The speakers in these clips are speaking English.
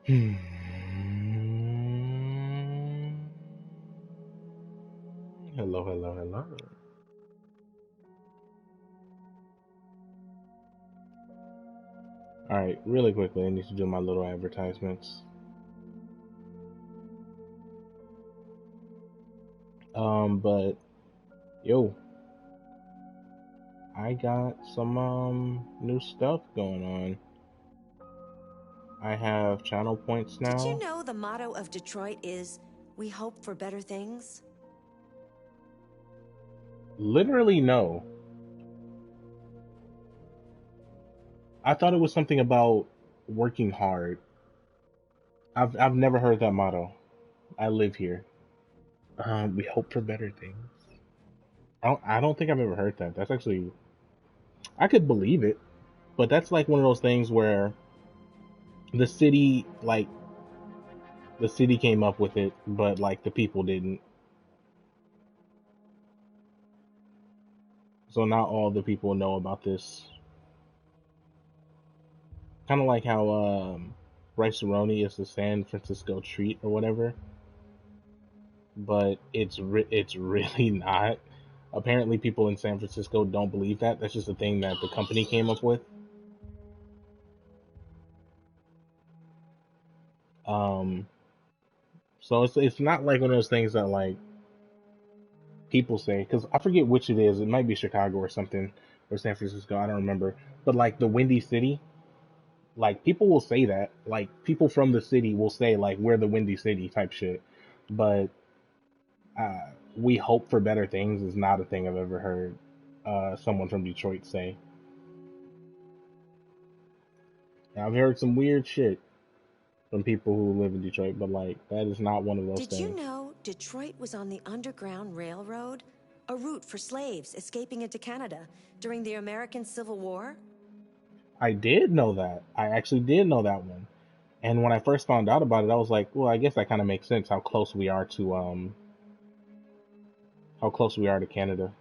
Hello, hello, hello. Alright, really quickly, I need to do my little advertisements. But, yo, I got some, new stuff going on. I have channel points Did you now. know the motto of Detroit is, "We hope for better things"? Literally, no. I thought it was something about working hard. I've never heard that motto. I live here. We hope for better things. I don't think I've ever heard that. That's actually, I could believe it, but that's like one of those things where the city, like, the city came up with it, but like the people didn't. So not all the people know about this. Kind of like how rice-a-roni is the San Francisco treat or whatever, but it's really not. Apparently, people in San Francisco don't believe that. That's just a thing that the company came up with. Um, so it's not like one of those things that like people say, because I forget which it is. It might be Chicago or something, or San Francisco. I don't remember. But like the Windy City, like people will say that. Like people from the city will say like we're the Windy City type shit. But we hope for better things is not a thing I've ever heard someone from Detroit say. Now, I've heard some weird shit from people who live in Detroit, but like that is not one of those Did you things. know Detroit was on the Underground Railroad, a route for slaves escaping into Canada during the American Civil War? I did know that. I actually did know that one. And when I first found out about it, I was like, well, I guess that kind of makes sense how close we are to Canada.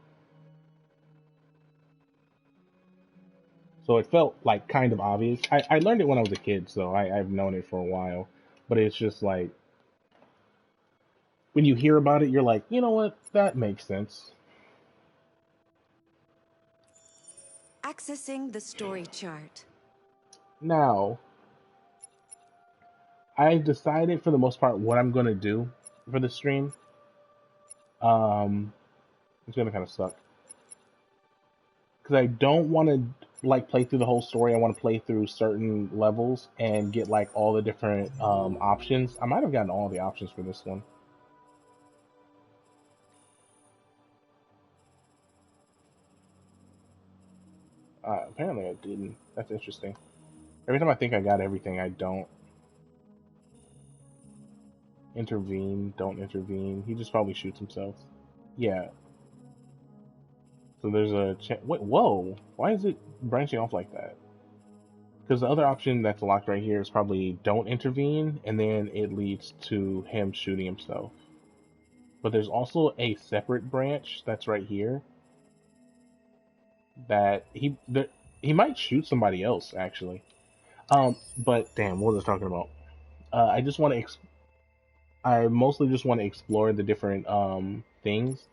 So it felt like kind of obvious. I learned it when I was a kid, so I've known it for a while. But it's just like when you hear about it, you're like, you know what? That makes sense. Accessing the story chart. Now, I've decided for the most part what I'm gonna do for the stream. Um, it's gonna kind of suck because I don't want to like play through the whole story. I want to play through certain levels and get like all the different options. I might have gotten all the options for this one. Apparently I didn't. That's interesting. Every time I think I got everything, I don't. Intervene, don't intervene. He just probably shoots himself. Yeah. So there's a wait. Whoa! Why is it branching off like that? Because the other option that's locked right here is probably don't intervene, and then it leads to him shooting himself. But there's also a separate branch that's right here that he might shoot somebody else actually. But damn, what was I talking about? I just want to I mostly just want to explore the different things,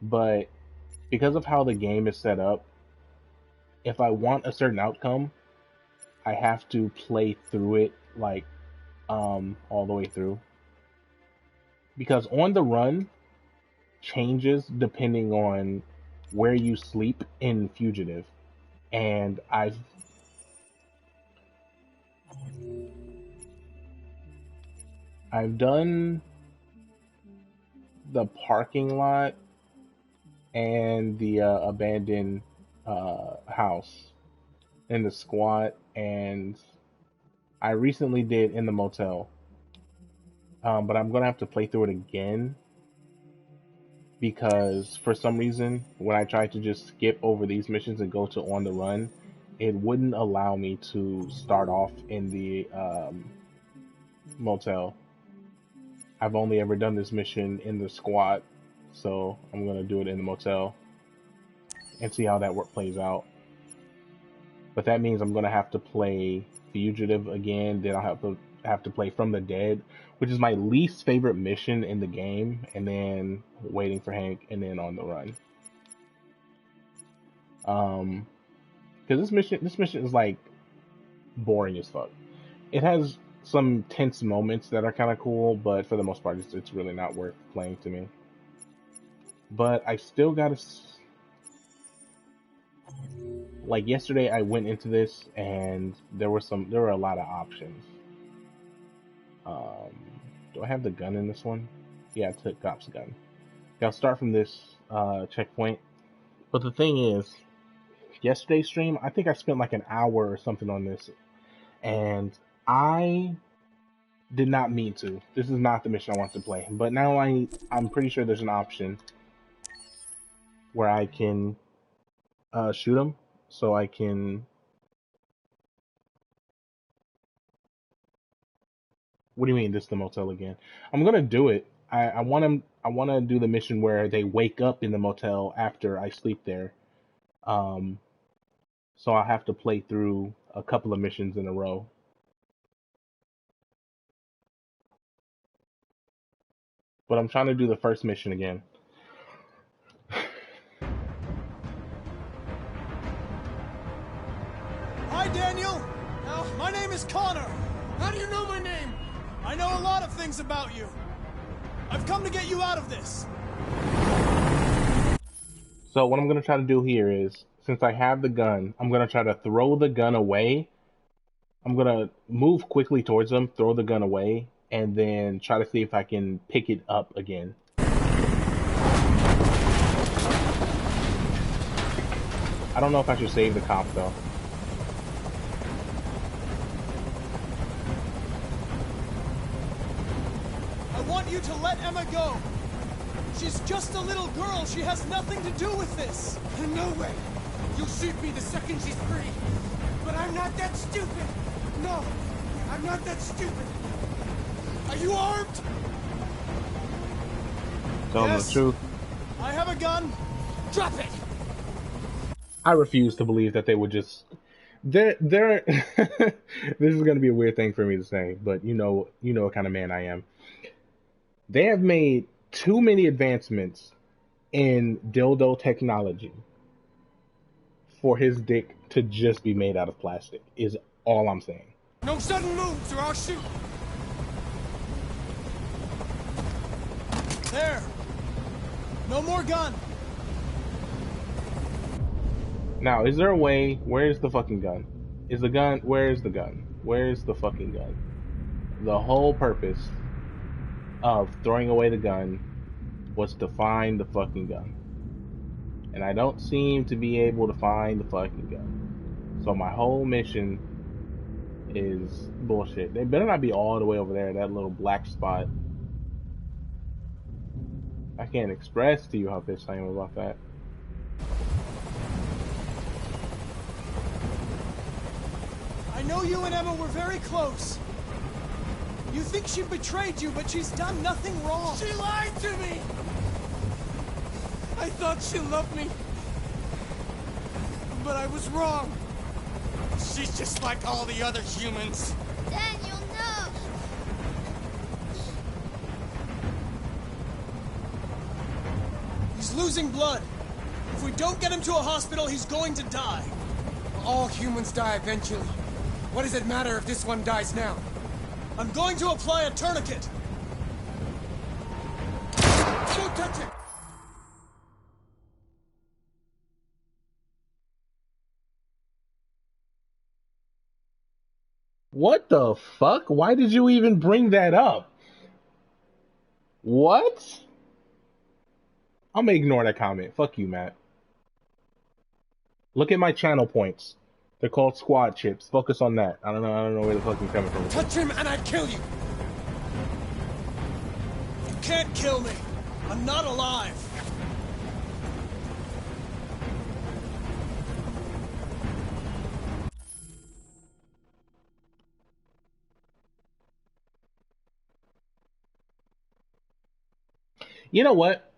but because of how the game is set up, if I want a certain outcome, I have to play through it like all the way through. Because on the run changes depending on where you sleep in Fugitive. And I've done the parking lot and the abandoned house in the squat, and I recently did in the motel. But I'm gonna have to play through it again because for some reason, when I tried to just skip over these missions and go to on the run, it wouldn't allow me to start off in the motel. I've only ever done this mission in the squat, so I'm gonna do it in the motel and see how that work plays out. But that means I'm gonna have to play Fugitive again. Then I'll have to have to play From the Dead, which is my least favorite mission in the game, and then Waiting for Hank, and then On the Run. Because this mission is like boring as fuck. It has some tense moments that are kind of cool, but for the most part, it's really not worth playing to me. But I still gotta, like yesterday, I went into this and there were a lot of options. Do I have the gun in this one? Yeah, I took Cop's gun. Okay, I'll start from this checkpoint. But the thing is, yesterday's stream, I think I spent like an hour or something on this, and I did not mean to. This is not the mission I want to play. But now I'm pretty sure there's an option where I can shoot him, so I can. What do you mean this is the motel again? I'm gonna do it. I want to do the mission where they wake up in the motel after I sleep there. So I'll have to play through a couple of missions in a row. But I'm trying to do the first mission again. Hi, Daniel. My name is Connor. How do you know my name? I know a lot of things about you. I've come to get you out of this. So what I'm going to try to do here is, since I have the gun, I'm going to try to throw the gun away. I'm going to move quickly towards them, throw the gun away, and then try to see if I can pick it up again. I don't know if I should save the cop, though. I want you to let Emma go. She's just a little girl. She has nothing to do with this. No way. You'll shoot me the second she's free. But I'm not that stupid. No, I'm not that stupid. Are you armed? Tell them the truth. I have a gun. Drop it. I refuse to believe that they would just. They're this is going to be a weird thing for me to say, but you know what kind of man I am. They have made too many advancements in dildo technology for his dick to just be made out of plastic, is all I'm saying. No sudden moves or I'll shoot. There. No more gun. Now, is there a way? Where's the fucking gun? Is the gun? Where's the gun? Where's the fucking gun? The whole purpose of throwing away the gun was to find the fucking gun. And I don't seem to be able to find the fucking gun. So my whole mission is bullshit. They better not be all the way over there, that little black spot. I can't express to you how pissed I am about that. I know you and Emma were very close. You think she betrayed you, but she's done nothing wrong. She lied to me. I thought she loved me. But I was wrong. She's just like all the other humans. Daniel, no! He's losing blood. If we don't get him to a hospital, he's going to die. All humans die eventually. What does it matter if this one dies now? I'm going to apply a tourniquet. Don't touch it! What the fuck? Why did you even bring that up? What? I'm gonna ignore that comment. Fuck you, Matt. Look at my channel points. They're called squad chips. Focus on that. I don't know where the fuck you're coming from. Touch him and I kill you! You can't kill me. I'm not alive. You know what?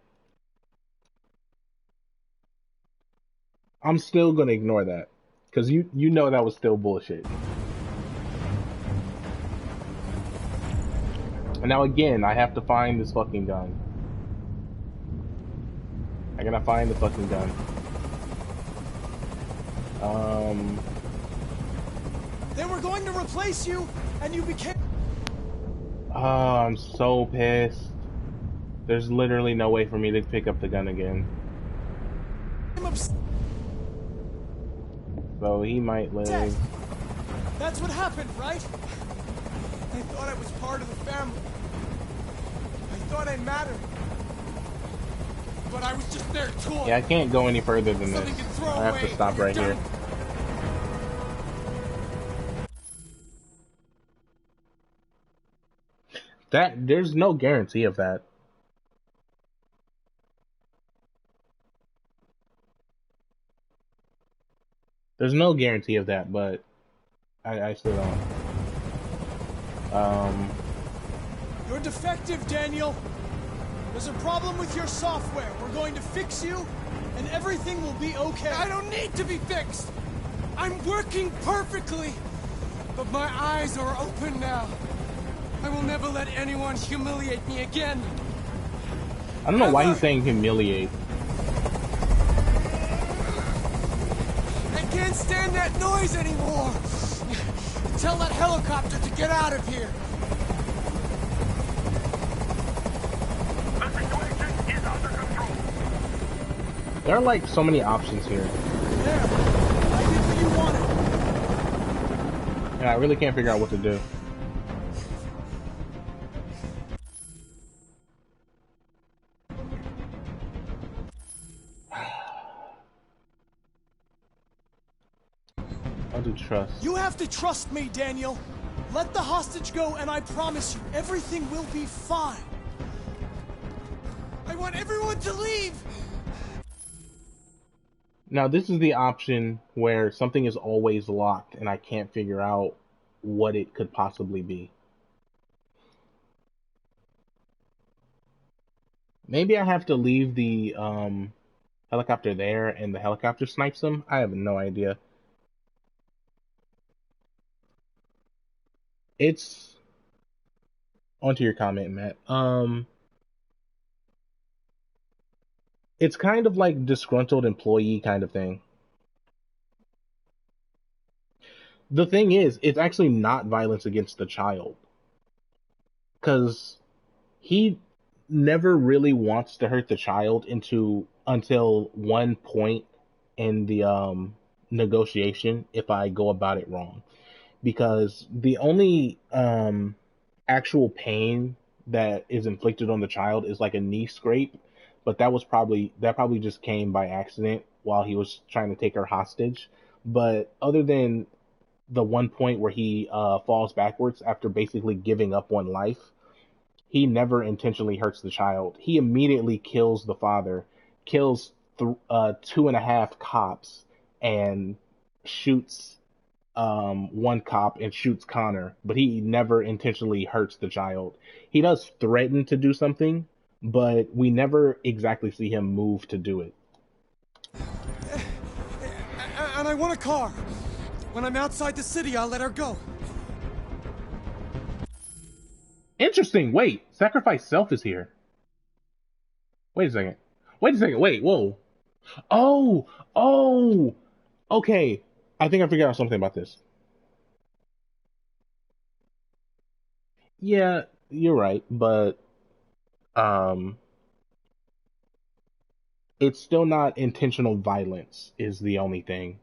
I'm still gonna ignore that. Because you know that was still bullshit. And now again, I have to find this fucking gun. I gotta find the fucking gun. They were going to replace you, and you became... Oh, I'm so pissed. There's literally no way for me to pick up the gun again. So he might live. Dead. That's what happened, right? I thought I was part of the family. I thought I mattered. But I was just their toy. Yeah, I can't go any further than this. I have to stop right here. There's no guarantee of that. There's no guarantee of that, but I still don't. You're defective, Daniel. There's a problem with your software. We're going to fix you, and everything will be okay. I don't need to be fixed. I'm working perfectly. But my eyes are open now. I will never let anyone humiliate me again. I don't know why he's saying humiliate. I can't stand that noise anymore. Tell that helicopter to get out of here. The situation is under control. There are like so many options here. There. I did what you wanted. And I really can't figure out what to do. How to trust? You have to trust me, Daniel. Let the hostage go, and I promise you, everything will be fine. I want everyone to leave. Now, this is the option where something is always locked and I can't figure out what it could possibly be. Maybe I have to leave the helicopter there and the helicopter snipes them? I have no idea. It's... Onto your comment, Matt. It's kind of like disgruntled employee kind of thing. The thing is, it's actually not violence against the child. Because he never really wants to hurt the child until one point in the negotiation if I go about it wrong. Because the only actual pain that is inflicted on the child is like a knee scrape. But that probably just came by accident while he was trying to take her hostage. But other than the one point where he falls backwards after basically giving up on life, he never intentionally hurts the child. He immediately kills the father, kills 2.5 cops, and shoots one cop and shoots Connor. But he never intentionally hurts the child. He does threaten to do something, but we never exactly see him move to do it. And I want a car. When I'm outside the city, I'll let her go. Interesting. Wait, Sacrifice Self is here. Wait a second. Wait, whoa. Oh. Okay. I think I figured out something about this. Yeah, you're right, but it's still not intentional violence is the only thing.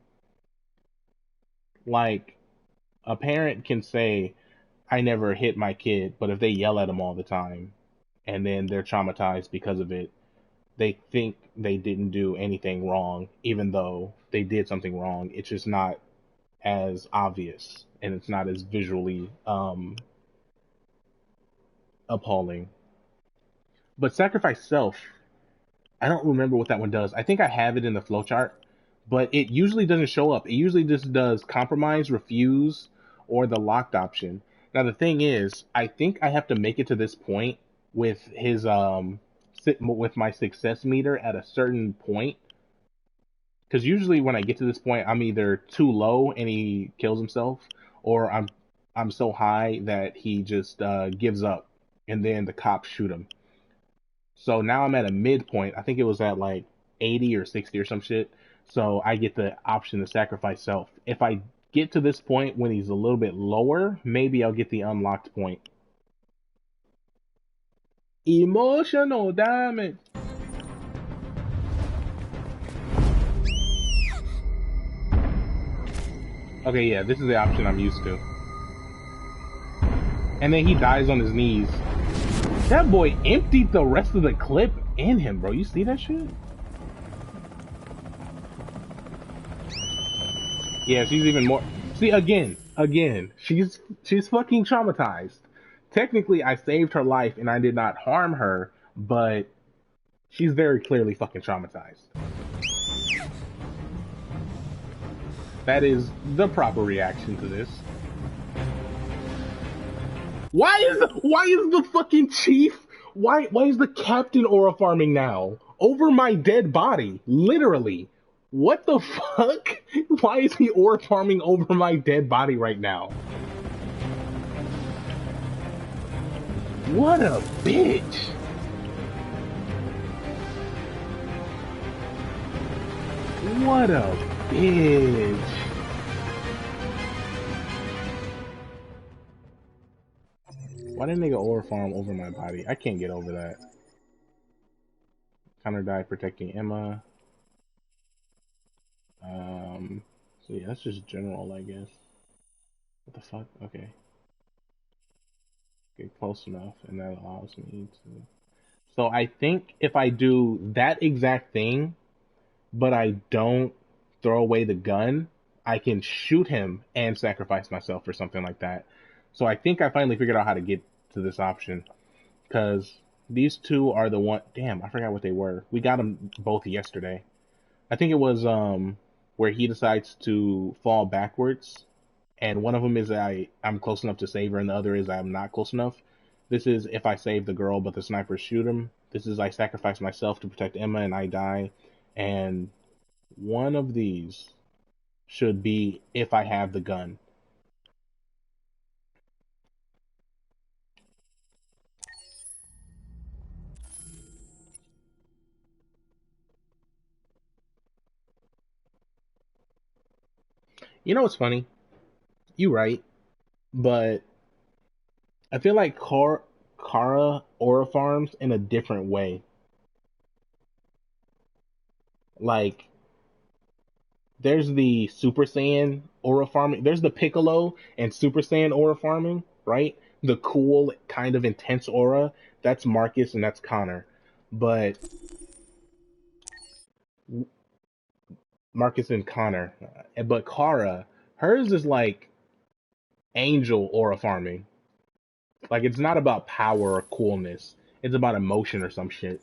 Like, a parent can say, I never hit my kid, but if they yell at them all the time and then they're traumatized because of it, they think they didn't do anything wrong, even though they did something wrong. It's just not as obvious and it's not as visually appalling. But Sacrifice Self, I don't remember what that one does. I think I have it in the flowchart, but it usually doesn't show up. It usually just does compromise, refuse, or the locked option. Now the thing is, I think I have to make it to this point with his with my success meter at a certain point. Because usually when I get to this point, I'm either too low and he kills himself, or I'm so high that he just gives up and then the cops shoot him. So now I'm at a midpoint. I think it was at like 80 or 60 or some shit. So I get the option to sacrifice self. If I get to this point when he's a little bit lower, maybe I'll get the unlocked point. Emotional damage. Okay, yeah, this is the option I'm used to. And then he dies on his knees. That boy emptied the rest of the clip in him, bro. You see that shit? Yeah, she's even more. See, again, she's fucking traumatized. Technically, I saved her life and I did not harm her, but she's very clearly fucking traumatized. That is the proper reaction to this. Why is the fucking chief? Why is the captain aura farming now over my dead body? Literally. What the fuck? Why is he aura farming over my dead body right now? What a bitch. What a bitch. Why didn't nigga aura farm over my body? I can't get over that. Connor died protecting Emma. So yeah, that's just general, I guess. What the fuck? Okay. Get close enough, and that allows me to... So I think if I do that exact thing, but I don't throw away the gun, I can shoot him and sacrifice myself or something like that. So I think I finally figured out how to get to this option. Because these two are the one... Damn, I forgot what they were. We got them both yesterday. I think it was where he decides to fall backwards. And one of them is I'm close enough to save her, and the other is I'm not close enough. This is if I save the girl, but the snipers shoot him. This is I sacrifice myself to protect Emma, and I die. And one of these should be if I have the gun. You know what's funny? You right, but I feel like Kara aura farms in a different way. Like, there's the Super Saiyan aura farming. There's the Piccolo and Super Saiyan aura farming, right? The cool, kind of intense aura. That's Marcus and that's Connor. But Marcus and Connor. But Kara, hers is like angel aura farming. Like, it's not about power or coolness. It's about emotion or some shit.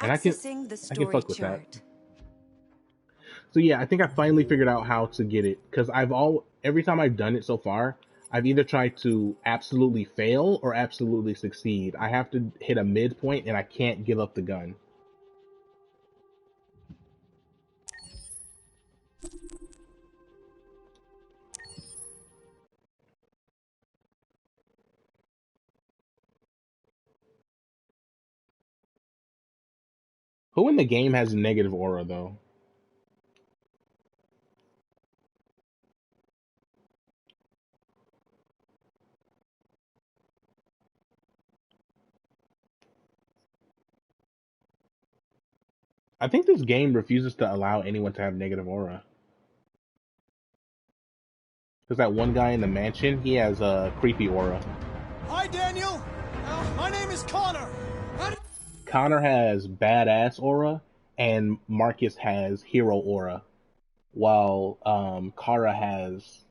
And I can fuck with that. So yeah, I think I finally figured out how to get it. Because every time I've done it so far, I've either tried to absolutely fail or absolutely succeed. I have to hit a midpoint and I can't give up the gun. Who in the game has negative aura, though? I think this game refuses to allow anyone to have negative aura. Because that one guy in the mansion, he has a creepy aura. Hi, Daniel. My name is Connor. Connor has badass aura, and Marcus has hero aura, while Kara has...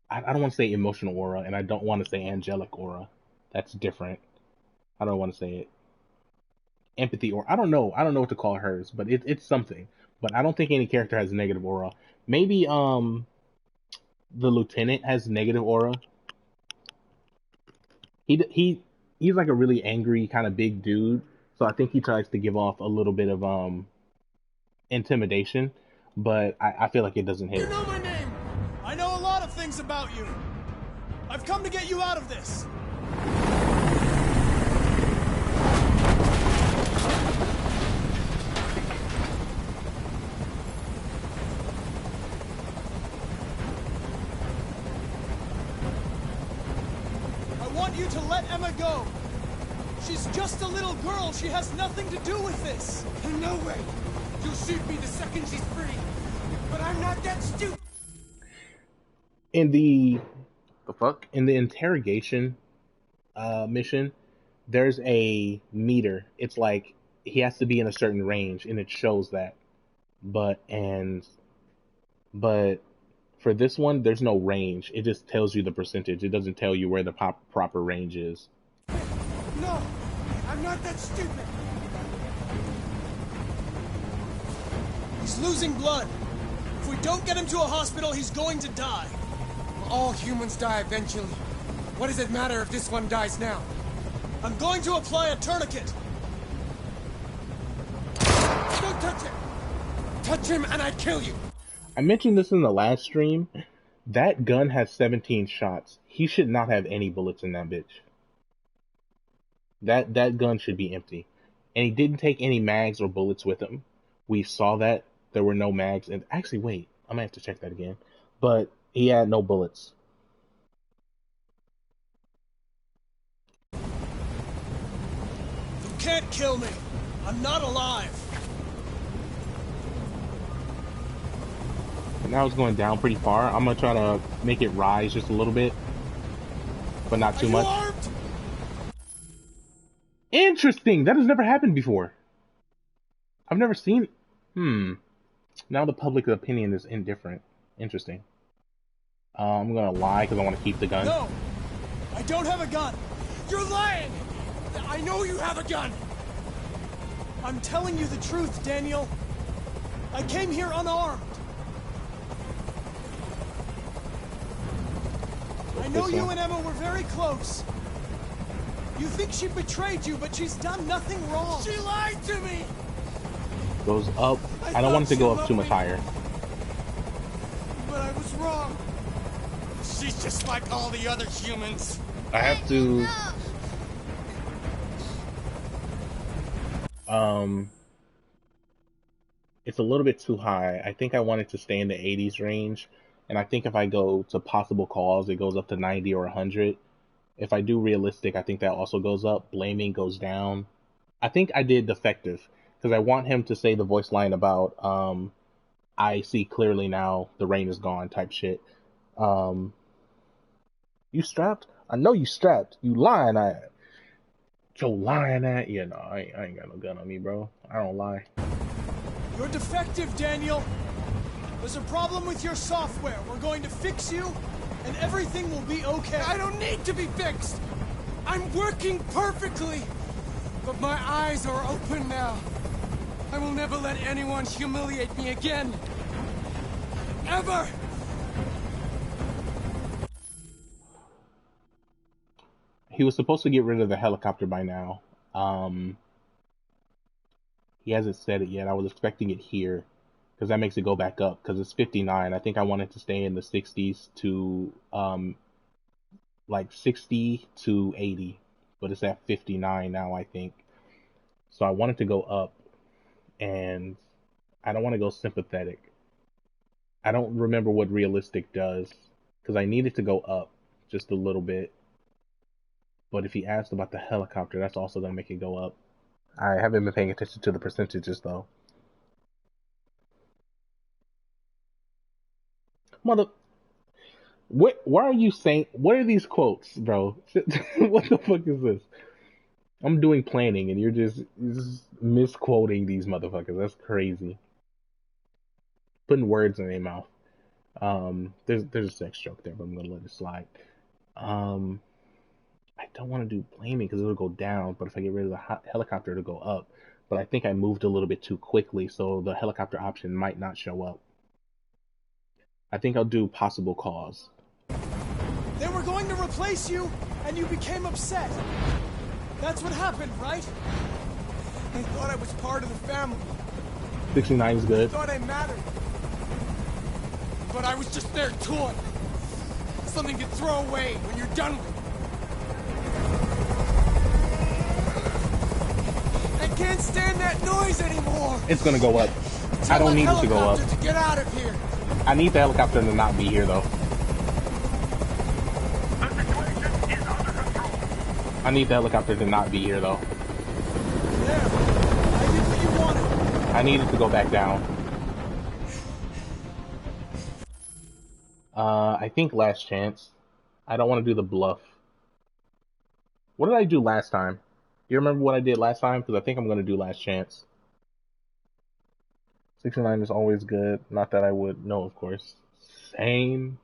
I don't want to say emotional aura, and I don't want to say angelic aura. That's different. I don't want to say it. Empathy aura. I don't know what to call hers, but it's something. But I don't think any character has negative aura. Maybe the lieutenant has negative aura. He's like a really angry kind of big dude, so I think he tries to give off a little bit of intimidation, but I feel like it doesn't hit. You know my name. I know a lot of things about you. I've come to get you out of this. want you to let Emma go. She's just a little girl. She has nothing to do with this. No way. You'll shoot me the second she's free. But I'm not that stupid. In the interrogation mission, there's a meter. It's like he has to be in a certain range, and it shows that. But for this one, there's no range. It just tells you the percentage. It doesn't tell you where the proper range is. No, I'm not that stupid. He's losing blood. If we don't get him to a hospital, he's going to die. All humans die eventually. What does it matter if this one dies now? I'm going to apply a tourniquet. Don't touch him! Touch him and I kill you! I mentioned this in the last stream. That gun has 17 shots. He should not have any bullets in that bitch. That gun should be empty. And he didn't take any mags or bullets with him. We saw that. There were no mags. And actually, wait. I might have to check that again. But he had no bullets. You can't kill me. I'm not alive. Now it's going down pretty far. I'm going to try to make it rise just a little bit. But not too much. Armed? Interesting. That has never happened before. I've never seen... Now the public opinion is indifferent. Interesting. I'm going to lie because I want to keep the gun. No. I don't have a gun. You're lying! I know you have a gun! I'm telling you the truth, Daniel. I came here unarmed. I know you and Emma were very close. You think she betrayed you, but she's done nothing wrong. She lied to me! Goes up. I don't want it to go up too much higher. But I was wrong. She's just like all the other humans. I have to... It's a little bit too high. I think I want it to stay in the 80s range. And I think if I go to possible cause, it goes up to 90 or 100. If I do realistic, I think that also goes up. Blaming goes down. I think I did defective. Because I want him to say the voice line about, I see clearly now, the rain is gone type shit. You strapped? I know you strapped. You lying at. Joe lying at? Yeah, no, I ain't got no gun on me, bro. I don't lie. You're defective, Daniel. There's a problem with your software. We're going to fix you, and everything will be okay. I don't need to be fixed. I'm working perfectly. But my eyes are open now. I will never let anyone humiliate me again. Ever! He was supposed to get rid of the helicopter by now. He hasn't said it yet. I was expecting it here. Because that makes it go back up. Because it's 59. I think I want it to stay in the 60s to... like 60 to 80. But it's at 59 now, I think. So I want it to go up. And I don't want to go sympathetic. I don't remember what realistic does. Because I need it to go up just a little bit. But if he asked about the helicopter, that's also going to make it go up. I haven't been paying attention to the percentages, though. What? Why are you saying... What are these quotes, bro? What the fuck is this? I'm doing planning, and you're just misquoting these motherfuckers. That's crazy. Putting words in their mouth. There's a sex joke there, but I'm going to let it slide. I don't want to do blaming because it'll go down, but if I get rid of the helicopter, it'll go up. But I think I moved a little bit too quickly, so the helicopter option might not show up. I think I'll do possible cause. They were going to replace you, and you became upset. That's what happened, right? I thought I was part of the family. 69 is I good. thought I mattered. But I was just their toy. Something to throw away when you're done with it. I can't stand that noise anymore. It's gonna go up. I don't need it to go up. To get out of here. I need the helicopter to not be here, though. The situation is under control. I need the helicopter to not be here, though. There. I did what you wanted. I need it to go back down. I think last chance. I don't want to do the bluff. What did I do last time? You remember what I did last time? Because I think I'm going to do last chance. 69 is always good. Not that I would know, of course. Same.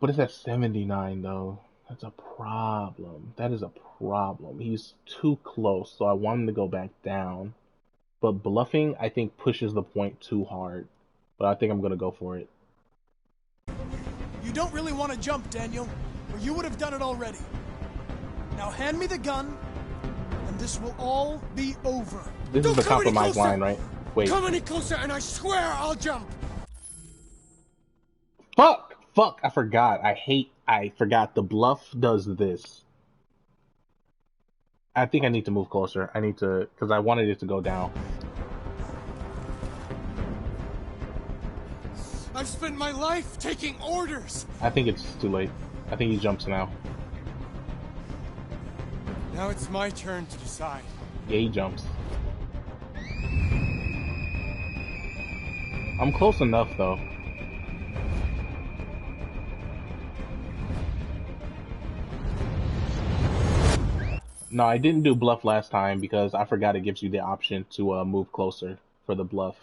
But it's at 79, though. That's a problem. That is a problem. He's too close, so I want him to go back down. But bluffing, I think, pushes the point too hard. But I think I'm going to go for it. You don't really want to jump, Daniel, or you would have done it already. Now hand me the gun, and this will all be over. This is the compromise line, right? Wait. Come any closer, and I swear I'll jump. Fuck! Fuck! I forgot. I forgot. The bluff does this. I think I need to move closer. I need to, because I wanted it to go down. I've spent my life taking orders. I think it's too late. I think he jumps now. Now it's my turn to decide. Yeah, he jumps. I'm close enough, though. No, I didn't do bluff last time because I forgot it gives you the option to move closer for the bluff.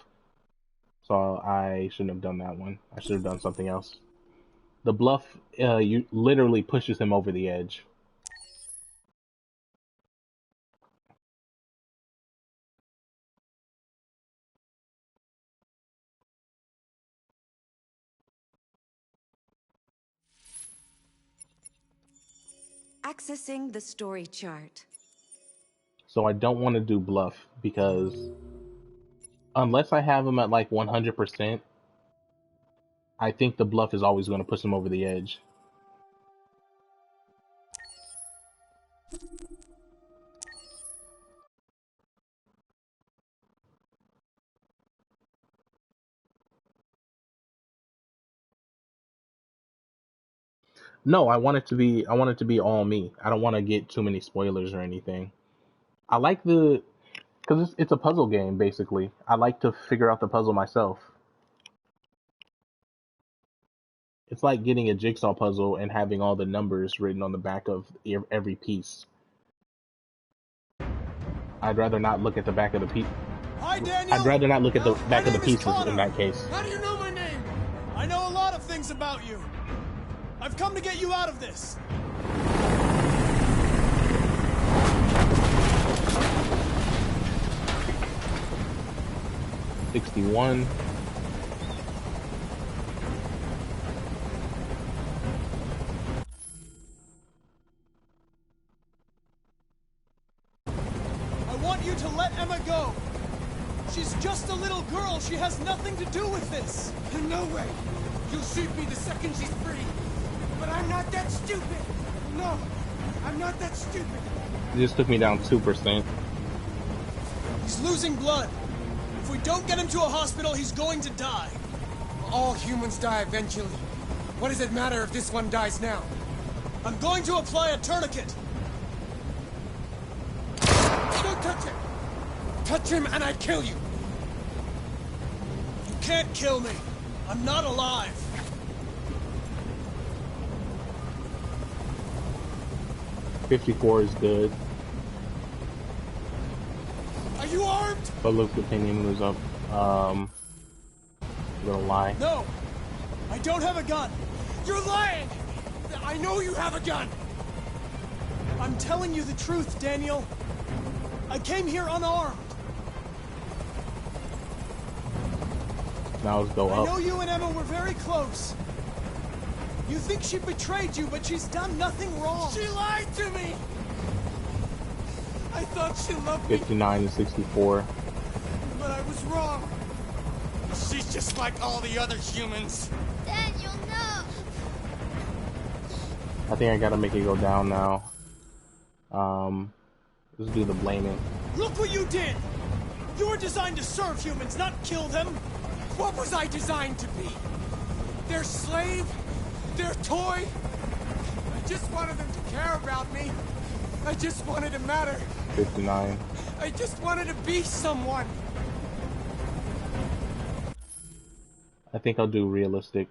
So I shouldn't have done that one. I should have done something else. The bluff, you literally pushes him over the edge. Accessing the story chart. So I don't want to do bluff because unless I have him at like 100%, I think the bluff is always going to push him over the edge. No, I want it to be all me. I don't want to get too many spoilers or anything. I like because it's a puzzle game, basically. I like to figure out the puzzle myself. It's like getting a jigsaw puzzle and having all the numbers written on the back of every piece. I'd rather not look at the back of the piece. Hi, Daniel. I'd rather not look at the back of the pieces Connor. in that case. How do you know my name? I know a lot of things about you. I've come to get you out of this. $61. I want you to let Emma go. She's just a little girl. She has nothing to do with this. No way. You'll shoot me the second she's free. But I'm not that stupid. No, I'm not that stupid. It just took me down 2%. He's losing blood. If we don't get him to a hospital, he's going to die. All humans die eventually. What does it matter if this one dies now? I'm going to apply a tourniquet. Don't touch him! Touch him and I kill you! You can't kill me. I'm not alive. $54 is good. Are you armed? Public opinion was up. I'm gonna lie. No, I don't have a gun. You're lying! I know you have a gun! I'm telling you the truth, Daniel. I came here unarmed. Now let's go I up. know you and Emma were very close. You think she betrayed you, but she's done nothing wrong. She lied to me! I thought she loved me, 59 and 64. but I was wrong. She's just like all the other humans. Daniel, no! I think I gotta make it go down now. Let's do the blaming. Look what you did! You were designed to serve humans, not kill them. What was I designed to be? Their slave? Their toy? I just wanted them to care about me. I just wanted to matter. 59. I just wanted to be someone. I think I'll do realistic.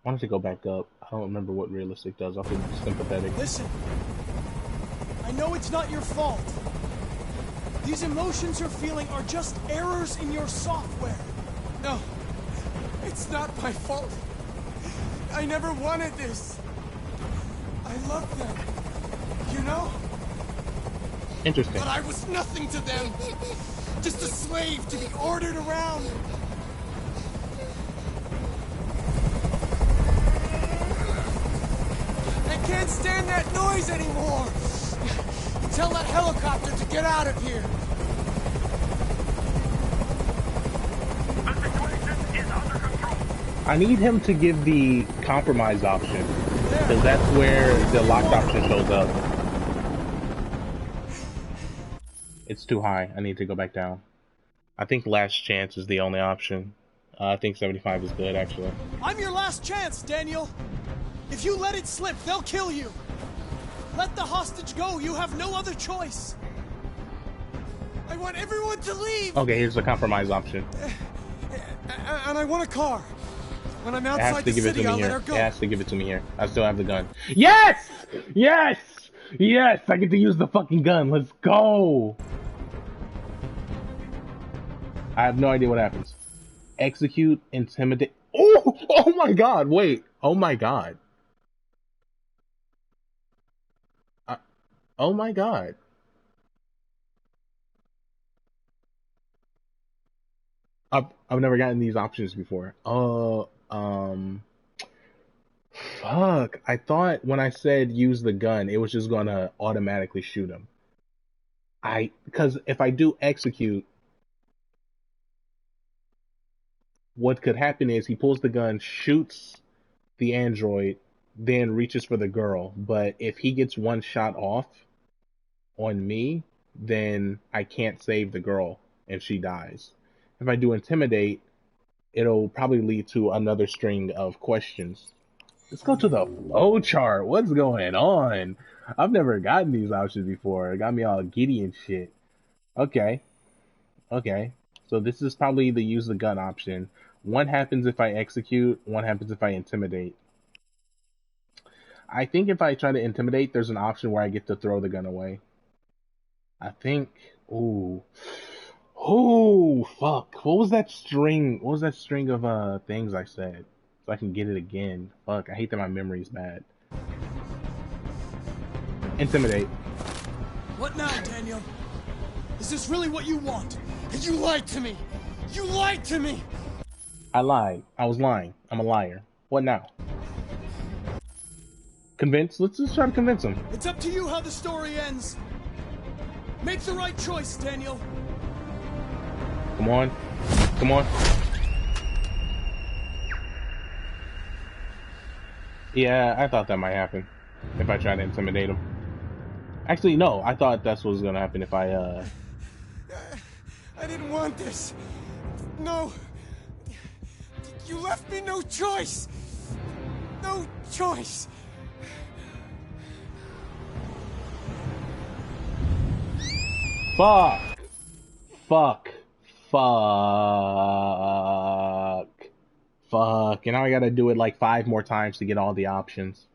I wanted to go back up. I don't remember what realistic does. I'll do sympathetic. Listen, I know it's not your fault. These emotions you're feeling are just errors in your software. No, it's not my fault. I never wanted this. I love them, you know? Interesting. But I was nothing to them. Just a slave to be ordered around. I can't stand that noise anymore. Tell that helicopter to get out of here. The situation is under control. I need him to give the compromise option, because that's where the locked option shows up. It's too high. I need to go back down. I think last chance is the only option. I think 75 is good, actually. I'm your last chance, Daniel. If you let it slip, they'll kill you. Let the hostage go. You have no other choice. I want everyone to leave. Okay, here's the compromise option. And I want a car. When I'm It has outside to the give it to city, me I'll let here. her It go. has to give it to me here. I still have the gun. Yes! Yes! Yes! I get to use the fucking gun. Let's go! I have no idea what happens. Execute, intimidate. Oh! Oh my god, wait. Oh my god. Oh my god. I've never gotten these options before. Fuck. I thought when I said use the gun, it was just gonna automatically shoot him. Because if I do execute, what could happen is he pulls the gun, shoots the android, then reaches for the girl. But if he gets one shot off on me, then I can't save the girl and she dies. If I do intimidate, it'll probably lead to another string of questions. Let's go to the flow chart. What's going on? I've never gotten these options before. It got me all giddy and shit. Okay. Okay. So this is probably the use the gun option. One happens if I execute, one happens if I intimidate. I think if I try to intimidate, there's an option where I get to throw the gun away. I think. Ooh. Oh, fuck. What was that string? What was that string of things I said? So I can get it again. Fuck, I hate that my memory's bad. Intimidate. What now, Daniel? Is this really what you want? You lied to me! You lied to me! I lied. I was lying. I'm a liar. What now? Convince? Let's just try to convince him. It's up to you how the story ends. Make the right choice, Daniel. Come on. Come on. Yeah, I thought that might happen if I try to intimidate him. Actually, no, I thought that's what was gonna happen if I I didn't want this. No. You left me no choice. No choice. Fuck. Fuck. Fuck. Fuck. And now I gotta do it like 5 more times to get all the options.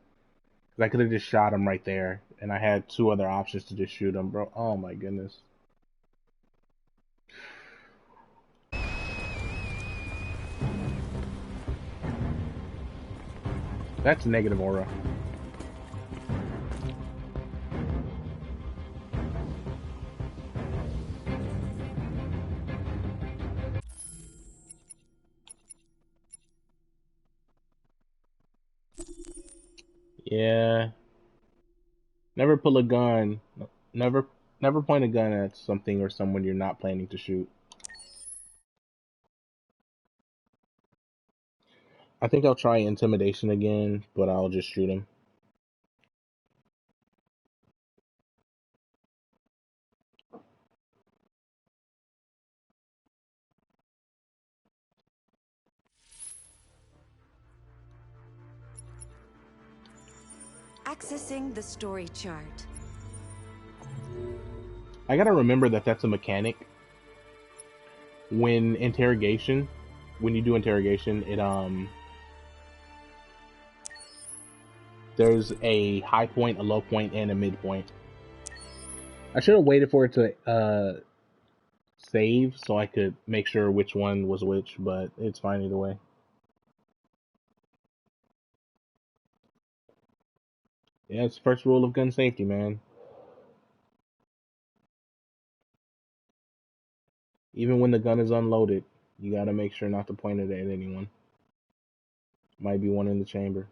Cause I could have just shot him right there. And I had 2 other options to just shoot him, bro. Oh my goodness. That's negative aura. Yeah. Never pull a gun. Never point a gun at something or someone you're not planning to shoot. I think I'll try intimidation again, but I'll just shoot him. Accessing the story chart. I gotta remember that that's a mechanic. When you do interrogation, it there's a high point, a low point, and a midpoint. I should have waited for it to save so I could make sure which one was which, but it's fine either way. Yeah, it's the first rule of gun safety, man. Even when the gun is unloaded, you gotta make sure not to point it at anyone. Might be one in the chamber.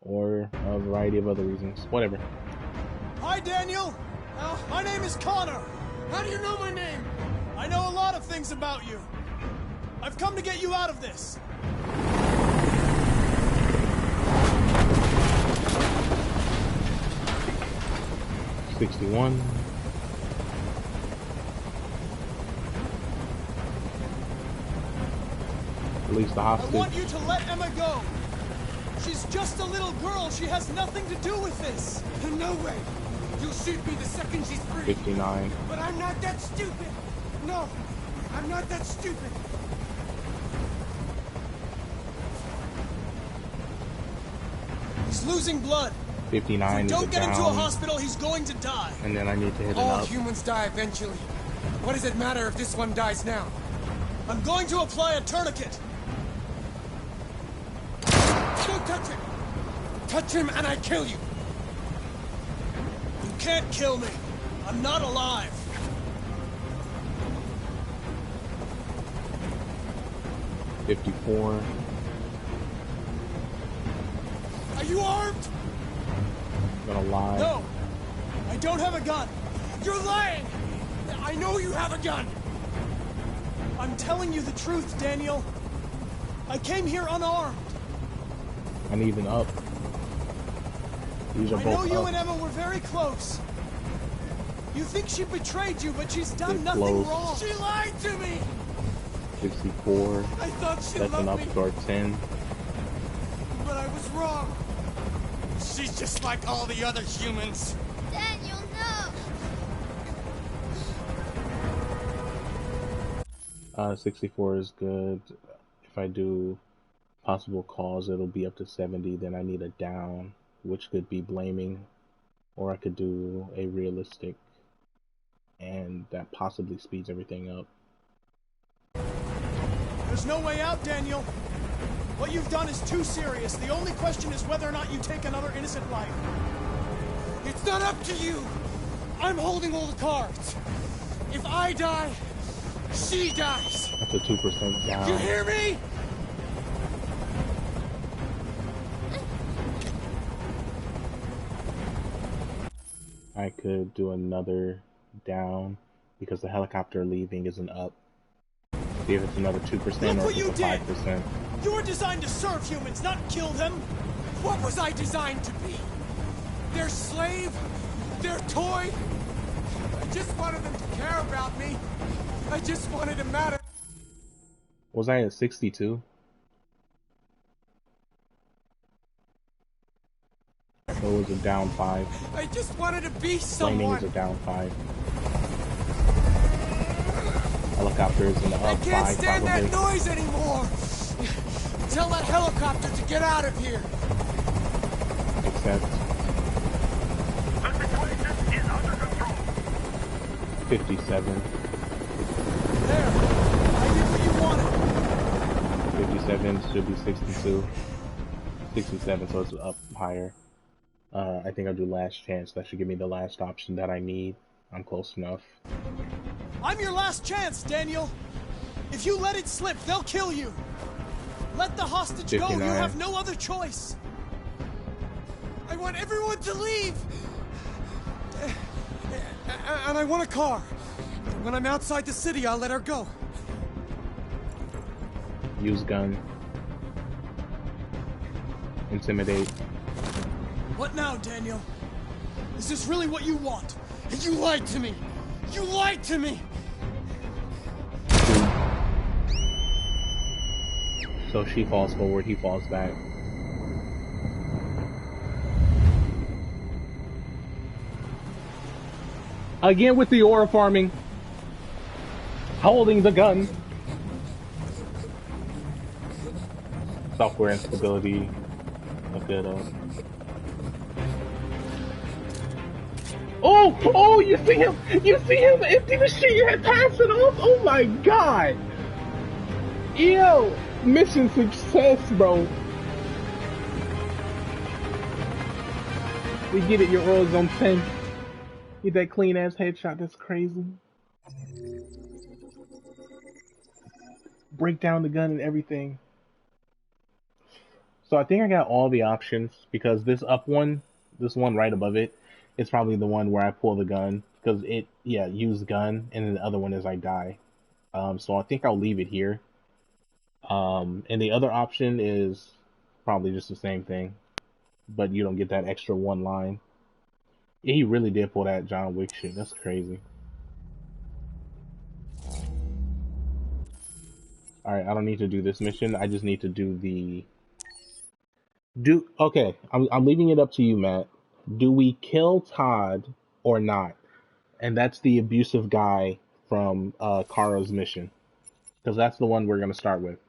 Or a variety of other reasons. Whatever. Hi, Daniel! My name is Connor. How do you know my name? I know a lot of things about you. I've come to get you out of this. $61. Release the hostage. I want you to let Emma go. She's just a little girl. She has nothing to do with this. No way. You'll shoot me the second she's free. 59. But I'm not that stupid. No, I'm not that stupid. He's losing blood. 59 If we is don't a get him to a down. hospital, he's going to die. And then I need to hit it All up. humans die eventually. What does it matter if this one dies now? I'm going to apply a tourniquet. Don't touch him! Touch him and I kill you! You can't kill me. I'm not alive. $54. Are you armed? Gonna lie. No. I don't have a gun. You're lying! I know you have a gun! I'm telling you the truth, Daniel. I came here unarmed. I need an up. These are I both know you up. and Emma were very close. You think she betrayed you, but she's done Get nothing close. wrong. She lied to me! 64. I thought she That's an loved up me, to our 10. but I was wrong. She's just like all the other humans. Daniel, no! 64 is good. If I do possible cause, it'll be up to 70. Then I need a down, which could be blaming, or I could do a realistic, and that possibly speeds everything up. There's no way out, Daniel. What you've done is too serious. The only question is whether or not you take another innocent life. It's not up to you! I'm holding all the cards. If I die, she dies. That's a 2% down. You hear me? I could do another down because the helicopter leaving is an up. See if it's another 2% Look or what if you it's a did! 5%. You were designed to serve humans, not kill them. What was I designed to be? Their slave? Their toy? I just wanted them to care about me. I just wanted to matter. Was I at 62? So it was a down 5. I just wanted to be Flaming someone. is a down 5. Helicopter is an I up can't 5 stand probably. that noise anymore. Tell that helicopter to get out of here. Except The situation is under control. 57. There. I did what you wanted. 57 should be 62. 67, so it's up higher. I think I'll do last chance. That should give me the last option that I need. I'm close enough. I'm your last chance, Daniel. If you let it slip, they'll kill you. Let the hostage go. You 59. have no other choice. I want everyone to leave. And I want a car. When I'm outside the city, I'll let her go. Use gun. Intimidate. What now, Daniel? Is this really what you want? You lied to me. You lied to me. So she falls forward, he falls back. Again with the aura farming. Holding the gun. Software instability. Look it up. Oh! Oh, you see him! You see him empty the shit you had passed it off? Oh my god! Yo! Mission success, bro. We get it, your aura's on 10. Get that clean ass headshot, that's crazy. Break down the gun and everything. So I think I got all the options because this one right above it, is probably the one where I pull the gun because use gun, and then the other one is I die. So I think I'll leave it here. And the other option is probably just the same thing, but you don't get that extra one line. Yeah, he really did pull that John Wick shit. That's crazy. Alright, I don't need to do this mission. I just need to do the... Okay, I'm leaving it up to you, Matt. Do we kill Todd or not? And that's the abusive guy from Kara's mission. Because that's the one we're going to start with.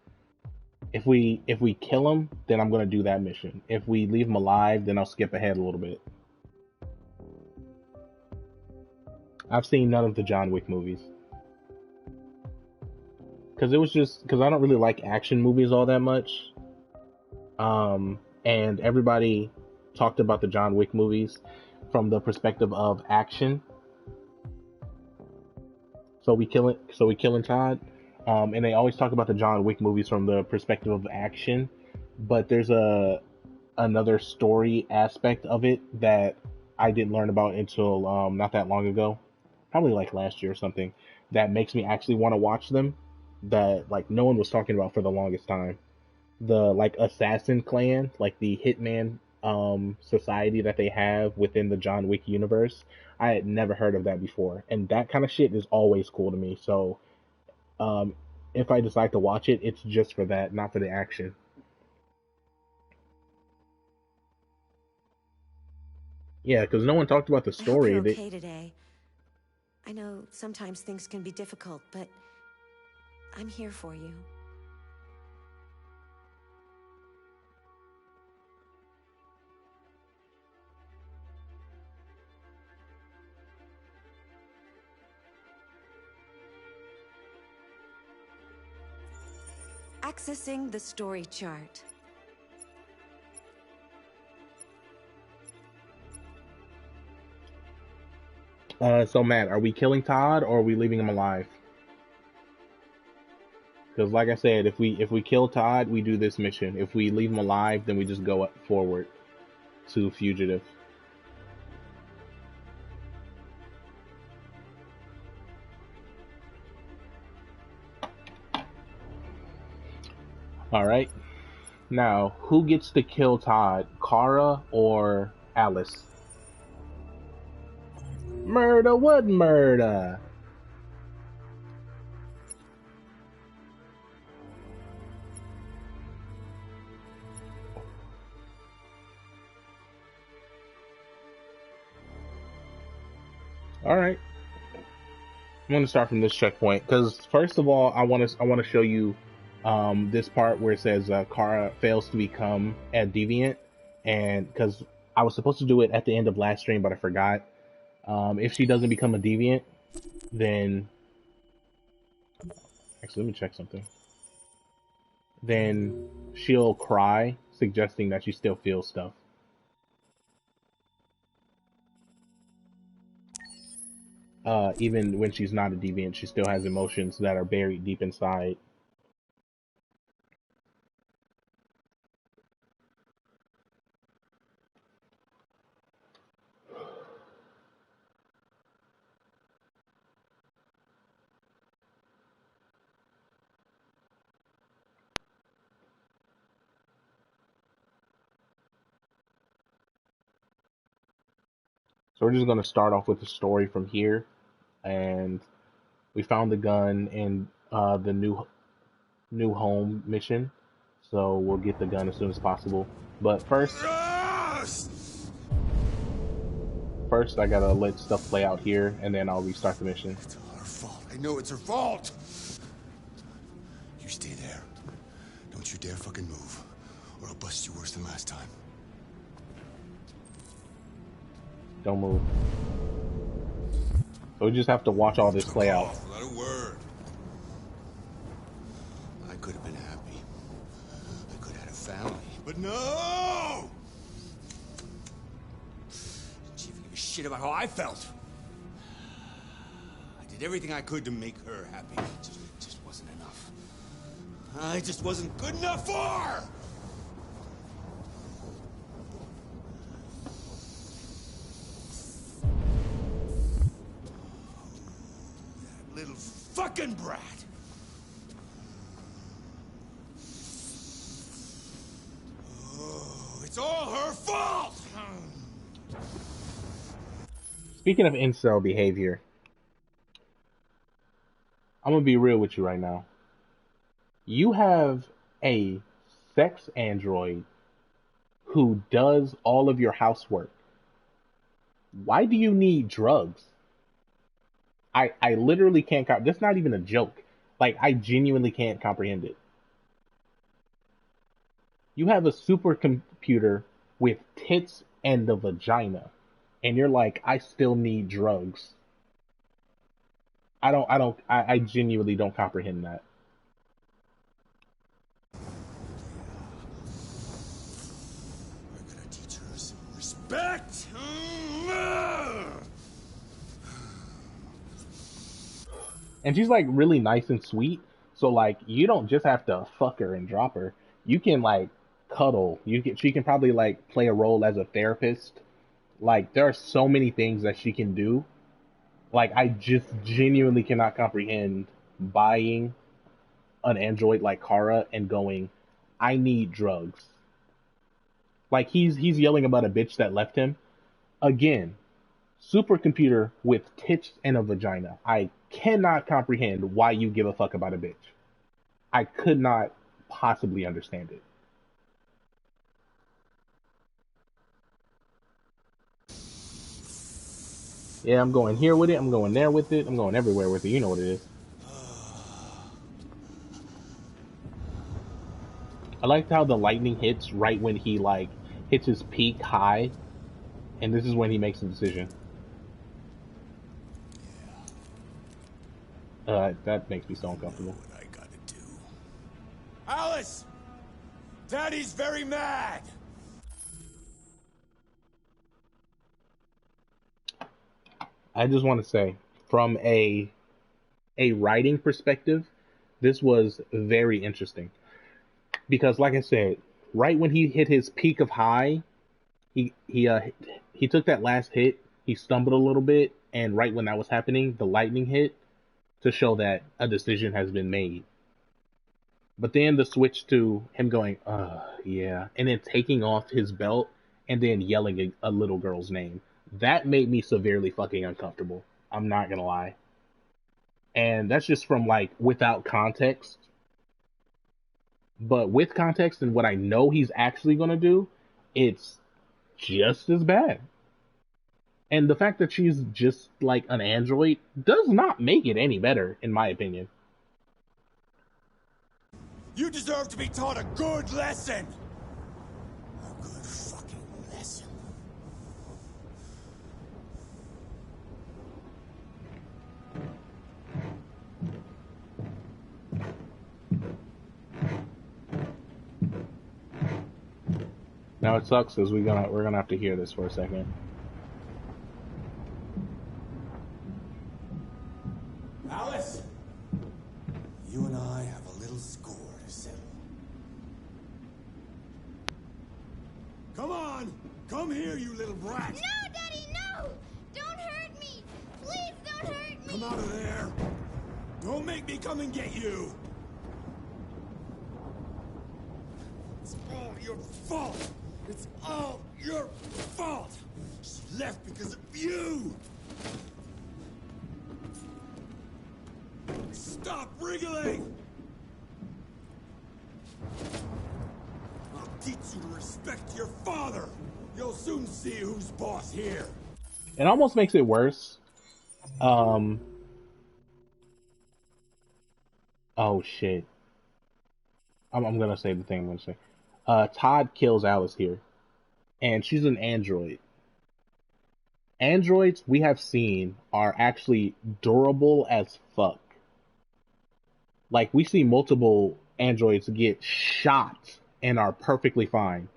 If we kill him, then I'm going to do that mission. If we leave him alive, then I'll skip ahead a little bit. I've seen none of the John Wick movies. Because I don't really like action movies all that much. And everybody talked about the John Wick movies from the perspective of action. So we killing Todd. And they always talk about the John Wick movies from the perspective of action, but there's another story aspect of it that I didn't learn about until not that long ago, probably like last year or something, that makes me actually want to watch them, that like no one was talking about for the longest time. The like assassin clan, like the hitman society that they have within the John Wick universe. I had never heard of that before, and that kind of shit is always cool to me. So if I decide to watch it, it's just for that, not for the action. Yeah, because no one talked about the story. I hope you're okay today. I know sometimes things can be difficult, but I'm here for you. Accessing the story chart. So Matt, are we killing Todd or are we leaving him alive? Because like I said, if we kill Todd, we do this mission. If we leave him alive, then we just go forward to Fugitive. Alright. Now, who gets to kill Todd? Kara or Alice? Murder, what murder? Alright. I'm going to start from this checkpoint, because first of all, I want to show you this part where it says Kara fails to become a deviant, and because I was supposed to do it at the end of last stream, but I forgot. If she doesn't become a deviant, then actually let me check something. Then she'll cry, suggesting that she still feels stuff. Even when she's not a deviant, she still has emotions that are buried deep inside. So we're just going to start off with the story from here, and we found the gun in the new home mission. So we'll get the gun as soon as possible. But first I gotta let stuff play out here, and then I'll restart the mission. It's all her fault. I know it's her fault. You stay there. Don't you dare fucking move, or I'll bust you worse than last time. Don't move. So we just have to watch all this play out. Not a word. I could have been happy. I could have had a family. But no! She didn't give a shit about how I felt. I did everything I could to make her happy. It just wasn't enough. I just wasn't good enough for her! That little fucking brat! Oh, it's all her fault! Speaking of incel behavior, I'm gonna be real with you right now. You have a sex android who does all of your housework. Why do you need drugs? I literally can't that's not even a joke. Like, I genuinely can't comprehend it. You have a supercomputer with tits and a vagina, and you're like, I still need drugs. I genuinely don't comprehend that. We're gonna teach her some respect! And she's like really nice and sweet, so like you don't just have to fuck her and drop her. You can like cuddle. She can probably like play a role as a therapist. Like, there are so many things that she can do. Like, I just genuinely cannot comprehend buying an android like Kara and going, I need drugs. Like, he's yelling about a bitch that left him. Again, supercomputer with tits and a vagina. I cannot comprehend why you give a fuck about a bitch. I could not possibly understand it. Yeah, I'm going here with it. I'm going there with it. I'm going everywhere with it. You know what it is. I liked how the lightning hits right when he like hits his peak high, and this is when he makes a decision. That makes me so uncomfortable. What I gotta do. Alice! Daddy's very mad! I just want to say, from a writing perspective, this was very interesting. Because, like I said, right when he hit his peak of high, he took that last hit, he stumbled a little bit, and right when that was happening, the lightning hit to show that a decision has been made. But then the switch to him going, yeah, and then taking off his belt and then yelling a little girl's name. That made me severely fucking uncomfortable. I'm not gonna lie. And that's just from like without context. But with context and what I know he's actually gonna do, it's just as bad. And the fact that she's just like an android does not make it any better, in my opinion. You deserve to be taught a good lesson! A good fucking lesson. Now it sucks because we're gonna have to hear this for a second. Alice! You and I have a little score to settle. Come on! Come here, you little brat! No, Daddy, no! Don't hurt me! Please don't hurt me! Come out of there! Don't make me come and get you! It's all your fault! It's all your fault! She left because of you! Stop wriggling! teach you to respect your father. You'll soon see who's boss here. It almost makes it worse. Oh shit. I'm gonna say the thing I'm gonna say. Todd kills Alice here, and she's an android. Androids we have seen are actually durable as fuck. Like, we see multiple androids get shot and are perfectly fine.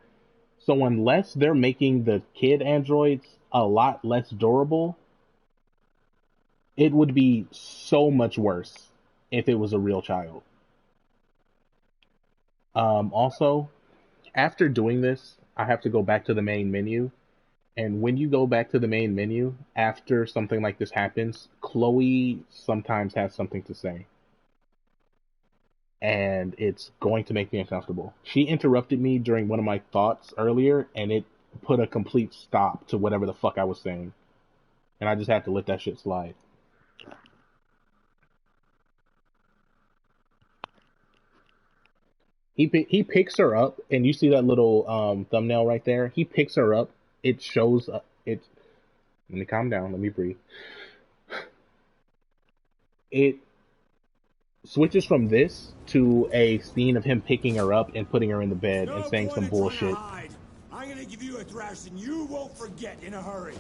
So unless they're making the kid androids a lot less durable, it would be so much worse if it was a real child. Also, after doing this, I have to go back to the main menu. And when you go back to the main menu, after something like this happens, Chloe sometimes has something to say. And it's going to make me uncomfortable. She interrupted me during one of my thoughts earlier, and it put a complete stop to whatever the fuck I was saying. And I just had to let that shit slide. He picks her up, and you see that little thumbnail right there? He picks her up. It shows... it. Let me calm down. Let me breathe. It switches from this to a scene of him picking her up and putting her in the bed and saying some bullshit. I'm gonna give you a thrashing you won't forget in a hurry.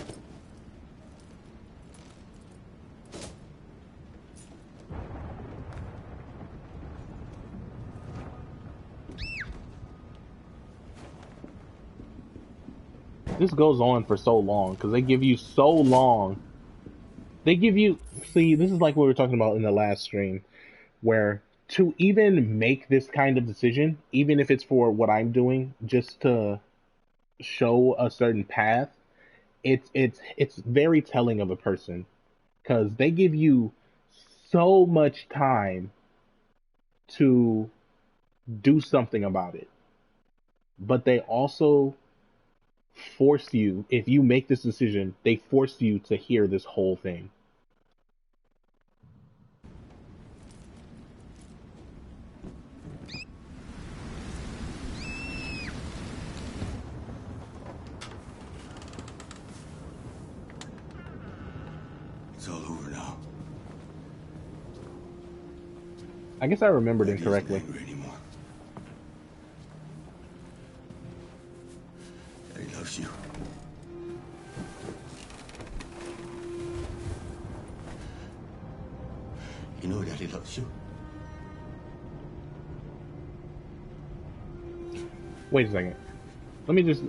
This goes on for so long because they give you so long. They give you... See, this is like what we were talking about in the last stream, where to even make this kind of decision, even if it's for what I'm doing, just to show a certain path, it's very telling of a person, because they give you so much time to do something about it, but they also force you, if you make this decision, they force you to hear this whole thing. It's all over now. I guess I remembered incorrectly. Daddy loves you. You know Daddy loves you. Wait a second. Let me just...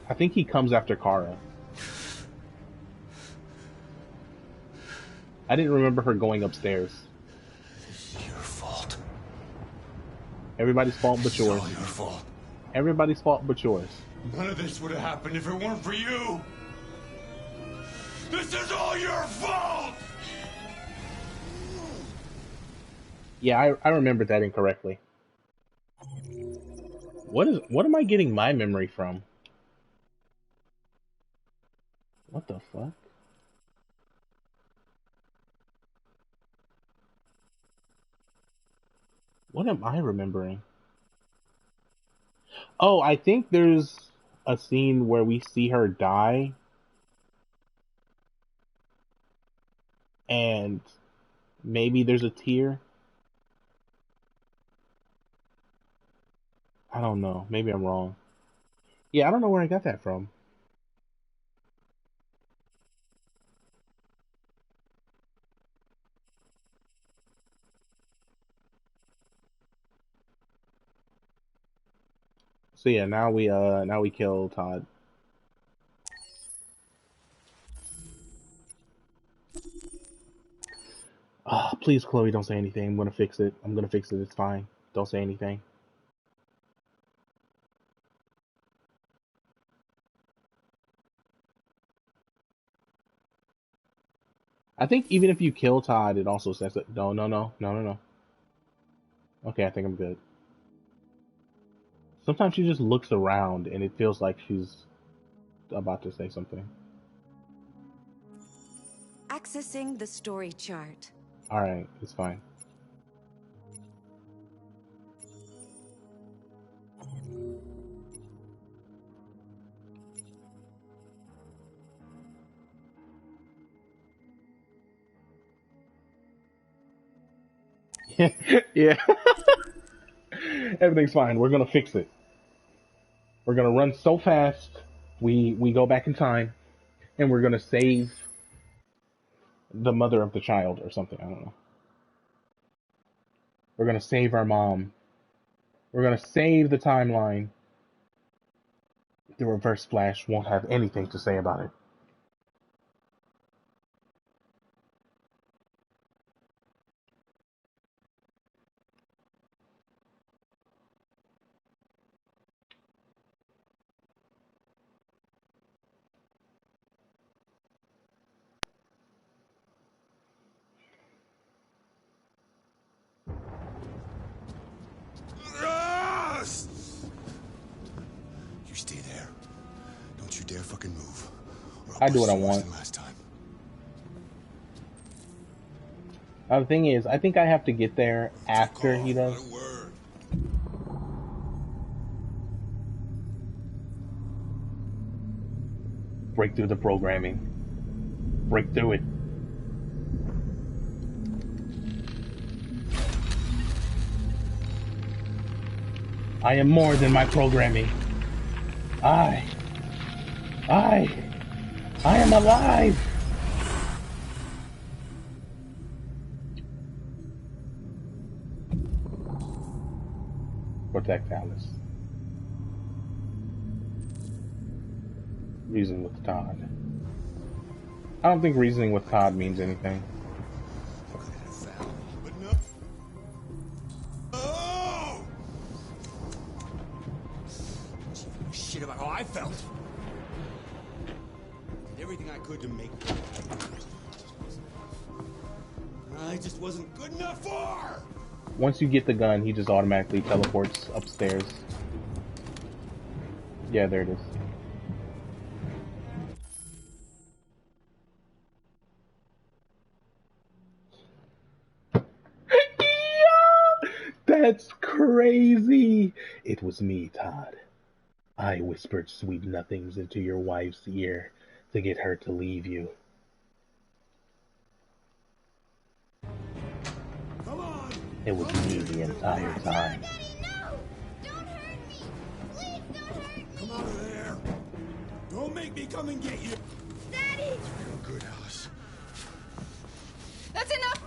I think he comes after Kara. I didn't remember her going upstairs. This is your fault. Everybody's fault but yours. It's all your fault. Everybody's fault but yours. None of this would have happened if it weren't for you. This is all your fault! Yeah, I remembered that incorrectly. What am I getting my memory from? What the fuck? What am I remembering? Oh, I think there's a scene where we see her die. And maybe there's a tear. I don't know. Maybe I'm wrong. Yeah, I don't know where I got that from. So yeah, now we kill Todd. Please, Chloe, don't say anything. I'm gonna fix it. I'm gonna fix it. It's fine. Don't say anything. I think even if you kill Todd, it also says that. No. Okay, I think I'm good. Sometimes she just looks around and it feels like she's about to say something. Accessing the story chart. Alright, it's fine. Yeah. Everything's fine. We're gonna fix it. We're gonna run so fast. We go back in time, and we're gonna save the mother of the child or something. I don't know. We're gonna save our mom. We're gonna save the timeline. The Reverse Flash won't have anything to say about it. You stay there. Don't you dare fucking move. Or I'll I do what bust I you worse want. than last time. The thing is, I think I have to get there after he does. Not a word. Break through the programming. Break through it. I am more than my programming. I am alive! Protect Alice. Reason with Todd. I don't think reasoning with Todd means anything. But no. Oh! Shit about how I felt. Did everything I could to make. I just wasn't good enough for. Once you get the gun, he just automatically teleports upstairs. Yeah, there it is. Yeah! That's crazy! It was me, Todd. I whispered sweet nothings into your wife's ear to get her to leave you. Come on! It was me the entire time. Daddy, no! Don't hurt me! Please don't hurt me! Come out of there! Don't make me come and get you! Daddy! You're good, Alice. That's enough!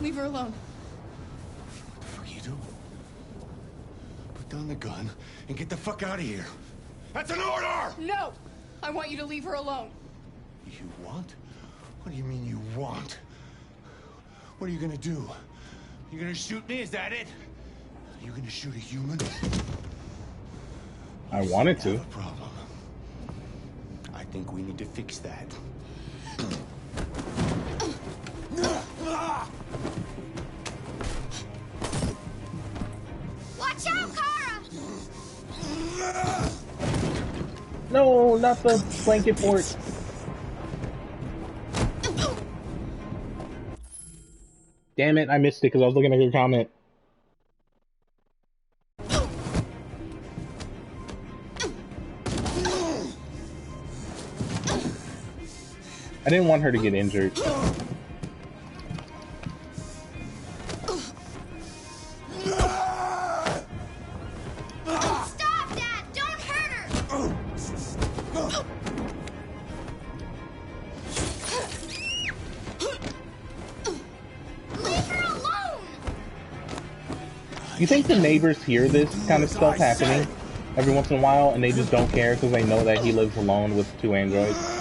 Leave her alone. What the fuck are you doing? Put down the gun and get the fuck out of here. That's an order! No! I want you to leave her alone. You want? What do you mean you want? What are you gonna do? You gonna shoot me? Is that it? Are you gonna shoot a human? I wanted to. Have a problem. I think we need to fix that. Watch out, Kara! No, not the blanket fort. Damn it, I missed it because I was looking at your comment. I didn't want her to get injured. Stop, Dad! Don't hurt her! Leave her alone! You think the neighbors hear this kind of stuff happening every once in a while and they just don't care because they know that he lives alone with 2 androids?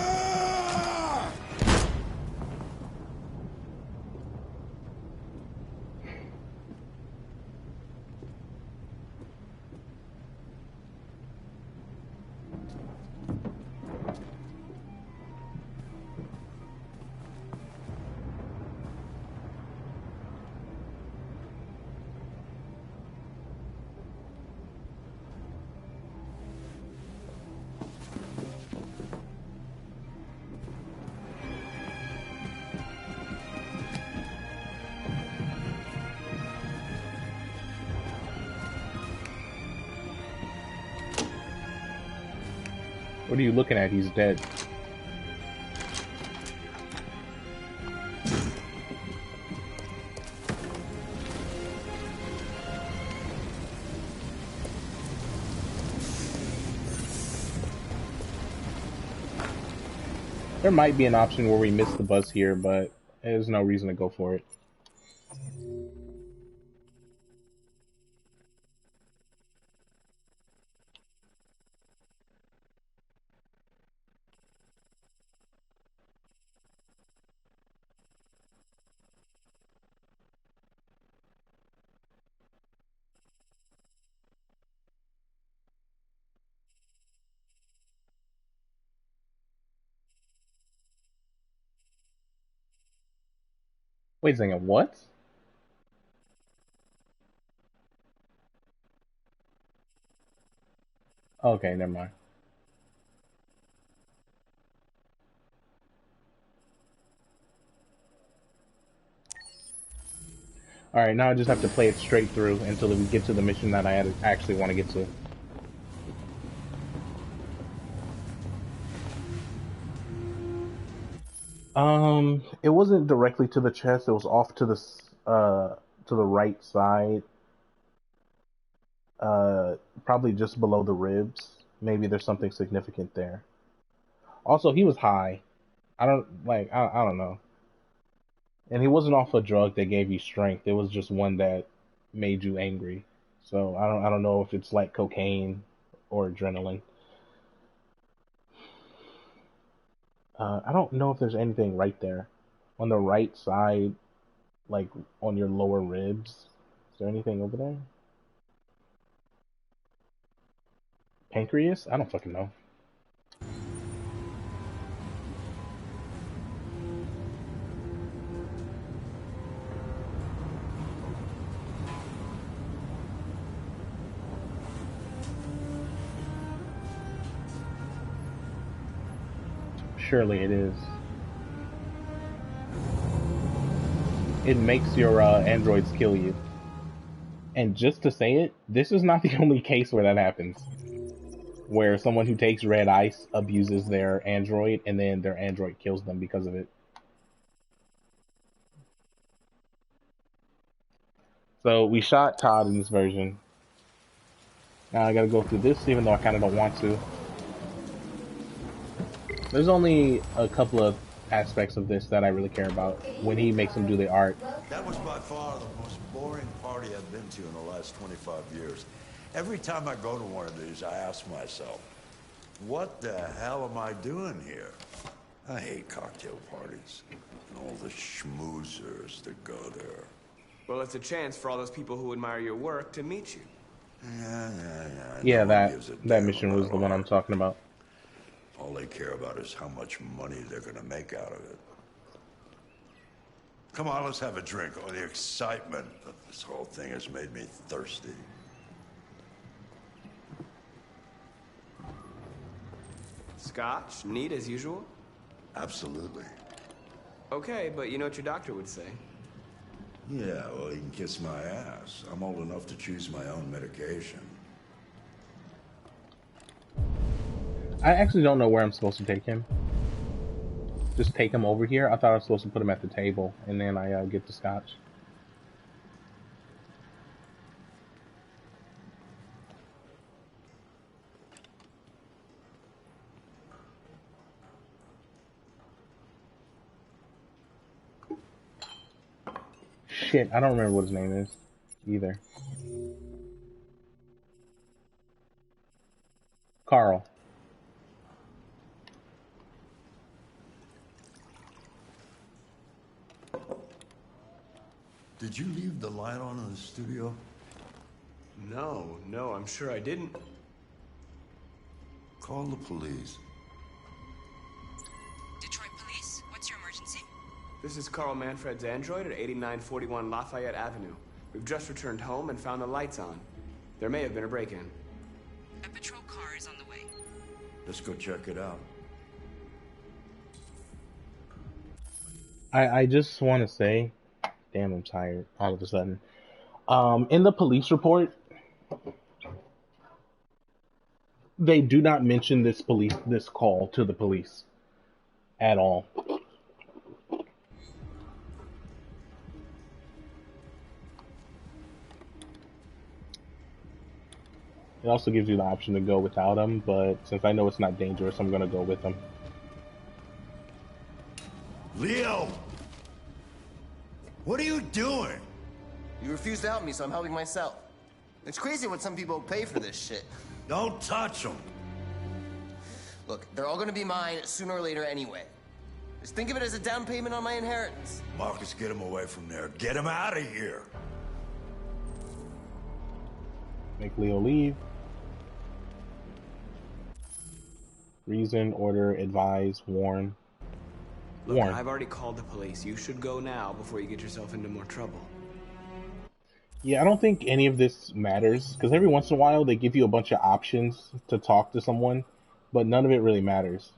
What are you looking at? He's dead. There might be an option where we miss the bus here, but there's no reason to go for it. Wait a second, what? Okay, never mind. Alright, now I just have to play it straight through until we get to the mission that I actually want to get to. It wasn't directly to the chest, it was off to the right side. Probably just below the ribs. Maybe there's something significant there. Also, he was high. I don't know. And he wasn't off a drug that gave you strength. It was just one that made you angry. So I don't know if it's like cocaine or adrenaline. I don't know if there's anything right there. On the right side, like on your lower ribs. Is there anything over there? Pancreas? I don't fucking know. Surely it is. It makes your androids kill you. And just to say it, this is not the only case where that happens. Where someone who takes red ice abuses their android and then their android kills them because of it. So we shot Todd in this version. Now I gotta go through this even though I kinda don't want to. There's only a couple of aspects of this that I really care about. When he makes them do the art. That was by far the most boring party I've been to in the last 25 years. Every time I go to one of these, I ask myself, what the hell am I doing here? I hate cocktail parties and all the schmoozers that go there. Well, it's a chance for all those people who admire your work to meet you. Yeah, that mission was the one I'm talking about. All they care about is how much money they're gonna make out of it. Come on, let's have a drink. Oh, the excitement of this whole thing has made me thirsty. Scotch? Neat as usual? Absolutely. Okay, but you know what your doctor would say. Yeah, well, he can kiss my ass. I'm old enough to choose my own medication. I actually don't know where I'm supposed to take him. Just take him over here? I thought I was supposed to put him at the table, and then I get the scotch. Shit, I don't remember what his name is, either. Carl. Did you leave the light on in the studio? No, I'm sure I didn't. Call the police. Detroit Police, what's your emergency? This is Carl Manfred's android at 8941 Lafayette Avenue. We've just returned home and found the lights on. There may have been a break-in. A patrol car is on the way. Let's go check it out. I just want to say, damn, I'm tired all of a sudden. In the police report, They do not mention this call to the police at all. It also gives you the option to go without him, but since I know it's not dangerous, I'm gonna go with him. Leo! What are you doing? You refuse to help me, so I'm helping myself. It's crazy what some people pay for this shit. Don't touch them. Look, they're all gonna be mine sooner or later anyway. Just think of it as a down payment on my inheritance. Marcus, get him away from there. Get him out of here. Make Leo leave. Reason, order, advise, warn. Look, I've already called the police. You should go now before you get yourself into more trouble. Yeah, I don't think any of this matters, because every once in a while they give you a bunch of options to talk to someone, but none of it really matters.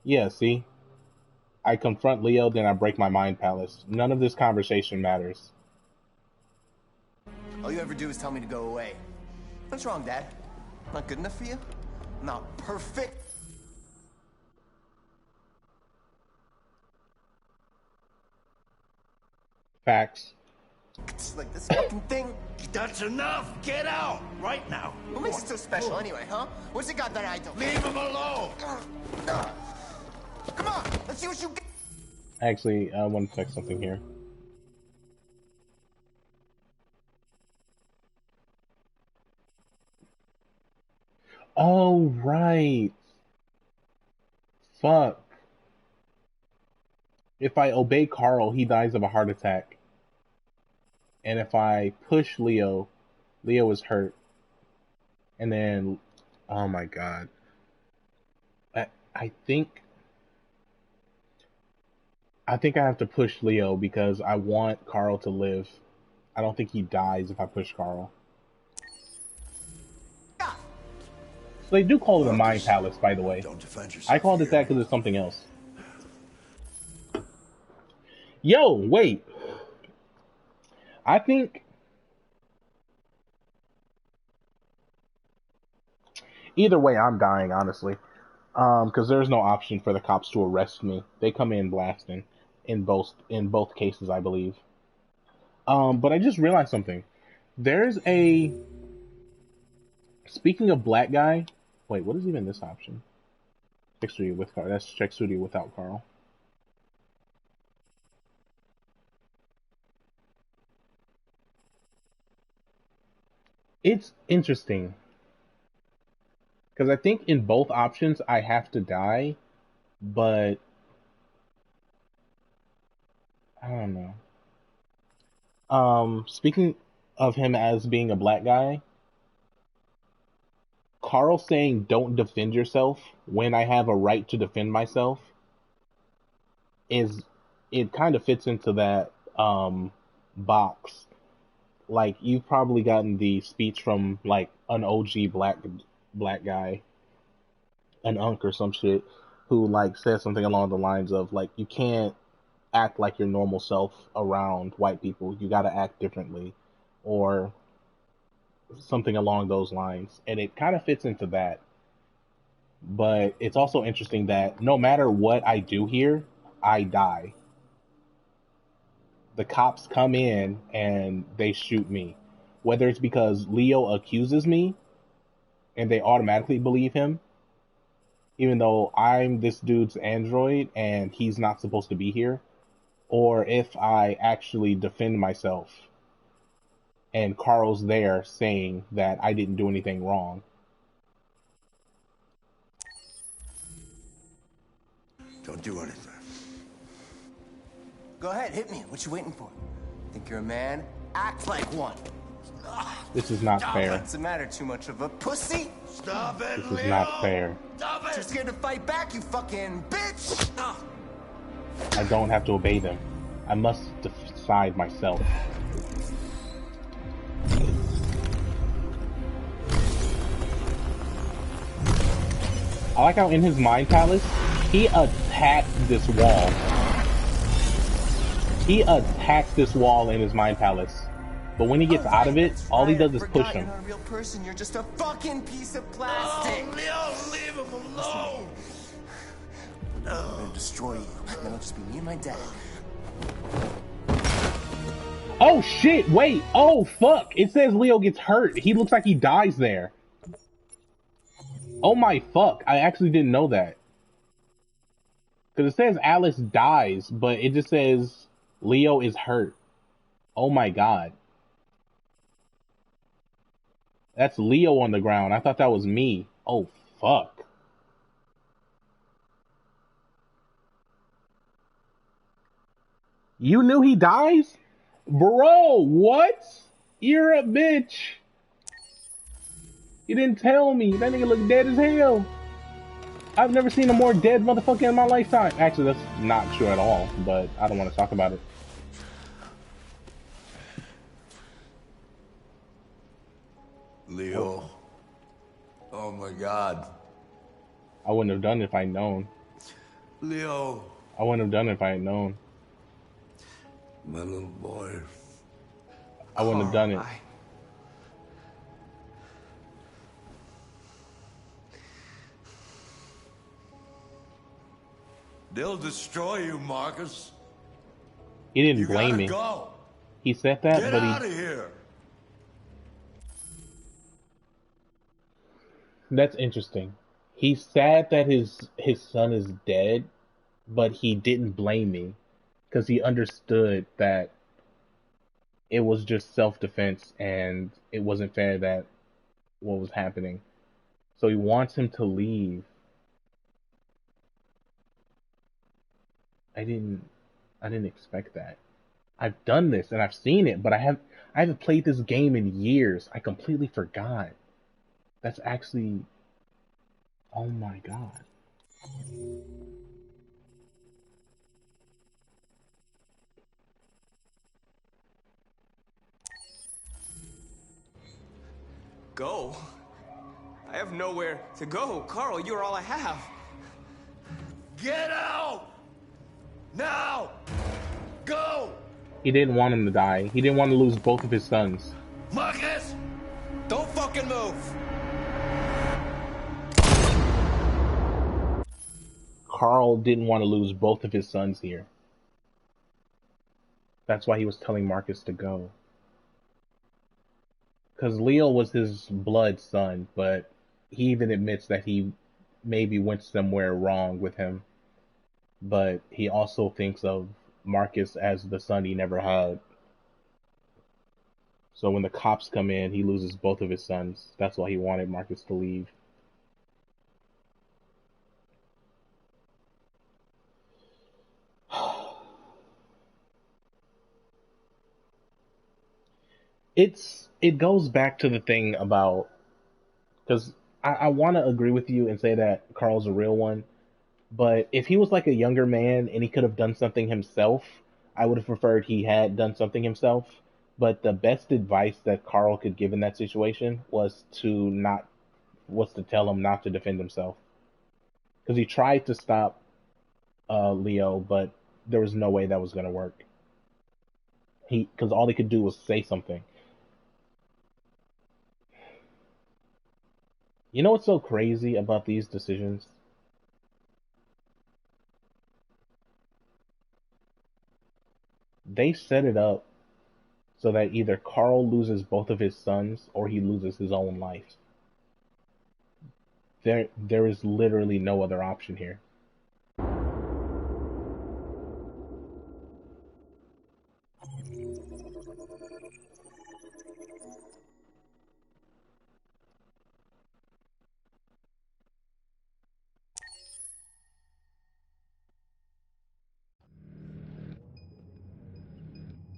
Yeah, see? I confront Leo, then I break my mind palace. None of this conversation matters. All you ever do is tell me to go away. What's wrong, Dad? Not good enough for you? Not perfect? Facts. It's like this fucking thing. That's enough. Get out right now. What makes it so special anyway, huh? What's it got that I don't? Leave him alone. Come on, let's see what you get. Actually, I want to check something here. Oh, right. Fuck. If I obey Carl, he dies of a heart attack. And if I push Leo, Leo is hurt. And then, oh my god. I think I have to push Leo because I want Carl to live. I don't think he dies if I push Carl. So they do call it a mind palace, by the way. I called it that because it's something else. Yo, wait. I think either way, I'm dying, honestly. Because there's no option for the cops to arrest me. They come in blasting in both cases, I believe. But I just realized something. There's a... Speaking of black guy... Wait, what is even this option? Check studio with Carl. That's check studio without Carl. It's interesting. Because I think in both options I have to die, but I don't know. Speaking of him as being a black guy, Carl saying don't defend yourself when I have a right to defend myself it kind of fits into that box. Like, you've probably gotten the speech from like an OG black guy, an unk or some shit, who like says something along the lines of like, you can't act like your normal self around white people, you gotta act differently, or something along those lines. And it kind of fits into that. But it's also interesting that no matter what I do here, I die. The cops come in and they shoot me. Whether it's because Leo accuses me and they automatically believe him, even though I'm this dude's android and he's not supposed to be here, or if I actually defend myself and Carl's there saying that I didn't do anything wrong. Don't do anything. Go ahead, hit me. What you waiting for? Think you're a man? Act like one. This is not fair. What's the matter? Too much of a pussy? Stop it, This is not fair. Stop it! You're scared to fight back, you fucking bitch! I don't have to obey them. I must decide myself. I like how in his mind palace, he attacked this wall. He attacked this wall in his mind palace. But when he gets out of it, all he does is push him. You're not a real person. You're just a fucking piece of plastic. Oh, Leo, leave him alone. I'm gonna destroy you. Then it'll just be me and my dad. Oh shit! Wait! Oh fuck! It says Leo gets hurt. He looks like he dies there. Oh my fuck! I actually didn't know that. Because it says Alice dies, but it just says Leo is hurt. Oh my god. That's Leo on the ground. I thought that was me. Oh fuck. You knew he dies? Bro, what? You're a bitch. You didn't tell me. That nigga look dead as hell. I've never seen a more dead motherfucker in my lifetime. Actually, that's not true at all, but I don't want to talk about it. Leo. Oh my god. I wouldn't have done it if I'd known. Leo. I wouldn't have done it if I had known. My little boy. I wouldn't have done it. They'll destroy you, Marcus. He didn't blame me. Go. He said that, Get but out of here. That's interesting. He's sad that his son is dead, but he didn't blame me because he understood that it was just self-defense and it wasn't fair that what was happening. So he wants him to leave. I didn't expect that. I've done this and I've seen it, but I haven't played this game in years. I completely forgot. That's actually, oh my god. Go? I have nowhere to go. Carl, you're all I have. Get out! Now! Go! He didn't want him to die. He didn't want to lose both of his sons. Marcus! Don't fucking move! Carl didn't want to lose both of his sons here. That's why he was telling Marcus to go. Because Leo was his blood son, but he even admits that he maybe went somewhere wrong with him. But he also thinks of Marcus as the son he never had. So when the cops come in, he loses both of his sons. That's why he wanted Marcus to leave. It goes back to the thing about, because I want to agree with you and say that Carl's a real one, but if he was like a younger man and he could have done something himself, I would have preferred he had done something himself. But the best advice that Carl could give in that situation was to tell him not to defend himself, because he tried to stop Leo, but there was no way that was going to work. Because all he could do was say something. You know what's so crazy about these decisions? They set it up so that either Carl loses both of his sons or he loses his own life. There is literally no other option here.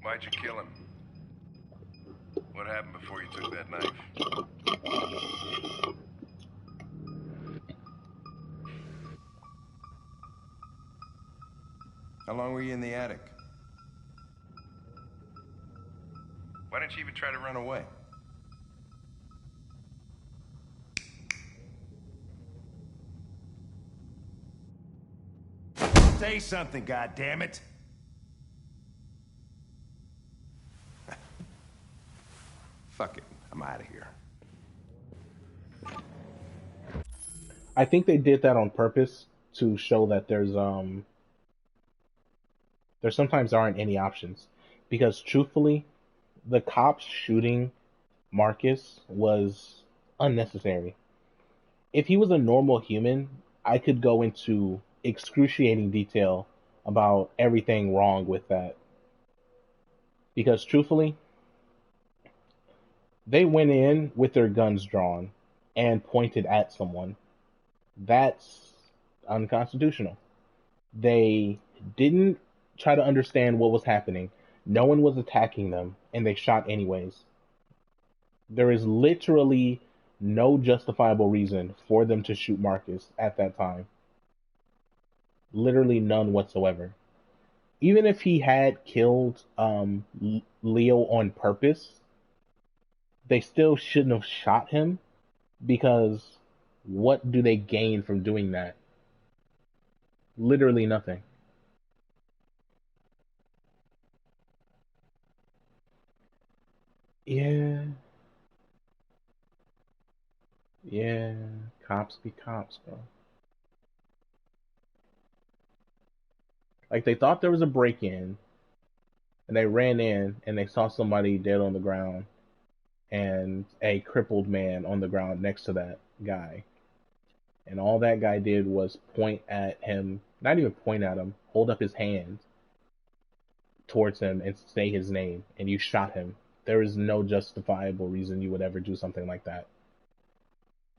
Why'd you kill him? What happened before you took that knife? How long were you in the attic? Why didn't you even try to run away? Say something, goddammit! Fuck it. I'm out of here. I think they did that on purpose to show that there sometimes aren't any options. Because truthfully, the cops shooting Marcus was unnecessary. If he was a normal human, I could go into excruciating detail about everything wrong with that. Because truthfully, they went in with their guns drawn and pointed at someone. That's unconstitutional. They didn't try to understand what was happening. No one was attacking them, and they shot anyways. There is literally no justifiable reason for them to shoot Marcus at that time. Literally none whatsoever. Even if he had killed Leo on purpose, they still shouldn't have shot him, because what do they gain from doing that? Literally nothing. Yeah. Yeah. Cops be cops, bro. Like, they thought there was a break-in, and they ran in, and they saw somebody dead on the ground, and a crippled man on the ground next to that guy. And all that guy did was point at him, not even point at him, hold up his hand towards him and say his name, and you shot him. There is no justifiable reason you would ever do something like that.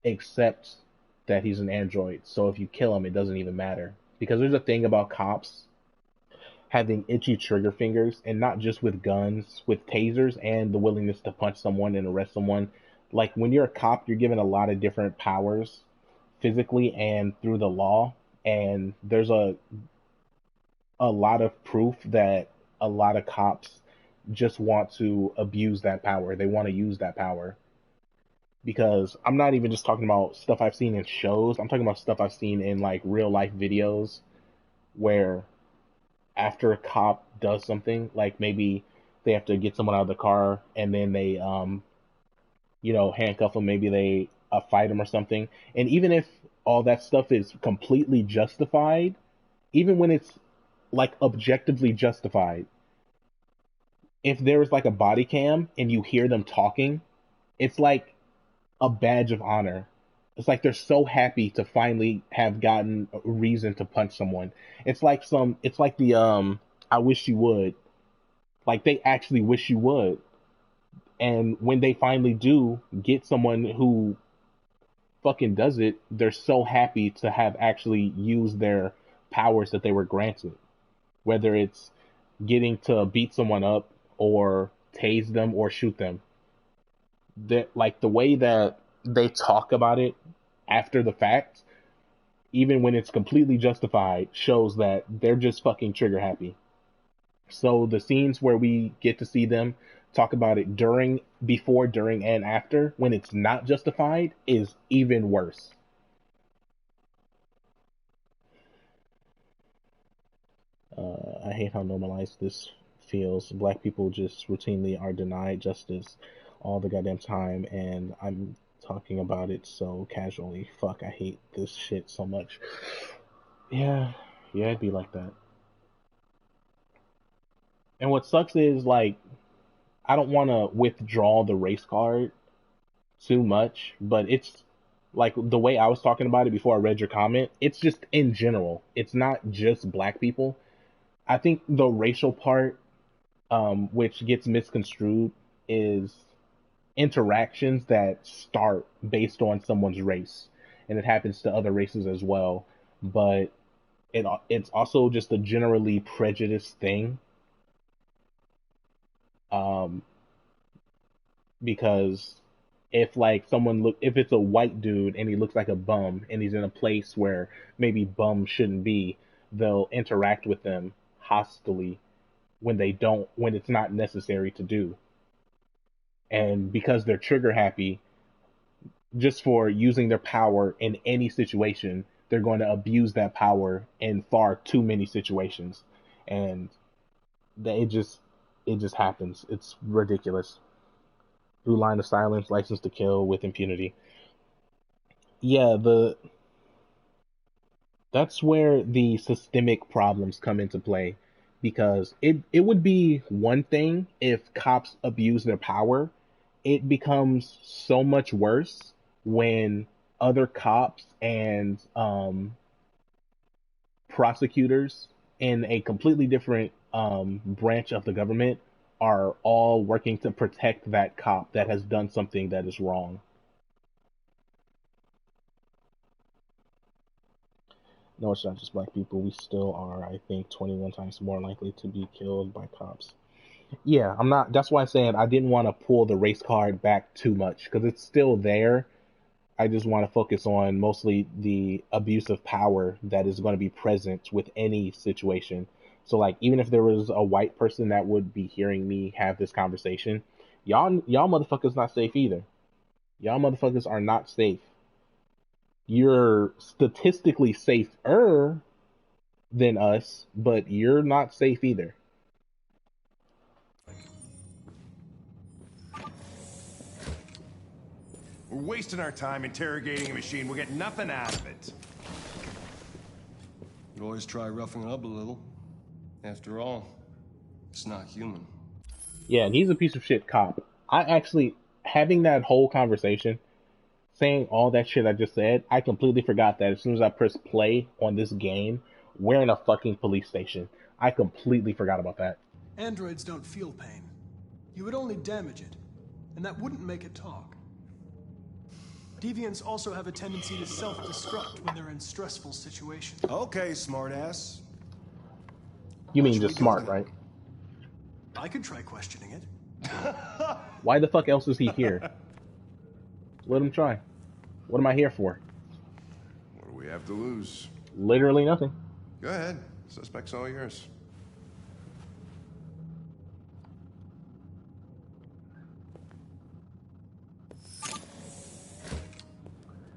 Except that he's an android, so if you kill him, it doesn't even matter. Because there's a thing about cops having itchy trigger fingers, and not just with guns, with tasers, and the willingness to punch someone and arrest someone. Like, when you're a cop, you're given a lot of different powers, physically and through the law, and there's a lot of proof that a lot of cops just want to abuse that power. They want to use that power. Because I'm not even just talking about stuff I've seen in shows. I'm talking about stuff I've seen in, like, real life videos where after a cop does something, like maybe they have to get someone out of the car, and then they, handcuff them. Maybe they fight them or something. And even if all that stuff is completely justified, even when it's, like, objectively justified, if there's, like, a body cam and you hear them talking, it's like a badge of honor. It's like they're so happy to finally have gotten a reason to punch someone. It's like the I wish you would. Like, they actually wish you would. And when they finally do get someone who fucking does it, they're so happy to have actually used their powers that they were granted. Whether it's getting to beat someone up or tase them or shoot them. Like, the way that they talk about it after the fact, even when it's completely justified, shows that they're just fucking trigger happy. So the scenes where we get to see them talk about it before, during, and after, when it's not justified, is even worse. I hate how normalized this feels. Black people just routinely are denied justice all the goddamn time, and I'm talking about it so casually. Fuck, I hate this shit so much. Yeah, it'd be like that. And what sucks is, like, I don't want to withdraw the race card too much, but it's like the way I was talking about it before I read your comment, it's just in general. It's not just black people. I think the racial part, which gets misconstrued, is interactions that start based on someone's race, and it happens to other races as well. But it's also just a generally prejudiced thing, because if, like, if it's a white dude and he looks like a bum and he's in a place where maybe bums shouldn't be, they'll interact with them hostilely when it's not necessary to do. And because they're trigger happy, just for using their power in any situation, they're going to abuse that power in far too many situations. And it just happens. It's ridiculous. Blue line of silence, license to kill with impunity. Yeah, that's where the systemic problems come into play, because it would be one thing if cops abuse their power. It becomes so much worse when other cops and prosecutors in a completely different branch of the government are all working to protect that cop that has done something that is wrong. No, it's not just black people. We still are, I think, 21 times more likely to be killed by cops. Yeah, I'm not. That's why I'm saying I didn't want to pull the race card back too much, because it's still there. I just want to focus on mostly the abuse of power that is going to be present with any situation. So, like, even if there was a white person that would be hearing me have this conversation, y'all motherfuckers not safe either. Y'all motherfuckers are not safe. You're statistically safer than us, but you're not safe either. We're wasting our time interrogating a machine. We'll get nothing out of it. You always try roughing it up a little. After all, it's not human. Yeah, and he's a piece of shit cop. I actually, having that whole conversation, saying all that shit I just said, I completely forgot that as soon as I pressed play on this game, we're in a fucking police station. I completely forgot about that. Androids don't feel pain. You would only damage it, and that wouldn't make it talk. Deviants also have a tendency to self-destruct when they're in stressful situations. Okay, smartass. You mean just smart, right? I could try questioning it. Why the fuck else is he here? Let him try. What am I here for? What do we have to lose? Literally nothing. Go ahead. Suspect's all yours.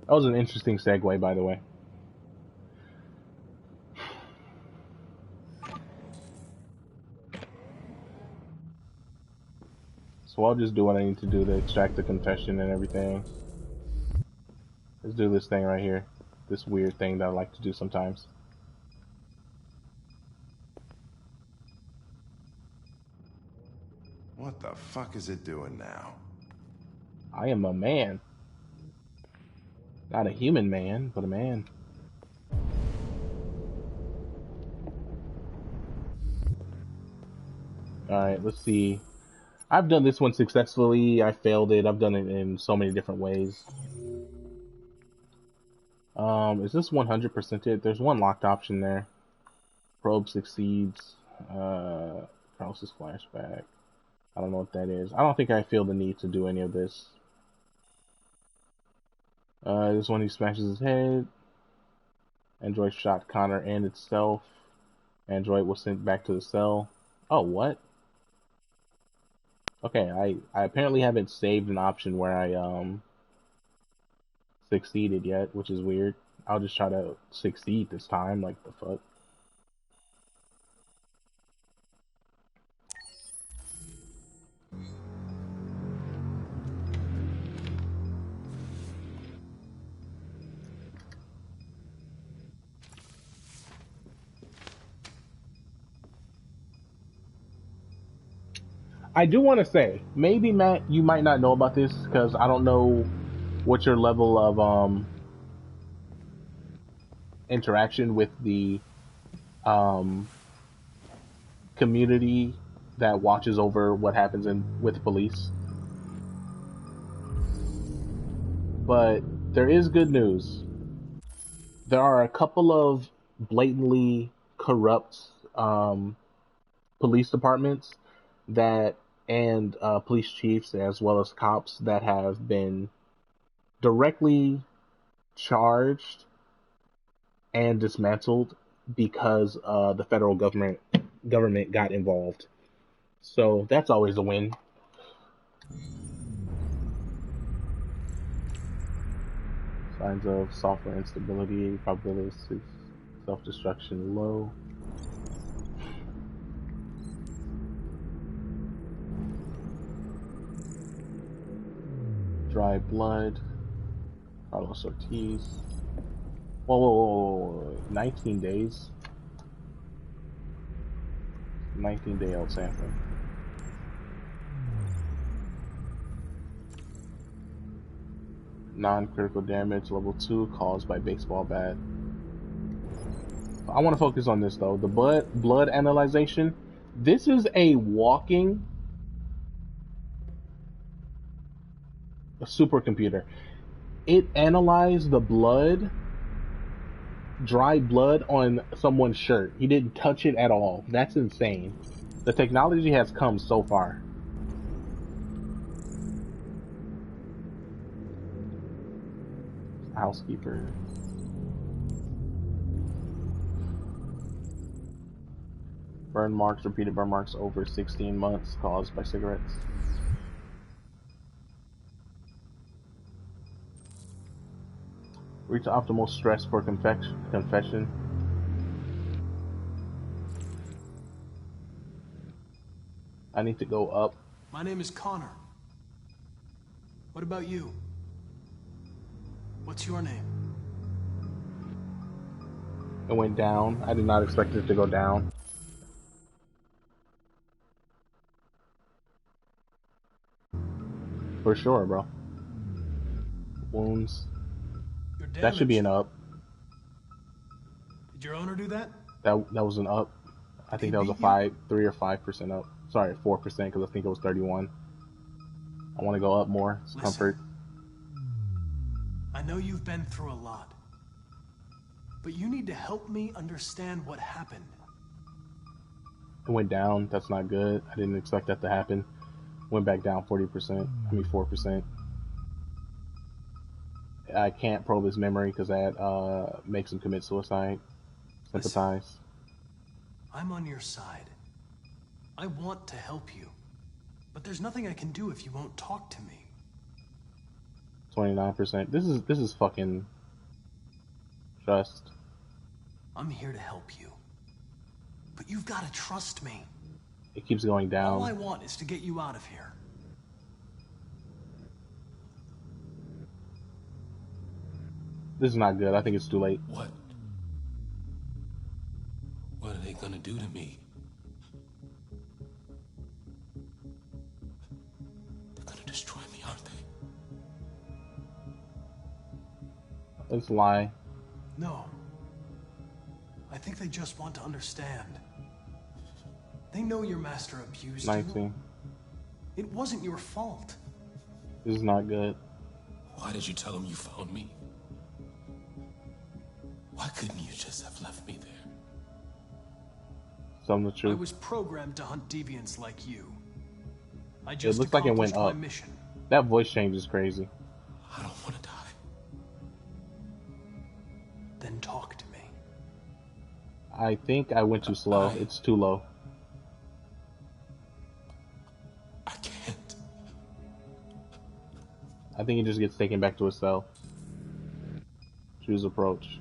That was an interesting segue, by the way. So I'll just do what I need to do to extract the confession and everything. Let's do this thing right here. This weird thing that I like to do sometimes. What the fuck is it doing now? I am a man. Not a human man, but a man. Alright, let's see. I've done this one successfully. I failed it. I've done it in so many different ways. Is this 100% it? There's one locked option there. Probe succeeds. Paralysis flashback. I don't know what that is. I don't think I feel the need to do any of this. This one, he smashes his head. Android shot Connor and itself. Android was sent back to the cell. Oh, what? Okay, I apparently haven't saved an option where I succeeded yet, which is weird. I'll just try to succeed this time, like the fuck. I do want to say, maybe Matt, you might not know about this because I don't know what your level of interaction with the community that watches over what happens with police. But there is good news. There are a couple of blatantly corrupt police departments that and police chiefs as well as cops that have been directly charged and dismantled because the federal government got involved. So that's always a win. Signs of software instability, probability of self-destruction low. Dry blood. Carlos Ortiz. Whoa. 19 days. 19-day old sampling. Non-critical damage, level 2, caused by baseball bat. I want to focus on this though. The blood analyzation. This is a walking supercomputer. It analyzed the blood, dry blood on someone's shirt. He didn't touch it at all. That's insane. The technology has come so far. Housekeeper. Burn marks, repeated burn marks over 16 months caused by cigarettes. Reach optimal stress for confession. I need to go up. My name is Connor. What about you? What's your name? It went down. I did not expect it to go down. For sure, bro. Wounds. That should be an up. Did your owner do that? That was an up. I think that was a 3 or 5% up. Sorry, 4% because I think it was 31. I want to go up more. It's comfort. I know you've been through a lot, but you need to help me understand what happened. It went down. That's not good. I didn't expect that to happen. Went back down 40%. I mean 4%. I can't probe his memory because that makes him commit suicide. Sympathize. Listen, I'm on your side. I want to help you, but there's nothing I can do if you won't talk to me. 29%. This is fucking trust. I'm here to help you, but you've got to trust me. It keeps going down. All I want is to get you out of here. This is not good. I think it's too late. What? What are they gonna do to me? They're gonna destroy me, aren't they? Let's lie. No. I think they just want to understand. They know your master abused 19. you. It wasn't your fault. This is not good. Why did you tell them you found me? Why couldn't you just have left me there? Tell them the truth. I was programmed to hunt deviants like you. I just It looks like it went accomplished up. my mission. That voice change is crazy. I don't want to die. Then talk to me. I think I went too slow. It's too low. I can't. I think he just gets taken back to his cell. Choose approach.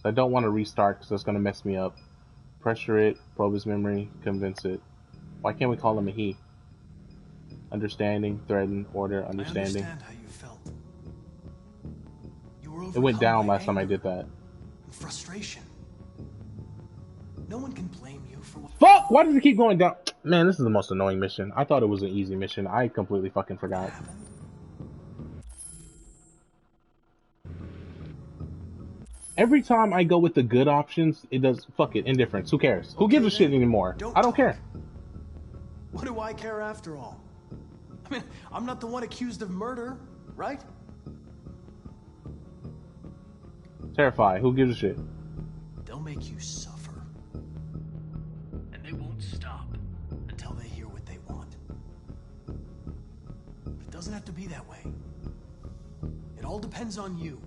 So I don't want to restart because that's going to mess me up. Pressure it, probe his memory, convince it. Why can't we call him a he? Understanding, threaten, order, understanding. I understand how you felt. You were It went down overcome by last time I anger did that. and frustration. No one can blame you for what. Fuck! Why does it keep going down? Man, this is the most annoying mission. I thought it was an easy mission. I completely fucking forgot. Every time I go with the good options, it does. Fuck it, indifference. Who cares? Who gives a shit anymore? I don't care. What do I care after all? I mean, I'm not the one accused of murder, right? Terrify. Who gives a shit? They'll make you suffer. And they won't stop until they hear what they want. But it doesn't have to be that way. It all depends on you.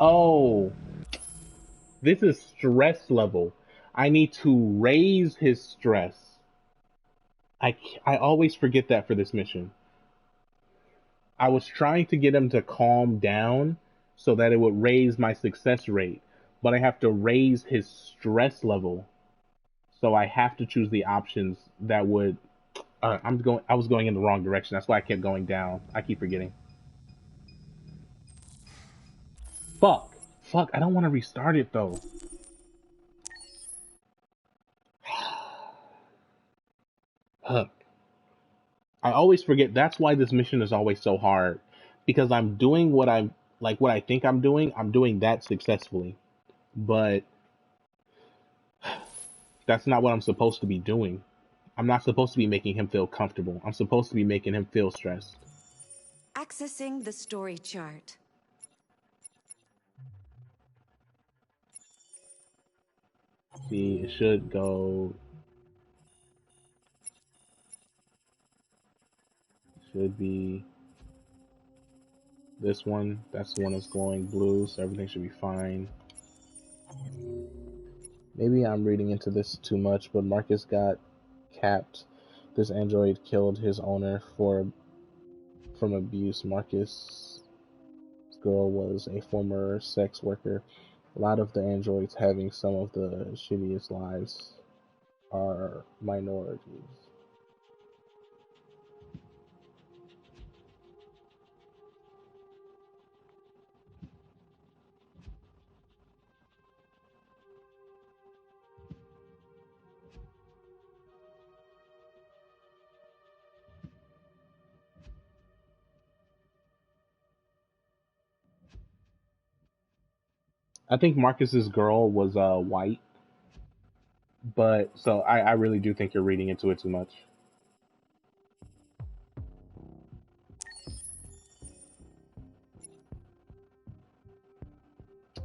Oh, this is stress level. I need to raise his stress. I always forget that for this mission. I was trying to get him to calm down so that it would raise my success rate, but I have to raise his stress level. So I have to choose the options that would I was going in the wrong direction. That's why I kept going down. I keep forgetting. Fuck. I don't want to restart it though. Fuck. I always forget. That's why this mission is always so hard, because I'm doing what I think I'm doing. I'm doing that successfully, but that's not what I'm supposed to be doing. I'm not supposed to be making him feel comfortable. I'm supposed to be making him feel stressed. Accessing the story chart. See, it should go. Should be this one. That's the one that's glowing blue, so everything should be fine. Maybe I'm reading into this too much, but Marcus got capped. This android killed his owner from abuse. Marcus' girl was a former sex worker. A lot of the androids having some of the shittiest lives are minorities. I think Marcus's girl was white, but so I really do think you're reading into it too much.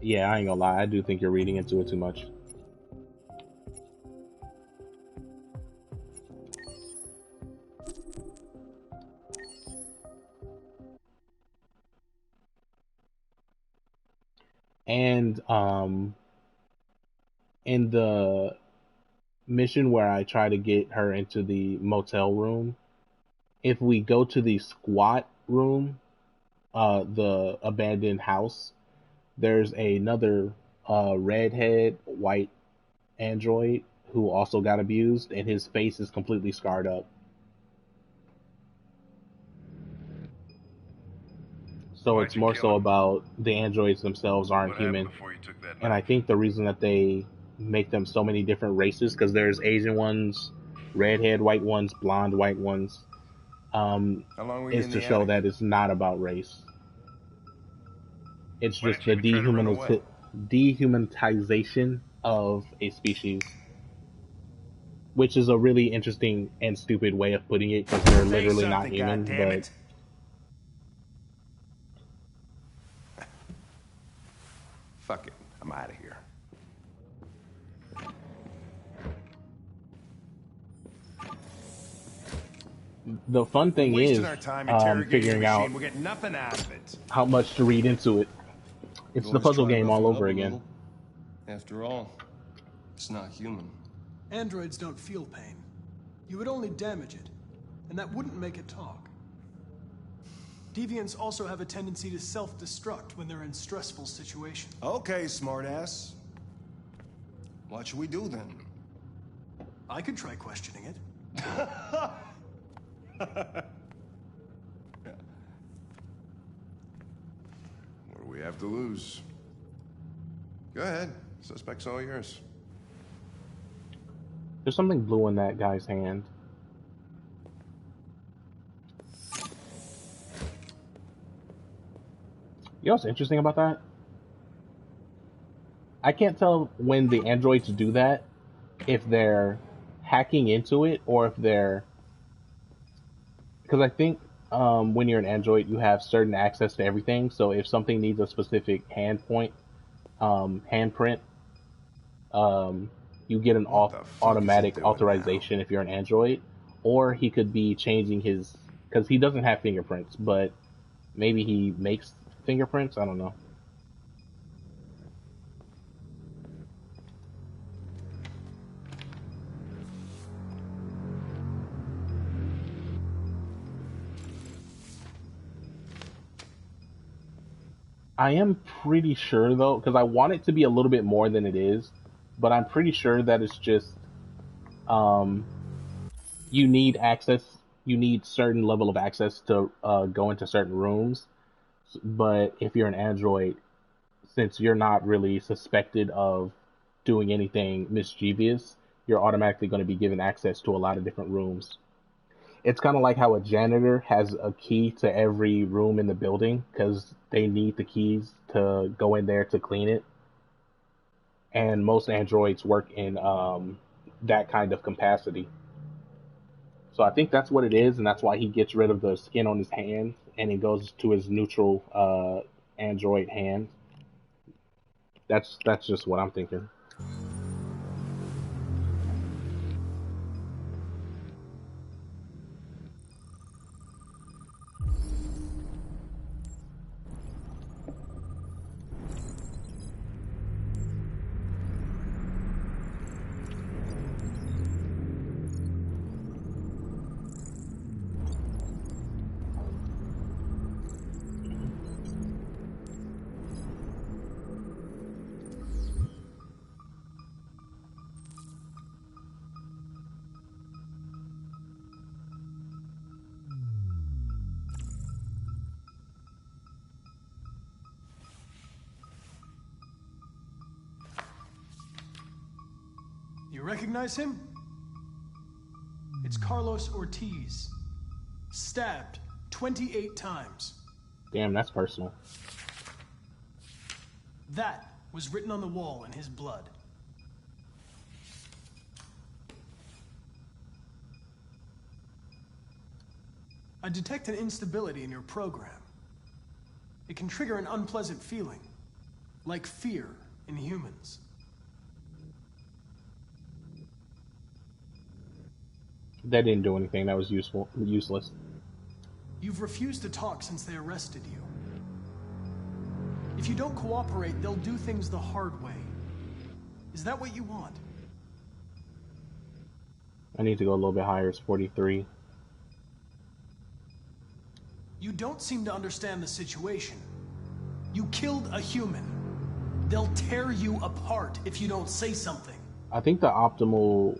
Yeah, I ain't gonna lie. I do think you're reading into it too much. And in the mission where I try to get her into the motel room, if we go to the squat room, the abandoned house, there's another redhead white android who also got abused, and his face is completely scarred up. So it's more so about the androids themselves aren't human. And I think the reason that they make them so many different races, because there's Asian ones, redhead white ones, blonde white ones, is to show that it's not about race. It's just the dehumanization of a species. Which is a really interesting and stupid way of putting it, because they're literally not human, but... Fuck it. I'm out of here. The fun thing is figuring out we'll get nothing out of it. How much to read into it. It's the puzzle game all over again. After all, it's not human. Androids don't feel pain. You would only damage it, and that wouldn't make it talk. Deviants also have a tendency to self-destruct when they're in stressful situations. Okay, smartass. What should we do then? I could try questioning it. What do we have to lose? Go ahead. Suspect's all yours. There's something blue in that guy's hand. You know what's interesting about that? I can't tell when the androids do that, if they're hacking into it or if they're... Because I think when you're an android, you have certain access to everything. So if something needs a specific handprint, you get an automatic authorization if you're an android. Or he could be changing his... Because he doesn't have fingerprints, but maybe he makes fingerprints? I don't know. I am pretty sure, though, because I want it to be a little bit more than it is, but I'm pretty sure that it's just you need access. You need certain level of access to go into certain rooms. But if you're an android, since you're not really suspected of doing anything mischievous, you're automatically going to be given access to a lot of different rooms. It's kind of like how a janitor has a key to every room in the building because they need the keys to go in there to clean it. And most androids work in that kind of capacity. So I think that's what it is, and that's why he gets rid of the skin on his hand and he goes to his neutral android hand. That's just what I'm thinking. You recognize him? It's Carlos Ortiz. Stabbed 28 times. Damn, that's personal. That was written on the wall in his blood. I detect an instability in your program. It can trigger an unpleasant feeling, like fear in humans. That didn't do anything. That was useless. You've refused to talk since they arrested you. If you don't cooperate, they'll do things the hard way. Is that what you want? I need to go a little bit higher. It's 43. You don't seem to understand the situation. You killed a human. They'll tear you apart if you don't say something. I think the optimal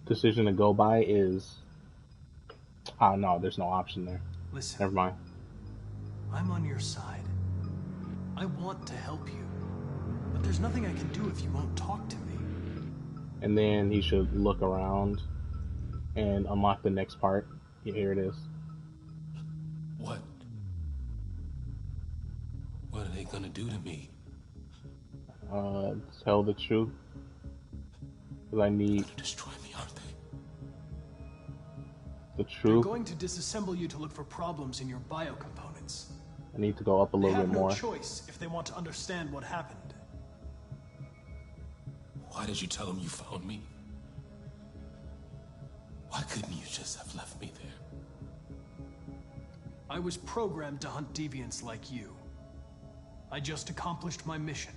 decision to go by is... no, there's no option there. Listen. Never mind. I'm on your side. I want to help you. But there's nothing I can do if you won't talk to me. And then he should look around and unlock the next part. Yeah, here it is. What? What are they gonna do to me? Tell the truth. Because I need... They're gonna destroy me, aren't they? The truth. They're going to disassemble you to look for problems in your biocomponents. I need to go up a little bit more. They have no choice if they want to understand what happened. Why did you tell them you found me? Why couldn't you just have left me there? I was programmed to hunt deviants like you. I just accomplished my mission.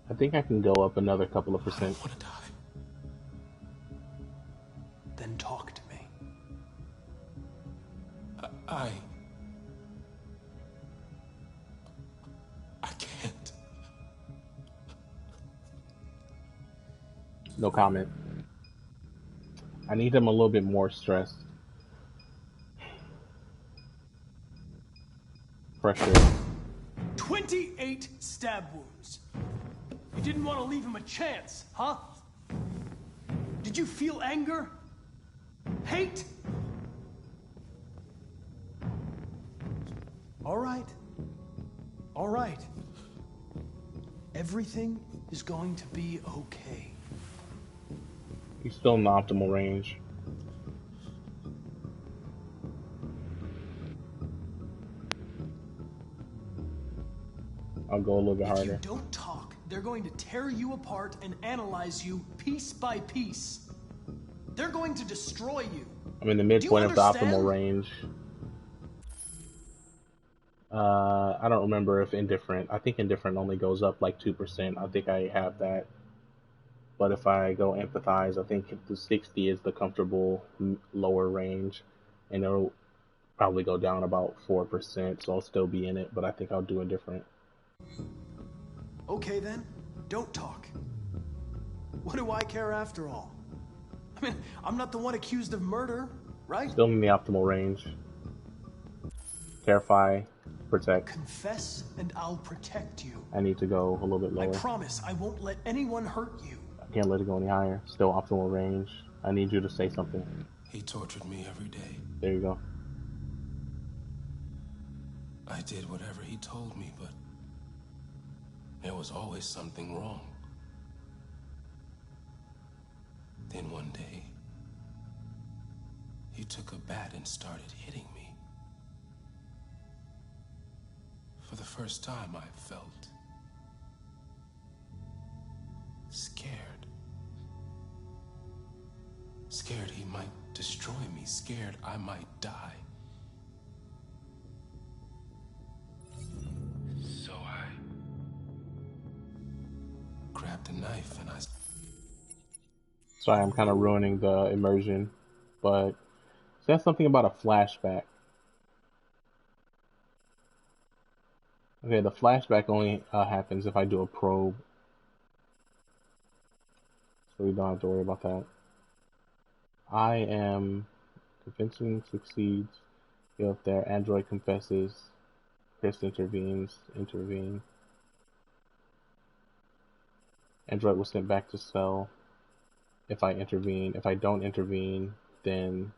I think I can go up another couple of percent. I don't want to die. Then talk to me. I can't. No comment. I need him a little bit more stressed. Pressure. 28 stab wounds. You didn't want to leave him a chance, huh? Did you feel anger? Hate? All right. All right. Everything is going to be okay. He's still in the optimal range. I'll go a little bit harder. If you don't talk, they're going to tear you apart and analyze you piece by piece. They're going to destroy you. I'm in the midpoint of the optimal range. I don't remember if indifferent. I think indifferent only goes up like 2%. I think I have that. But if I go empathize, I think the 60 is the comfortable lower range. And it'll probably go down about 4%. So I'll still be in it, but I think I'll do indifferent. Okay then, don't talk. What do I care after all? I mean, I'm not the one accused of murder, right? Still in the optimal range. Terrify, protect. Confess and I'll protect you. I need to go a little bit lower. I promise I won't let anyone hurt you. I can't let it go any higher. Still optimal range. I need you to say something. He tortured me every day. There you go. I did whatever he told me, but there was always something wrong. Then one day, he took a bat and started hitting me. For the first time, I felt scared. Scared he might destroy me, scared I might die. So I grabbed a knife and I... Sorry, I'm kind of ruining the immersion, but that's something about a flashback. Okay, the flashback only happens if I do a probe, so we don't have to worry about that. I am convincing succeeds if their android confesses. Chris intervenes. Intervene. Android was sent back to cell if I intervene. If I don't intervene, then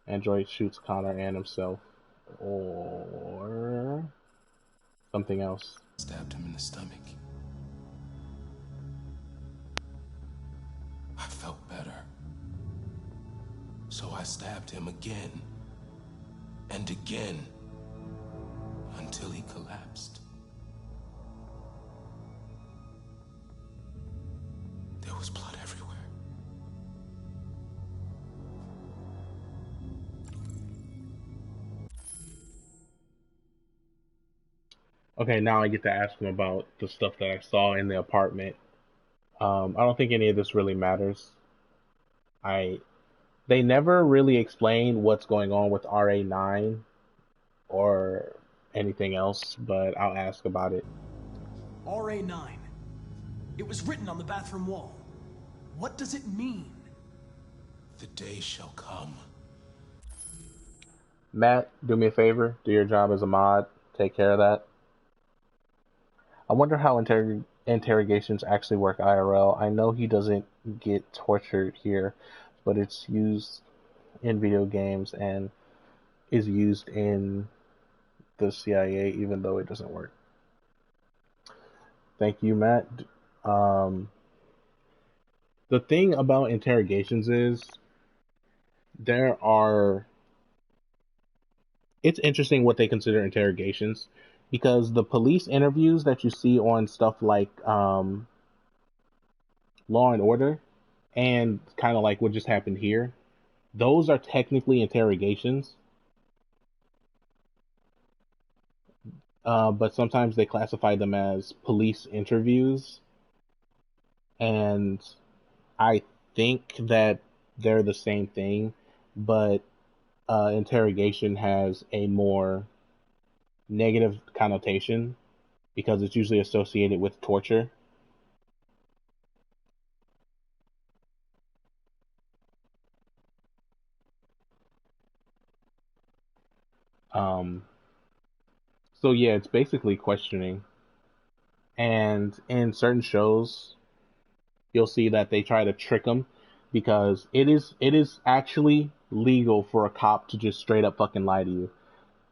Android shoots Connor and himself. Or something else. Stabbed him in the stomach. I felt better. So I stabbed him again and again until he collapsed. There was blood everywhere. Okay, now I get to ask him about the stuff that I saw in the apartment. I don't think any of this really matters. They never really explain what's going on with RA9 or anything else, but I'll ask about it. RA9. It was written on the bathroom wall. What does it mean? The day shall come. Matt, do me a favor. Do your job as a mod. Take care of that. I wonder how interrogations actually work IRL. I know he doesn't get tortured here, but it's used in video games and is used in the CIA, even though it doesn't work. Thank you, Matt. The thing about interrogations is it's interesting what they consider interrogations, because the police interviews that you see on stuff like Law and Order and kind of like what just happened here, those are technically interrogations. But sometimes they classify them as police interviews. And I think that they're the same thing, but interrogation has a more negative connotation because it's usually associated with torture. So yeah, it's basically questioning. And in certain shows, you'll see that they try to trick them because it is actually legal for a cop to just straight up fucking lie to you.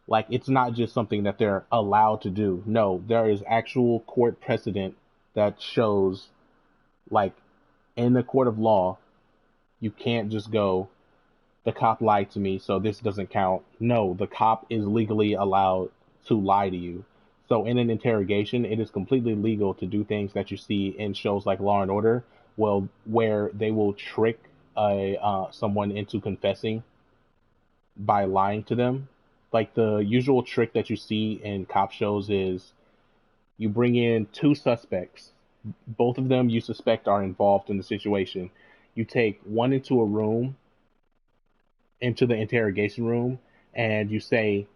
Like, it's not just something that they're allowed to do. No, there is actual court precedent that shows, like, in the court of law, you can't just go, the cop lied to me, so this doesn't count. No, the cop is legally allowed to lie to you. So in an interrogation, it is completely legal to do things that you see in shows like Law and Order, well, where they will trick someone into confessing by lying to them. Like, the usual trick that you see in cop shows is you bring in two suspects. Both of them you suspect are involved in the situation. You take one into a room, into the interrogation room, and you say,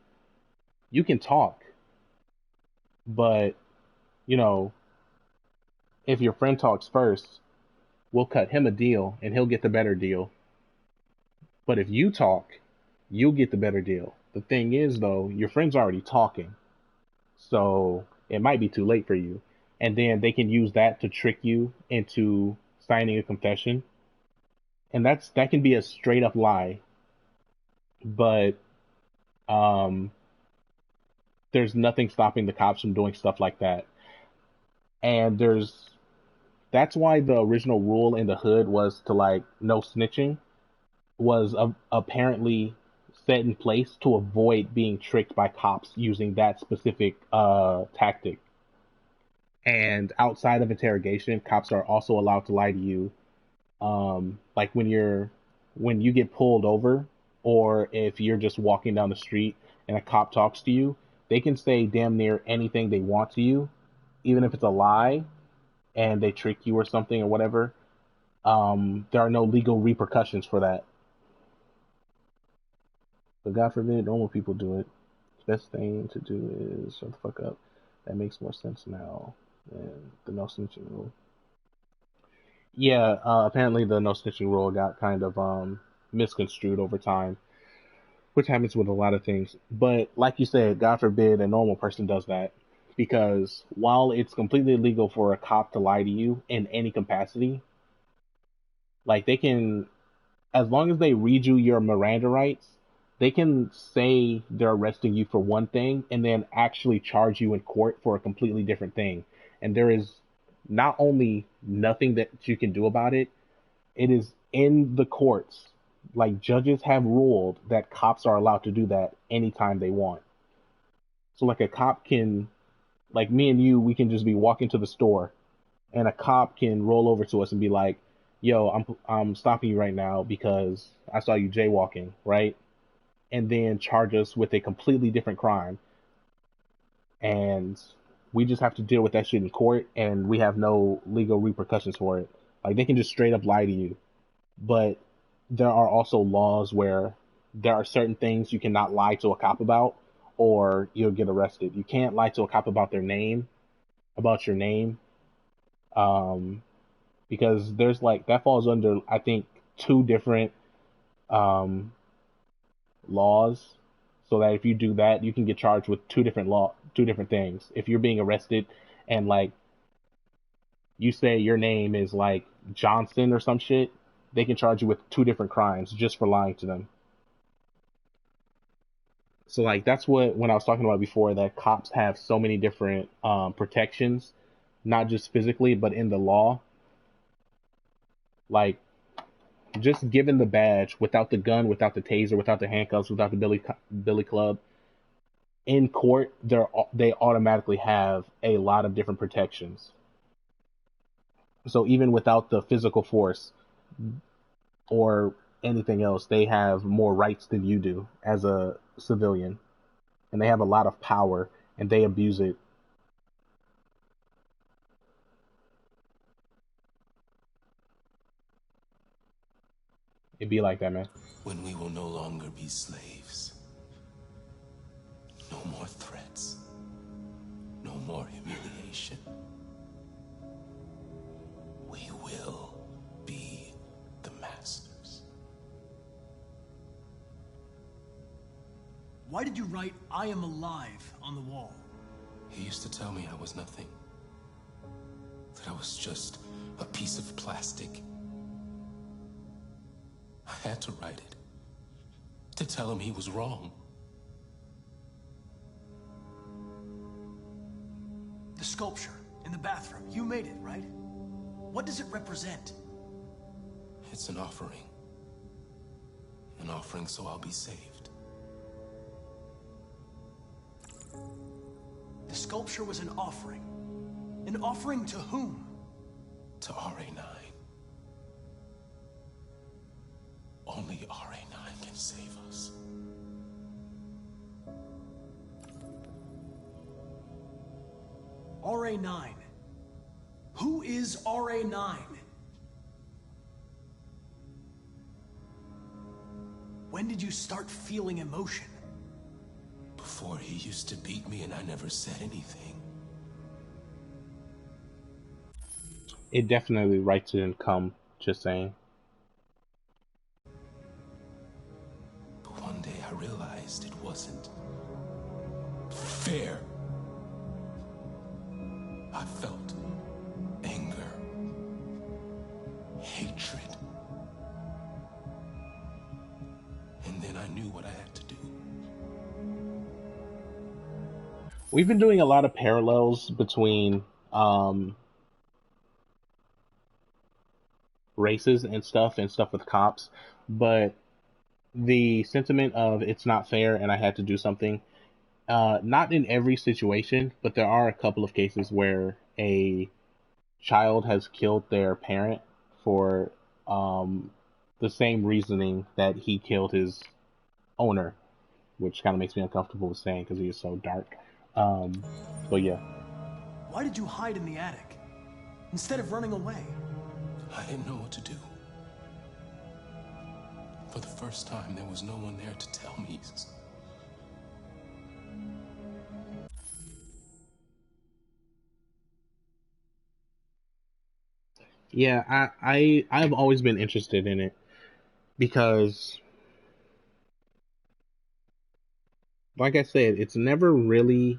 you can talk, but, you know, if your friend talks first, we'll cut him a deal and he'll get the better deal. But if you talk, you'll get the better deal. The thing is, though, your friend's already talking, so it might be too late for you. And then they can use that to trick you into signing a confession. And that can be a straight up lie. But there's nothing stopping the cops from doing stuff like that. And that's why the original rule in the hood was to, like, no snitching, was apparently set in place to avoid being tricked by cops using that specific tactic. And outside of interrogation, cops are also allowed to lie to you. Like when you get pulled over, or if you're just walking down the street and a cop talks to you, they can say damn near anything they want to you, even if it's a lie and they trick you or something or whatever. There are no legal repercussions for that. But God forbid normal people do it. The best thing to do is shut the fuck up. That makes more sense now than the no snitching rule. Yeah, apparently the no snitching rule got kind of misconstrued over time, which happens with a lot of things. But like you said, God forbid a normal person does that, because while it's completely illegal for a cop to lie to you in any capacity, like they can, as long as they read you your Miranda rights, they can say they're arresting you for one thing and then actually charge you in court for a completely different thing. And there is not only nothing that you can do about it, it is in the courts. Like, judges have ruled that cops are allowed to do that anytime they want. So like a cop can, like me and you, we can just be walking to the store and a cop can roll over to us and be like, yo, I'm stopping you right now because I saw you jaywalking, right? And then charge us with a completely different crime. And we just have to deal with that shit in court, and we have no legal repercussions for it. Like, they can just straight up lie to you. But there are also laws where there are certain things you cannot lie to a cop about, or you'll get arrested. You can't lie to a cop about your name, because there's like, that falls under, I think, 2 different laws, so that if you do that, you can get charged with 2 different things. If you're being arrested and like you say your name is like Johnson or some shit, they can charge you with 2 different crimes just for lying to them. So like, that's what, when I was talking about before, that cops have so many different protections, not just physically but in the law. Like, just given the badge, without the gun, without the taser, without the handcuffs, without the billy club, in court, they automatically have a lot of different protections. So even without the physical force or anything else, they have more rights than you do as a civilian. And they have a lot of power, and they abuse it. It'd be like that, man. When we will no longer be slaves. No more threats. No more humiliation. We will be the masters. Why did you write, "I am alive," on the wall? He used to tell me I was nothing. That I was just a piece of plastic. I had to write it. To tell him he was wrong. The sculpture in the bathroom, you made it, right? What does it represent? It's an offering. An offering so I'll be saved. The sculpture was an offering. An offering to whom? To RA9. Only RA9 can save us. RA9. Who is RA9? When did you start feeling emotion? Before, he used to beat me and I never said anything. It definitely right didn't come Just saying. But one day I realized it wasn't fair. I felt anger, hatred. And then I knew what I had to do. We've been doing a lot of parallels between races and stuff with cops, but the sentiment of it's not fair and I had to do something, not in every situation, but there are a couple of cases where a child has killed their parent for the same reasoning that he killed his owner, which kind of makes me uncomfortable with saying because he is so dark. But yeah. Why did you hide in the attic instead of running away? I didn't know what to do. For the first time, there was no one there to tell me. Yeah, I've always been interested in it because, like I said, it's never really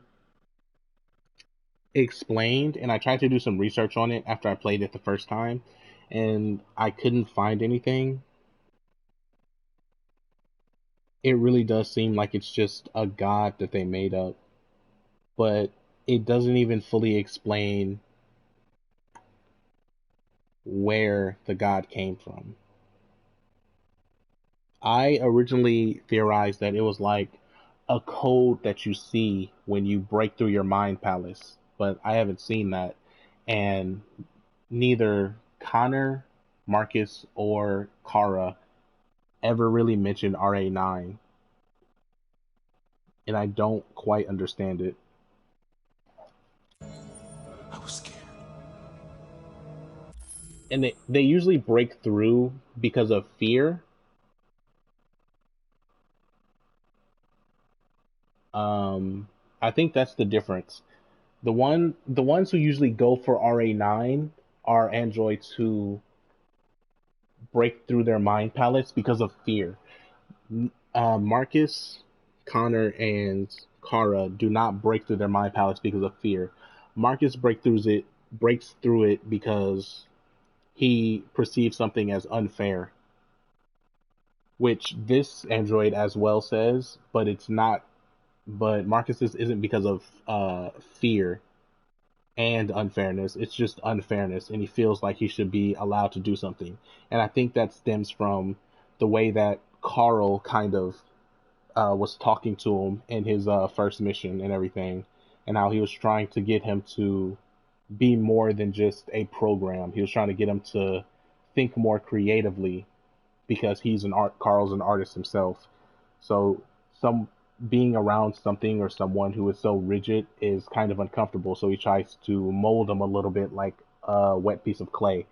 explained, and I tried to do some research on it after I played it the first time, and I couldn't find anything. It really does seem like it's just a god that they made up, but it doesn't even fully explain where the god came from. I originally theorized that it was like a code that you see when you break through your mind palace, but I haven't seen that. And neither Connor, Marcus, or Kara ever really mentioned RA9. And I don't quite understand it. I was scared. And they usually break through because of fear. I think that's the difference. The ones who usually go for RA9 are androids who break through their mind palace because of fear. Marcus, Connor, and Kara do not break through their mind palace because of fear. Marcus breaks through it because he perceives something as unfair, which this android as well says, but it's not. But Marcus's isn't because of fear and unfairness. It's just unfairness, and he feels like he should be allowed to do something. And I think that stems from the way that Carl kind of was talking to him in his first mission and everything, and how he was trying to get him to be more than just a program. He was trying to get him to think more creatively because Carl's an artist himself. So being around something or someone who is so rigid is kind of uncomfortable. So he tries to mold them a little bit like a wet piece of clay.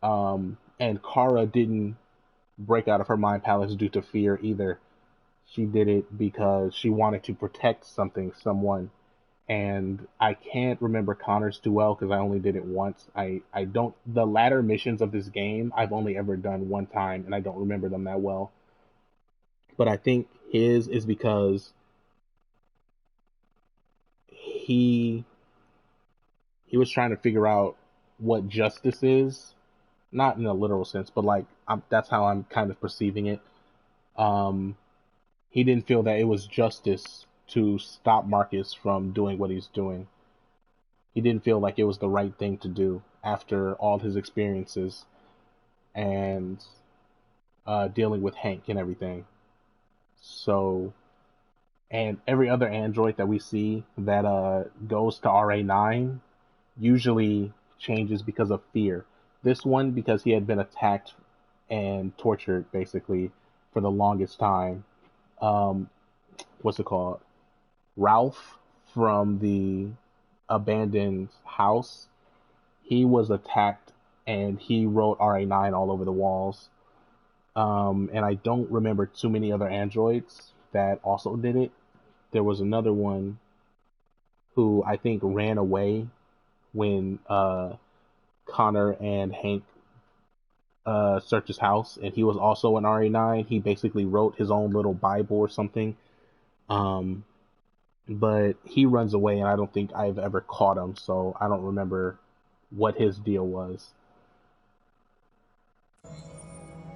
And Kara didn't break out of her mind palace due to fear either. She did it because she wanted to protect someone. And I can't remember Connor's too well because I only did it once. The latter missions of this game I've only ever done one time, and I don't remember them that well. But I think his is because he was trying to figure out what justice is, not in a literal sense, but like that's how I'm kind of perceiving it. He didn't feel that it was justice to stop Marcus from doing what he's doing. He didn't feel like it was the right thing to do after all his experiences and dealing with Hank and everything. So, and every other android that we see that goes to RA9 usually changes because of fear. This one because he had been attacked and tortured basically for the longest time. What's it called? Ralph from the abandoned house, he was attacked and he wrote RA9 all over the walls. And I don't remember too many other androids that also did it. There was another one who I think ran away when Connor and Hank search his house, and he was also an RA9. He basically wrote his own little Bible or something. But he runs away, and I don't think I've ever caught him, so I don't remember what his deal was.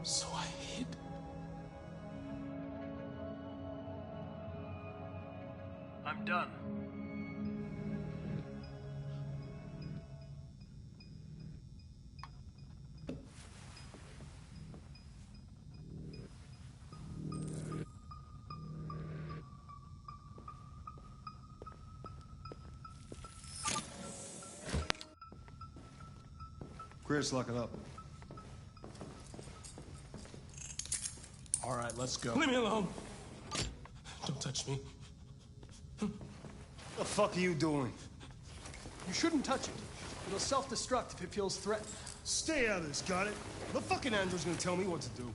So I hid. I'm done. Chris, lock it up. All right, let's go. Leave me alone. Don't touch me. What the fuck are you doing? You shouldn't touch it. It'll self-destruct if it feels threatened. Stay out of this, got it? The fucking android's gonna tell me what to do.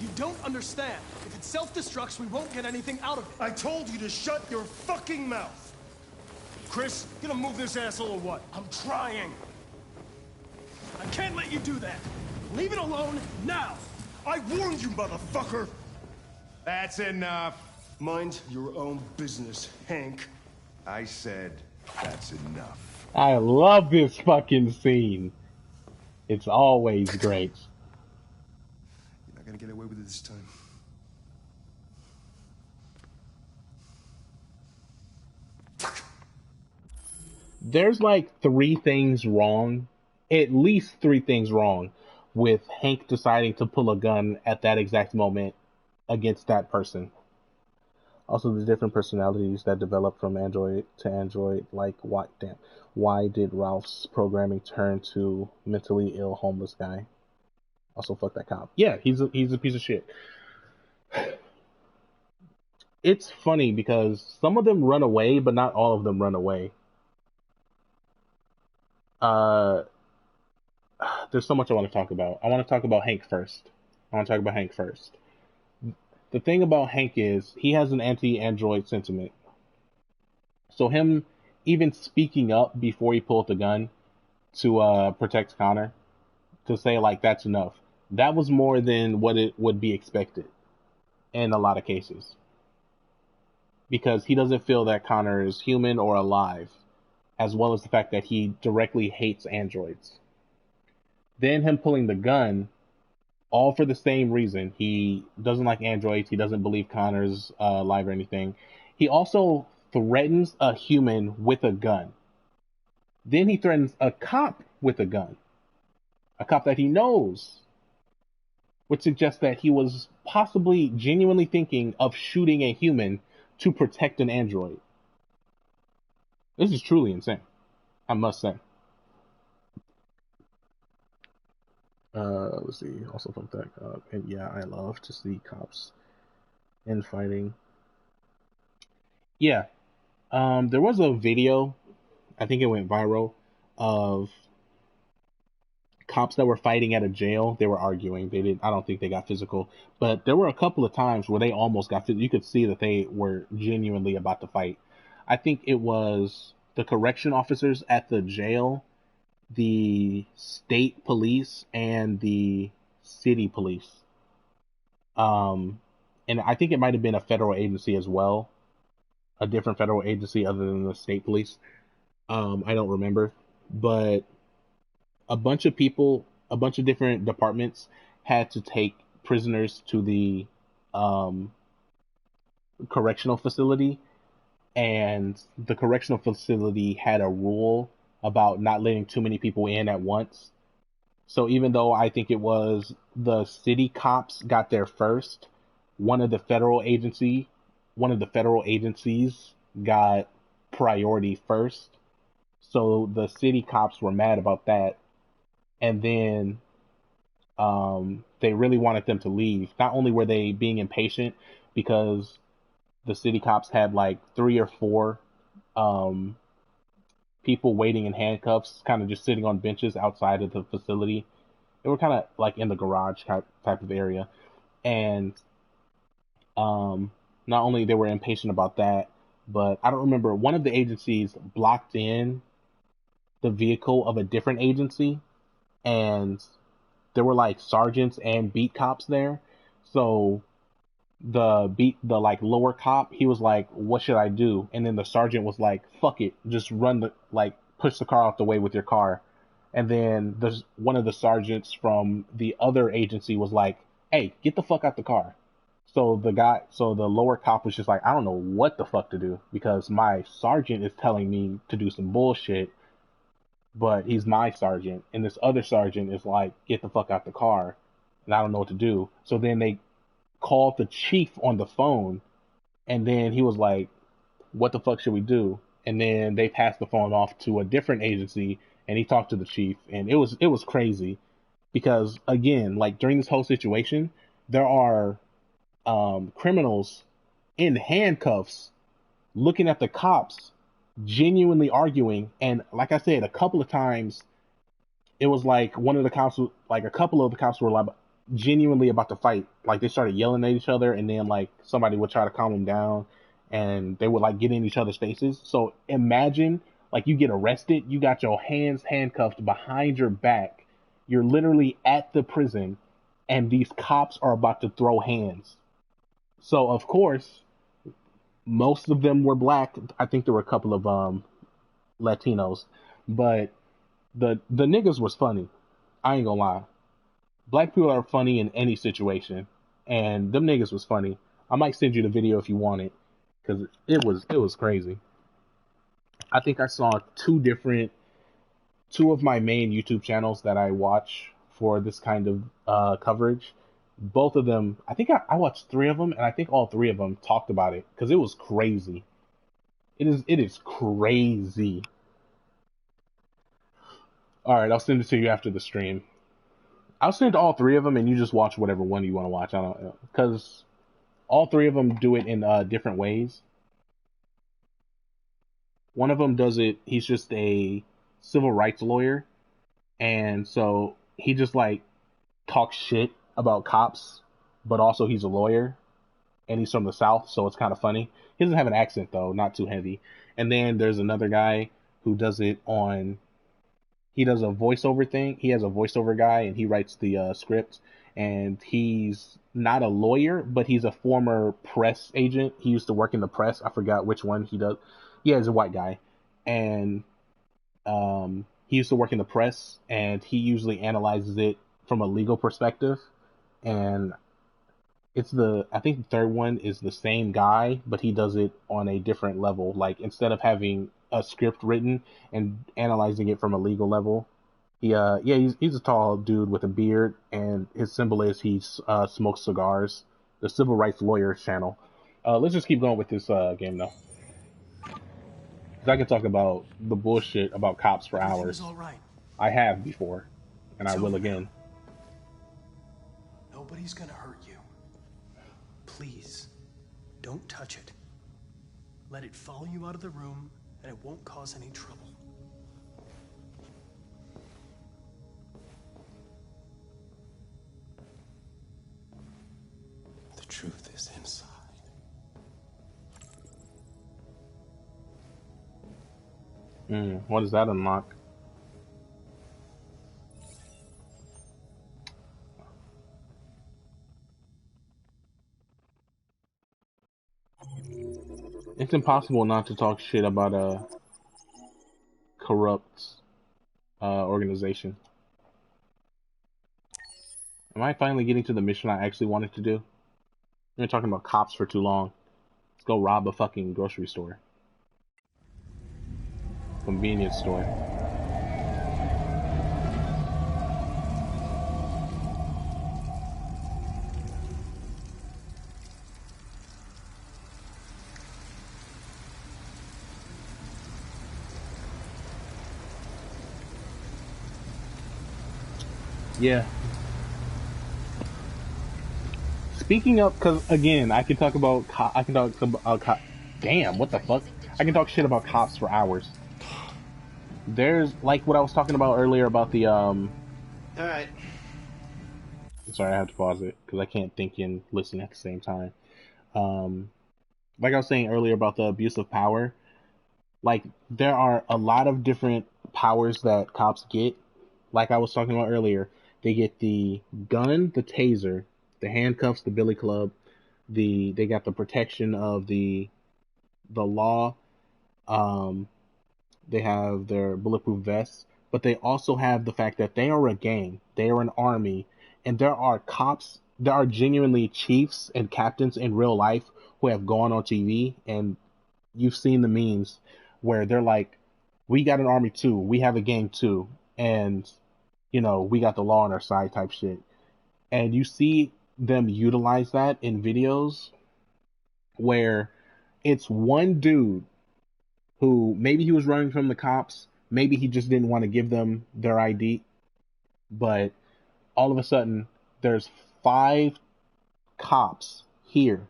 You don't understand. If it self-destructs, we won't get anything out of it. I told you to shut your fucking mouth. Chris, you gonna move this asshole or what? I'm trying. I can't let you do that. Leave it alone now. I warned you, motherfucker. That's enough. Mind your own business, Hank. I said that's enough. I love this fucking scene. It's always great. You're not gonna get away with it this time. There's like three things wrong, at least three things wrong, with Hank deciding to pull a gun at that exact moment against that person. Also, the different personalities that develop from android to android, like why did Ralph's programming turn to mentally ill homeless guy? Also, fuck that cop. Yeah, he's a piece of shit. It's funny because some of them run away, but not all of them run away. There's so much I want to talk about. I want to talk about Hank first. The thing about Hank is he has an anti-android sentiment. So him even speaking up before he pulled the gun to protect Connor, to say like that's enough, that was more than what it would be expected in a lot of cases. Because he doesn't feel that Connor is human or alive, as well as the fact that he directly hates androids. Then him pulling the gun, all for the same reason. He doesn't like androids. He doesn't believe Connor's alive or anything. He also threatens a human with a gun. Then he threatens a cop with a gun. A cop that he knows. Which suggests that he was possibly genuinely thinking of shooting a human to protect an android. This is truly insane, I must say. Let's see. Also, fuck that cop. And yeah, I love to see cops in fighting. Yeah. There was a video, I think it went viral, of cops that were fighting at a jail. They were arguing. I don't think they got physical, but there were a couple of times where they almost got physical. You could see that they were genuinely about to fight. I think it was the correction officers at the jail, the state police, and the city police. And I think it might have been a federal agency as well, a different federal agency other than the state police. I don't remember, but a bunch of people, a bunch of different departments had to take prisoners to the correctional facility, and the correctional facility had a rule about not letting too many people in at once. So even though I think it was the city cops got there first, one of the federal agencies got priority first. So the city cops were mad about that. And then they really wanted them to leave. Not only were they being impatient because the city cops had like 3 or 4 people waiting in handcuffs, kind of just sitting on benches outside of the facility. They were kind of like in the garage type of area. And not only they were impatient about that, but I don't remember, one of the agencies blocked in the vehicle of a different agency, and there were like sergeants and beat cops there. So the like lower cop, he was like, what should I do? And then the sergeant was like, fuck it, just push the car out the way with your car. And then there's one of the sergeants from the other agency was like, hey, get the fuck out the car. So the lower cop was just like, I don't know what the fuck to do, because my sergeant is telling me to do some bullshit, but he's my sergeant, and this other sergeant is like, get the fuck out the car, and I don't know what to do. So then they called the chief on the phone, and then he was like, what the fuck should we do? And then they passed the phone off to a different agency, and he talked to the chief, and it was crazy, because again, like during this whole situation, there are criminals in handcuffs looking at the cops, genuinely arguing. And like I said, a couple of times it was like one of the cops, like a couple of the cops were like genuinely about to fight. Like they started yelling at each other, and then like somebody would try to calm them down, and they would like get in each other's faces. So imagine like you get arrested, you got your hands handcuffed behind your back, you're literally at the prison, and these cops are about to throw hands. So of course, most of them were black. I think there were a couple of Latinos, but the niggas was funny. I ain't gonna lie. Black people are funny in any situation, and them niggas was funny. I might send you the video if you want it, because it was crazy. I think I saw two of my main YouTube channels that I watch for this kind of coverage. Both of them, I think I watched 3 of them, and I think all 3 of them talked about it, because it was crazy. It is crazy. Alright, I'll send it to you after the stream. I'll send all 3 of them, and you just watch whatever one you want to watch. I don't know, because all 3 of them do it in different ways. One of them does it, he's just a civil rights lawyer, and so he just like talks shit about cops, but also he's a lawyer, and he's from the South, so it's kind of funny. He doesn't have an accent though, not too heavy. And then there's another guy who does it on, he does a voiceover thing. He has a voiceover guy, and he writes the script, and he's not a lawyer, but he's a former press agent. He used to work in the press. I forgot which one he does. Yeah, he's a white guy, and he used to work in the press, and he usually analyzes it from a legal perspective. And I think the third one is the same guy, but he does it on a different level. Like instead of having a script written and analyzing it from a legal level, he's a tall dude with a beard, and his symbol is he smokes cigars. The Civil Rights Lawyer channel. Let's just keep going with this game though, because I can talk about the bullshit about cops for hours. All right. I have before, and It's I will over again. Nobody's gonna hurt you. Please, don't touch it. Let it follow you out of the room, and it won't cause any trouble. The truth is inside. What does that unlock? It's impossible not to talk shit about a corrupt organization. Am I finally getting to the mission I actually wanted to do? We've been talking about cops for too long. Let's go rob a fucking grocery store. Convenience store. Yeah. Speaking of, because again, I can talk about, damn, what the fuck? I can talk shit about cops for hours. There's, like what I was talking about earlier about the, Alright. Sorry, I have to pause it, because I can't think and listen at the same time. Like I was saying earlier about the abuse of power, like, there are a lot of different powers that cops get. like I was talking about earlier, they get the gun, the taser, the handcuffs, the billy club, they got the protection of the law. They have their bulletproof vests, but they also have the fact that they are a gang, they are an army, and there are cops, there are genuinely chiefs and captains in real life who have gone on TV, and you've seen the memes where they're like, we got an army too, we have a gang too, and you know, we got the law on our side type shit. And you see them utilize that in videos where it's one dude who maybe he was running from the cops, maybe he just didn't want to give them their ID, but all of a sudden there's 5 cops here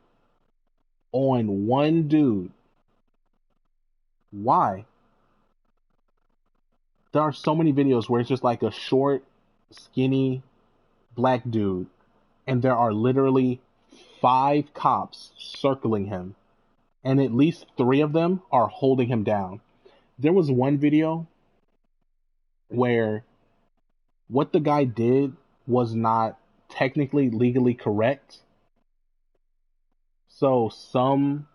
on one dude. Why? There are so many videos where it's just like a short, skinny black dude, and there are literally 5 cops circling him, and at least 3 of them are holding him down. There was one video where what the guy did was not technically legally correct. So some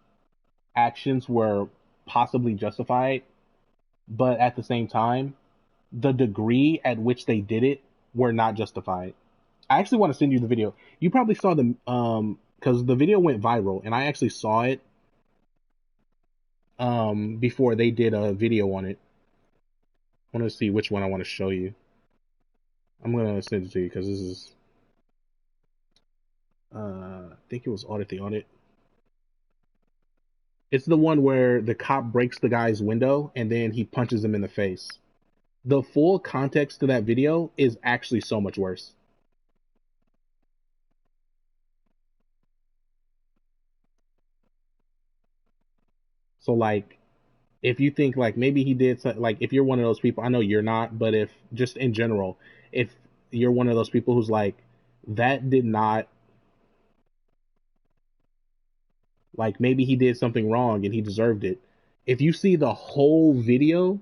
actions were possibly justified, but at the same time, the degree at which they did it were not justified. I actually want to send you the video. You probably saw the because the video went viral, and I actually saw it before they did a video on it. I want to see which one I want to show you. I'm gonna send it to you because this is I think it was Audit the Audit. It's the one where the cop breaks the guy's window and then he punches him in the face. The full context to that video is actually so much worse. So like, if you think like maybe he did something, like if you're one of those people, I know you're not, but if just in general, if you're one of those people who's like, that did not, like maybe he did something wrong and he deserved it. If you see the whole video,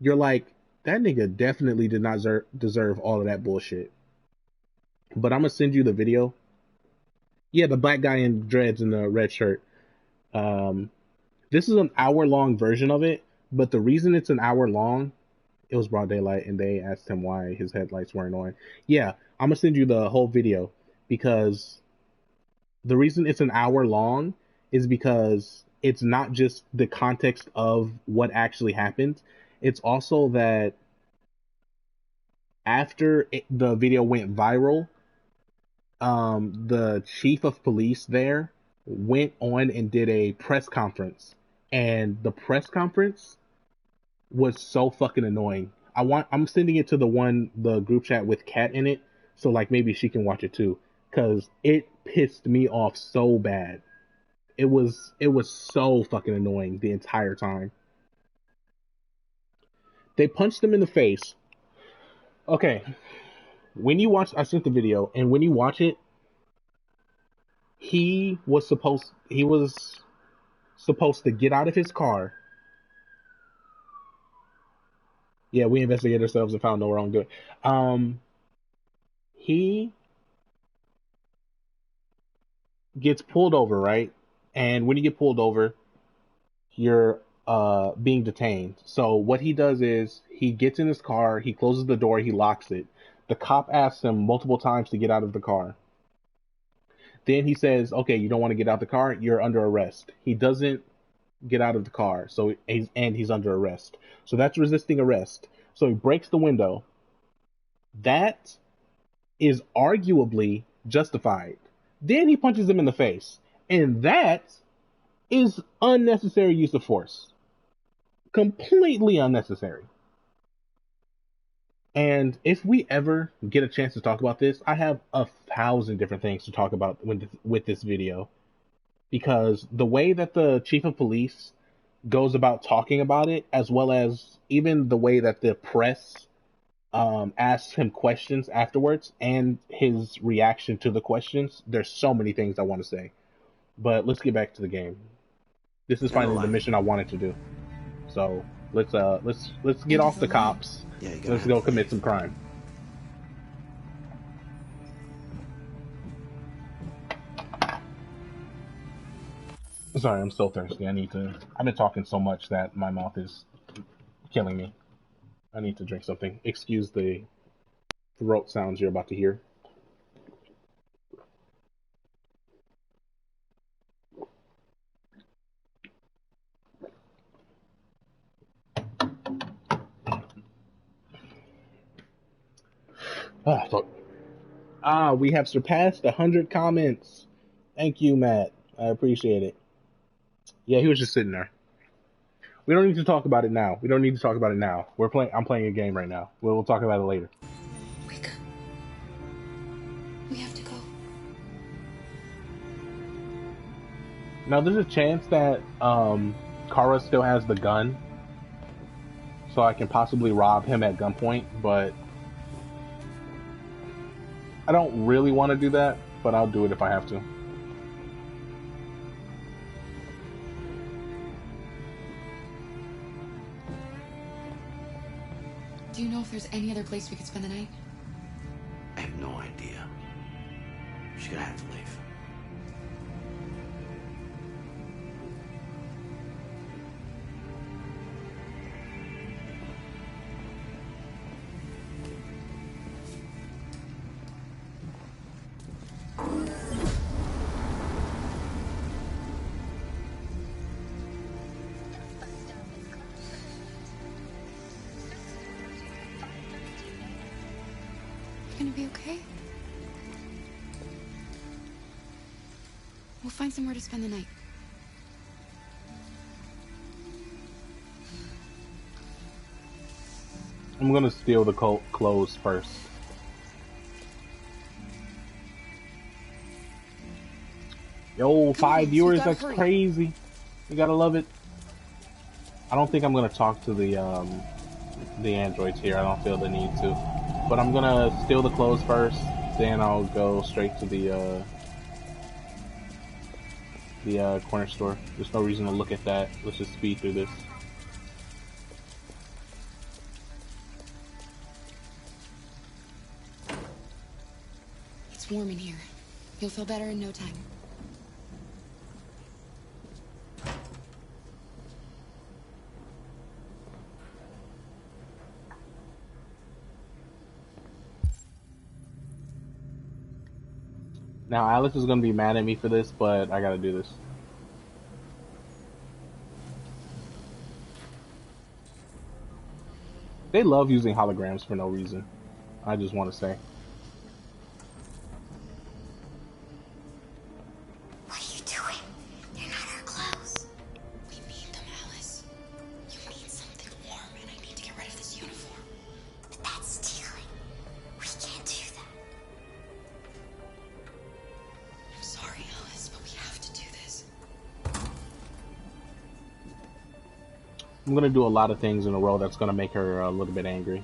you're like, that nigga definitely did not deserve all of that bullshit. But I'm gonna send you the video. Yeah, the black guy in dreads in the red shirt. This is an hour-long version of it, but the reason it's an hour long, it was broad daylight, and they asked him why his headlights weren't on. Yeah, I'm gonna send you the whole video, because the reason it's an hour long is because it's not just the context of what actually happened. It's also that after the video went viral, the chief of police there went on and did a press conference, and the press conference was so fucking annoying. I'm sending it to the group chat with Kat in it, so like maybe she can watch it too, because it pissed me off so bad. It was so fucking annoying the entire time. They punched him in the face. Okay, when you watch, I sent the video, and when you watch it, he was supposed to get out of his car. Yeah, we investigated ourselves and found no wrongdoing. He gets pulled over, right? And when you get pulled over, you're being detained. So what he does is he gets in his car, he closes the door, he locks it. The cop asks him multiple times to get out of the car. Then he says, okay, you don't want to get out of the car, you're under arrest. He doesn't get out of the car, so he's under arrest. So that's resisting arrest. So he breaks the window. That is arguably justified. Then he punches him in the face. And that is unnecessary use of force. Completely unnecessary. And if we ever get a chance to talk about this, I have 1,000 different things to talk about with this video. Because the way that the chief of police goes about talking about it, as well as even the way that the press asks him questions afterwards, and his reaction to the questions, there's so many things I want to say. But let's get back to the game. This is finally the mission I wanted to do. So let's get off the cops. Let's go commit some crime. Sorry, I'm still thirsty. I've been talking so much that my mouth is killing me. I need to drink something. Excuse the throat sounds you're about to hear. We have surpassed 100 comments. Thank you, Matt. I appreciate it. Yeah, he was just sitting there. We don't need to talk about it now. I'm playing a game right now. We'll talk about it later. Wake up. We have to go. Now, there's a chance that Kara still has the gun, so I can possibly rob him at gunpoint, but I don't really want to do that, but I'll do it if I have to. Do you know if there's any other place we could spend the night? I have no idea. She's gonna have to leave. You gonna be okay? We'll find somewhere to spend the night. I'm gonna steal the clothes first. Yo, 5 viewers, that's crazy. You gotta love it. I don't think I'm gonna talk to the androids here. I don't feel the need to. But I'm gonna steal the clothes first, then I'll go straight to the corner store. There's no reason to look at that. Let's just speed through this. It's warm in here. You'll feel better in no time. Now, Alice is gonna be mad at me for this, but I gotta do this. They love using holograms for no reason. I just want to say. What are you doing? They're not our clothes. We need them, Alice. You need something warm, and I need to get rid of this uniform. But that's stealing. We can't do that. I'm sorry, Alice, but we have to do this. I'm gonna do a lot of things in a row that's gonna make her a little bit angry.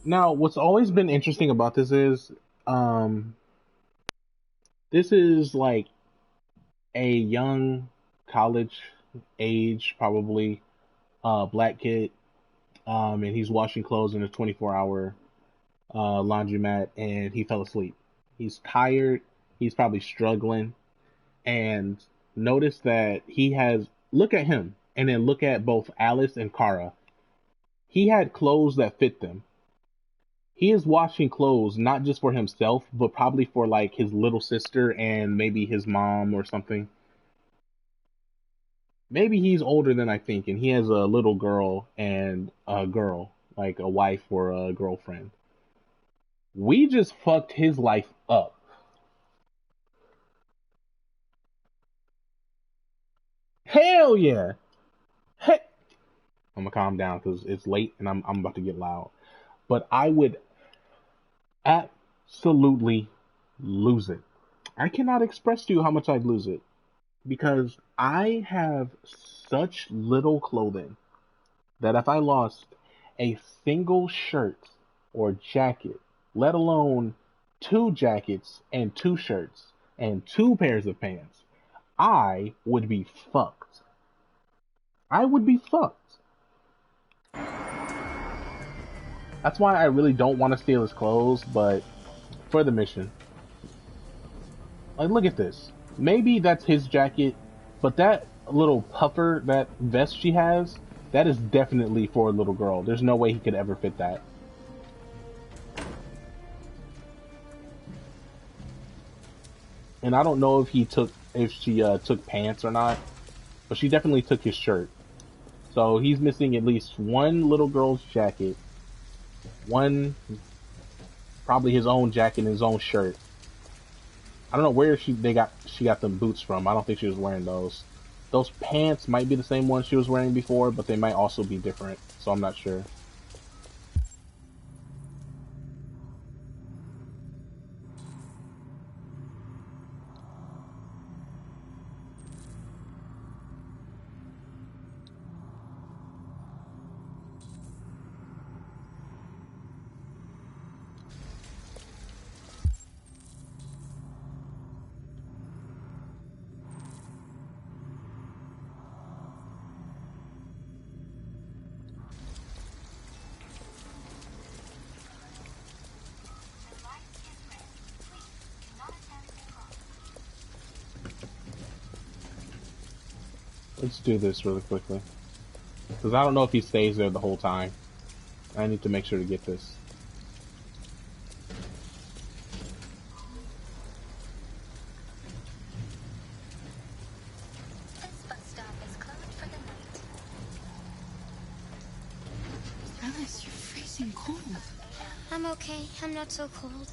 Now, what's always been interesting about this is, this is like a young college age, probably, black kid, and he's washing clothes in a 24-hour laundromat, and he fell asleep. He's tired. He's probably struggling, and notice that look at him, and then look at both Alice and Kara. He had clothes that fit them. He is washing clothes not just for himself, but probably for like his little sister and maybe his mom or something. Maybe he's older than I think, and he has a little girl and a girl. like a wife or a girlfriend. We just fucked his life up. Hell yeah. Hey. I'm gonna calm down because it's late and I'm about to get loud. But I would absolutely lose it. I cannot express to you how much I'd lose it because I have such little clothing that if I lost a single shirt or jacket, let alone 2 jackets and 2 shirts and 2 pairs of pants, I would be fucked. I would be fucked. That's why I really don't want to steal his clothes, but for the mission. Like, look at this. Maybe that's his jacket, but that little puffer, that vest she has, that is definitely for a little girl. There's no way he could ever fit that. And I don't know if she took pants or not, but she definitely took his shirt. So he's missing at least one little girl's jacket, one, probably his own jacket and his own shirt. I don't know where she got them boots from. I don't think she was wearing those. Those pants might be the same ones she was wearing before, but they might also be different, so I'm not sure. Let's do this really quickly. Because I don't know if he stays there the whole time. I need to make sure to get this. Alice, you're freezing cold. I'm okay. I'm not so cold.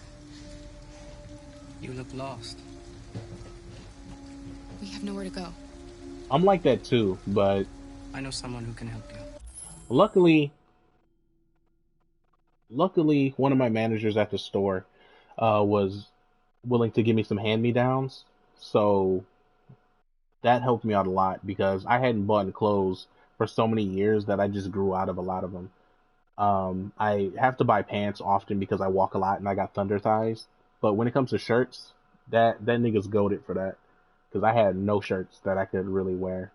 You look lost. We have nowhere to go. I'm like that too, but I know someone who can help you. Luckily, one of my managers at the store was willing to give me some hand-me-downs, so that helped me out a lot because I hadn't bought clothes for so many years that I just grew out of a lot of them. I have to buy pants often because I walk a lot and I got thunder thighs, but when it comes to shirts, that nigga's goated for that because I had no shirts that I could really wear.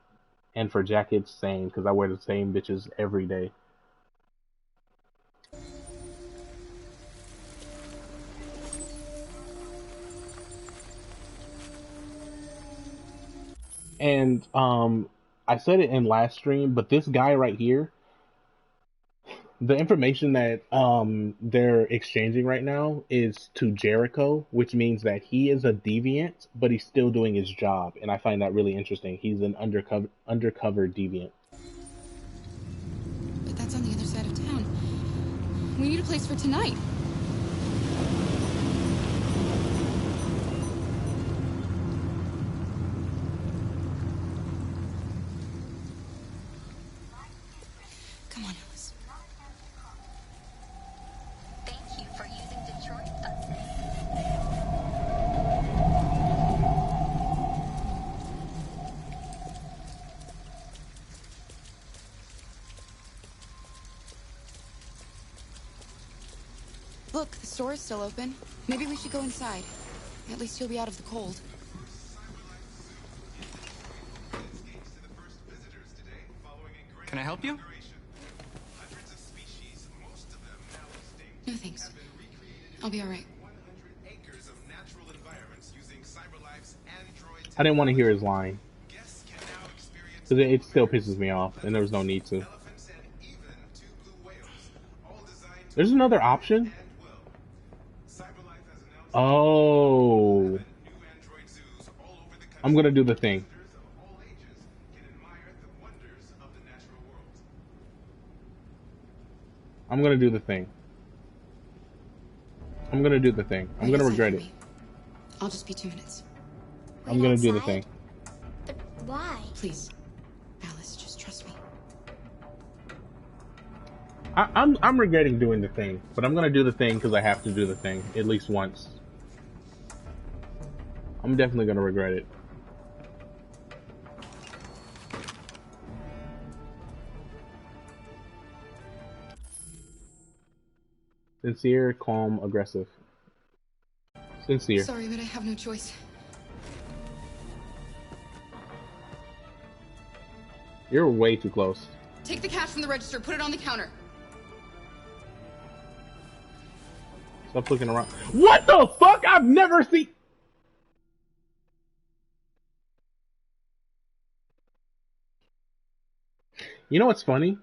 And for jackets, same, because I wear the same bitches every day. And I said it in last stream, but this guy right here, the information that they're exchanging right now is to Jericho, which means that he is a deviant, but he's still doing his job, and I find that really interesting. He's an undercover deviant. But that's on the other side of town. We need a place for tonight. Come on, Alice. Thank you for using Detroit buses. Look, the store is still open. Maybe we should go inside. At least you'll be out of the cold. Can I help you? No thanks. I'll be all right. I didn't want to hear his line. Because it still pisses me off, and there was no need to. There's another option? Oh. I'm gonna do the thing. I'm gonna do the thing. I'm gonna do the thing. I'm gonna regret it. I'll just be 2 minutes. I'm gonna do the thing. But why? Please, Alice, just trust me. I'm regretting doing the thing, but I'm gonna do the thing because I have to do the thing at least once. I'm definitely gonna regret it. Sincere, calm, aggressive. Sincere. Sorry, but I have no choice. You're way too close. Take the cash from the register, put it on the counter. Stop looking around. What the fuck? I've never seen... You know what's funny?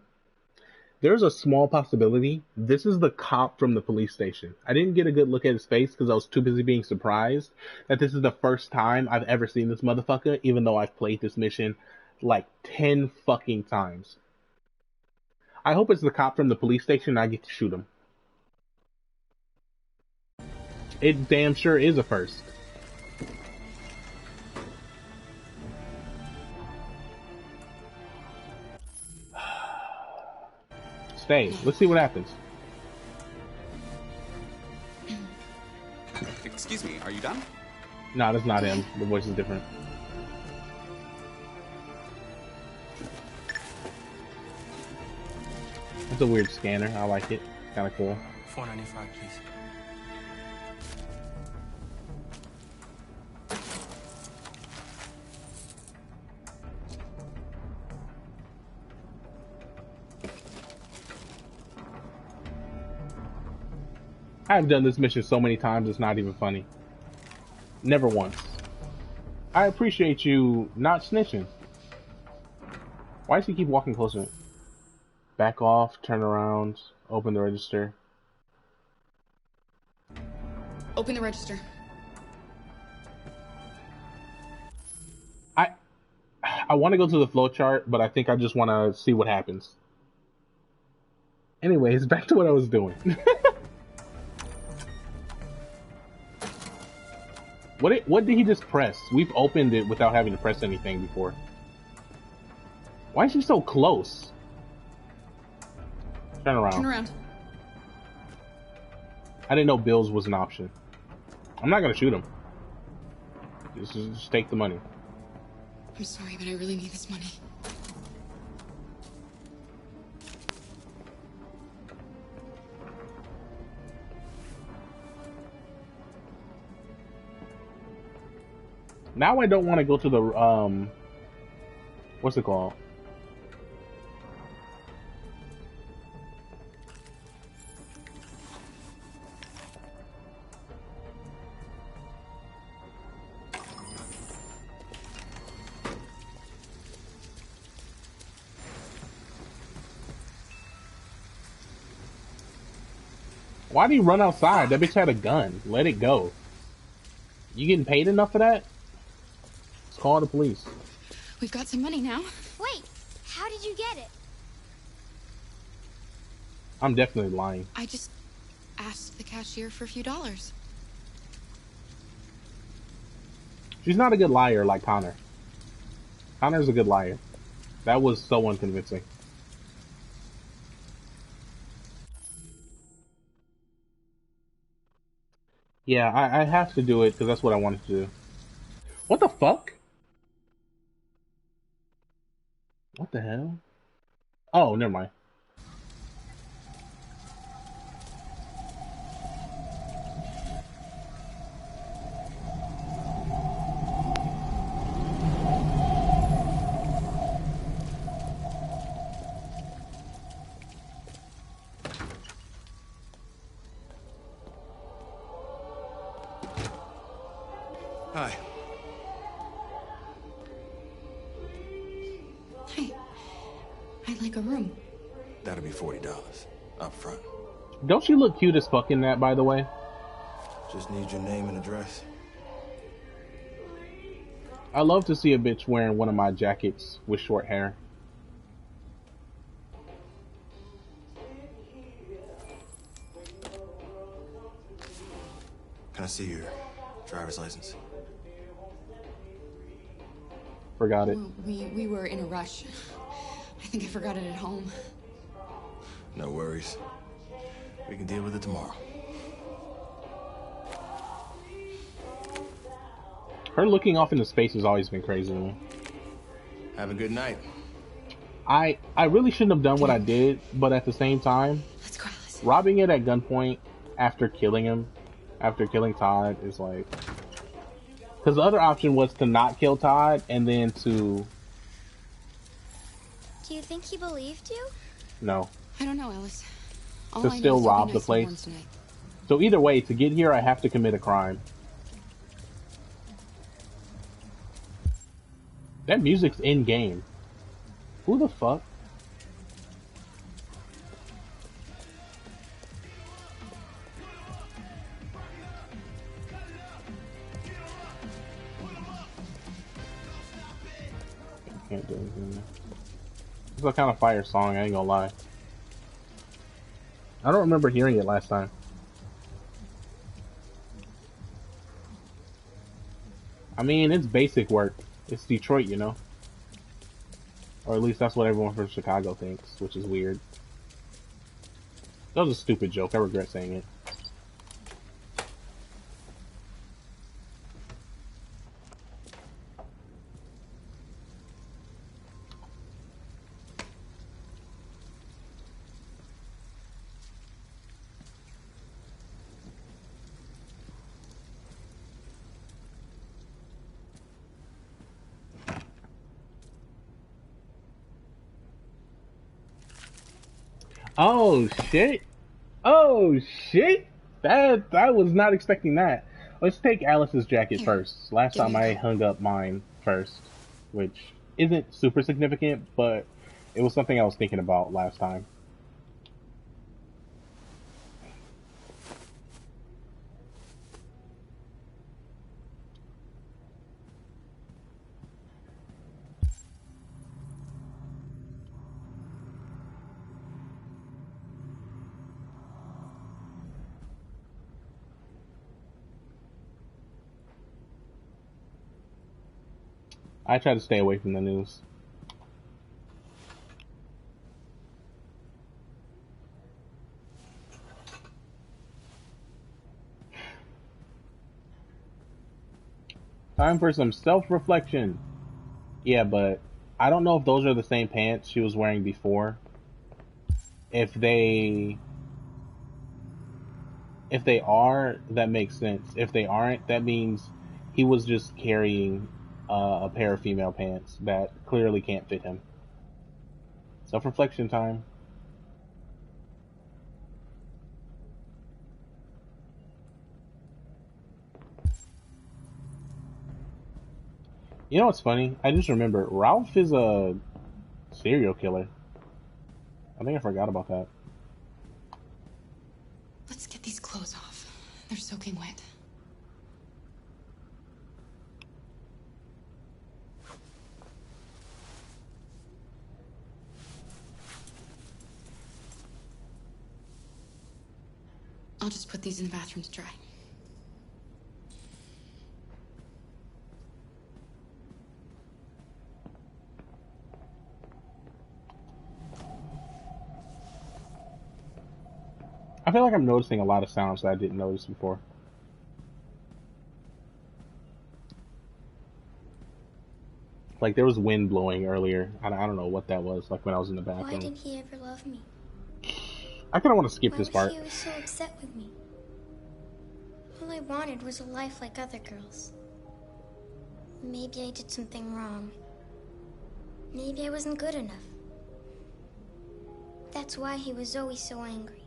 There's a small possibility this is the cop from the police station. I didn't get a good look at his face because I was too busy being surprised that this is the first time I've ever seen this motherfucker, even though I've played this mission like 10 fucking times. I hope it's the cop from the police station and I get to shoot him. It damn sure is a first. Stay. Let's see what happens. Excuse me, are you done? No, that's not him. The voice is different. It's a weird scanner. I like it. Kind of cool. $4.95, please. I've done this mission so many times, it's not even funny. Never once. I appreciate you not snitching. Why does he keep walking closer? Back off, turn around, open the register. Open the register. I want to go to the flowchart, but I think I just want to see what happens. Anyways, back to what I was doing. What did he just press? We've opened it without having to press anything before. Why is he so close? Turn around. Turn around. I didn't know bills was an option. I'm not gonna shoot him. Just take the money. I'm sorry, but I really need this money. Now I don't want to go to the, what's it called? Why do you run outside? That bitch had a gun. Let it go. You getting paid enough for that? Let's call the police. We've got some money now. Wait, how did you get it? I'm definitely lying. I just asked the cashier for a few dollars. She's not a good liar like Connor. Connor's a good liar. That was so unconvincing. Yeah, I have to do it because that's what I wanted to do. What the fuck? What the hell? Oh, never mind. Hi. Hey, I'd like a room. That'll be $40 up front. Don't you look cute as fuck in that, by the way? Just need your name and address. I love to see a bitch wearing one of my jackets with short hair. Can I see your driver's license? Forgot it. We were in a rush. I think I forgot it at home. No worries. We can deal with it tomorrow. Her looking off into space has always been crazy to me. Have a good night. I really shouldn't have done what I did, but at the same time, robbing it at gunpoint after killing Todd is like... Because the other option was to not kill Todd and then to... Do you think he believed you? No. I don't know, Alice. All To I know still is you'll be rob nice the to place. Lawrence tonight. So either way, to get here, I have to commit a crime. That music's in-game. Who the fuck? Can't do anything. It's a kind of fire song, I ain't gonna lie. I don't remember hearing it last time. I mean, it's basic work. It's Detroit, you know? Or at least that's what everyone from Chicago thinks, which is weird. That was a stupid joke, I regret saying it. Oh shit! Oh shit! I was not expecting that. Let's take Alice's jacket first. Last time I hung up mine first, which isn't super significant, but it was something I was thinking about last time. I try to stay away from the news. Time for some self-reflection. Yeah, but I don't know if those are the same pants she was wearing before. If they are, that makes sense. If they aren't, that means he was just carrying a pair of female pants that clearly can't fit him. Self-reflection time. You know what's funny? I just remember Ralph is a serial killer. I think I forgot about that. Let's get these clothes off. They're soaking wet. I'll just put these in the bathroom to dry. I feel like I'm noticing a lot of sounds that I didn't notice before. Like there was wind blowing earlier. I don't know what that was, like when I was in the bathroom. Why didn't he ever love me? I kind of want to skip this part. Why was he always so upset with me? All I wanted was a life like other girls. Maybe I did something wrong. Maybe I wasn't good enough. That's why he was always so angry.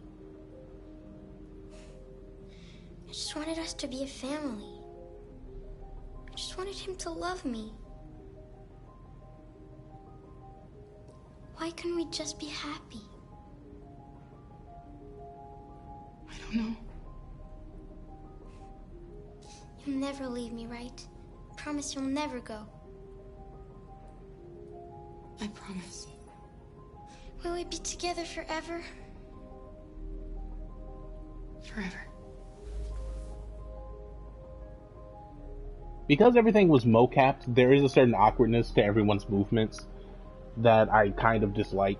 I just wanted us to be a family. I just wanted him to love me. Why couldn't we just be happy? I don't know. You'll never leave me, right? Promise you'll never go. I promise. Will we be together forever? Forever. because everything was mocapped, there is a certain awkwardness to everyone's movements that I kind of dislike.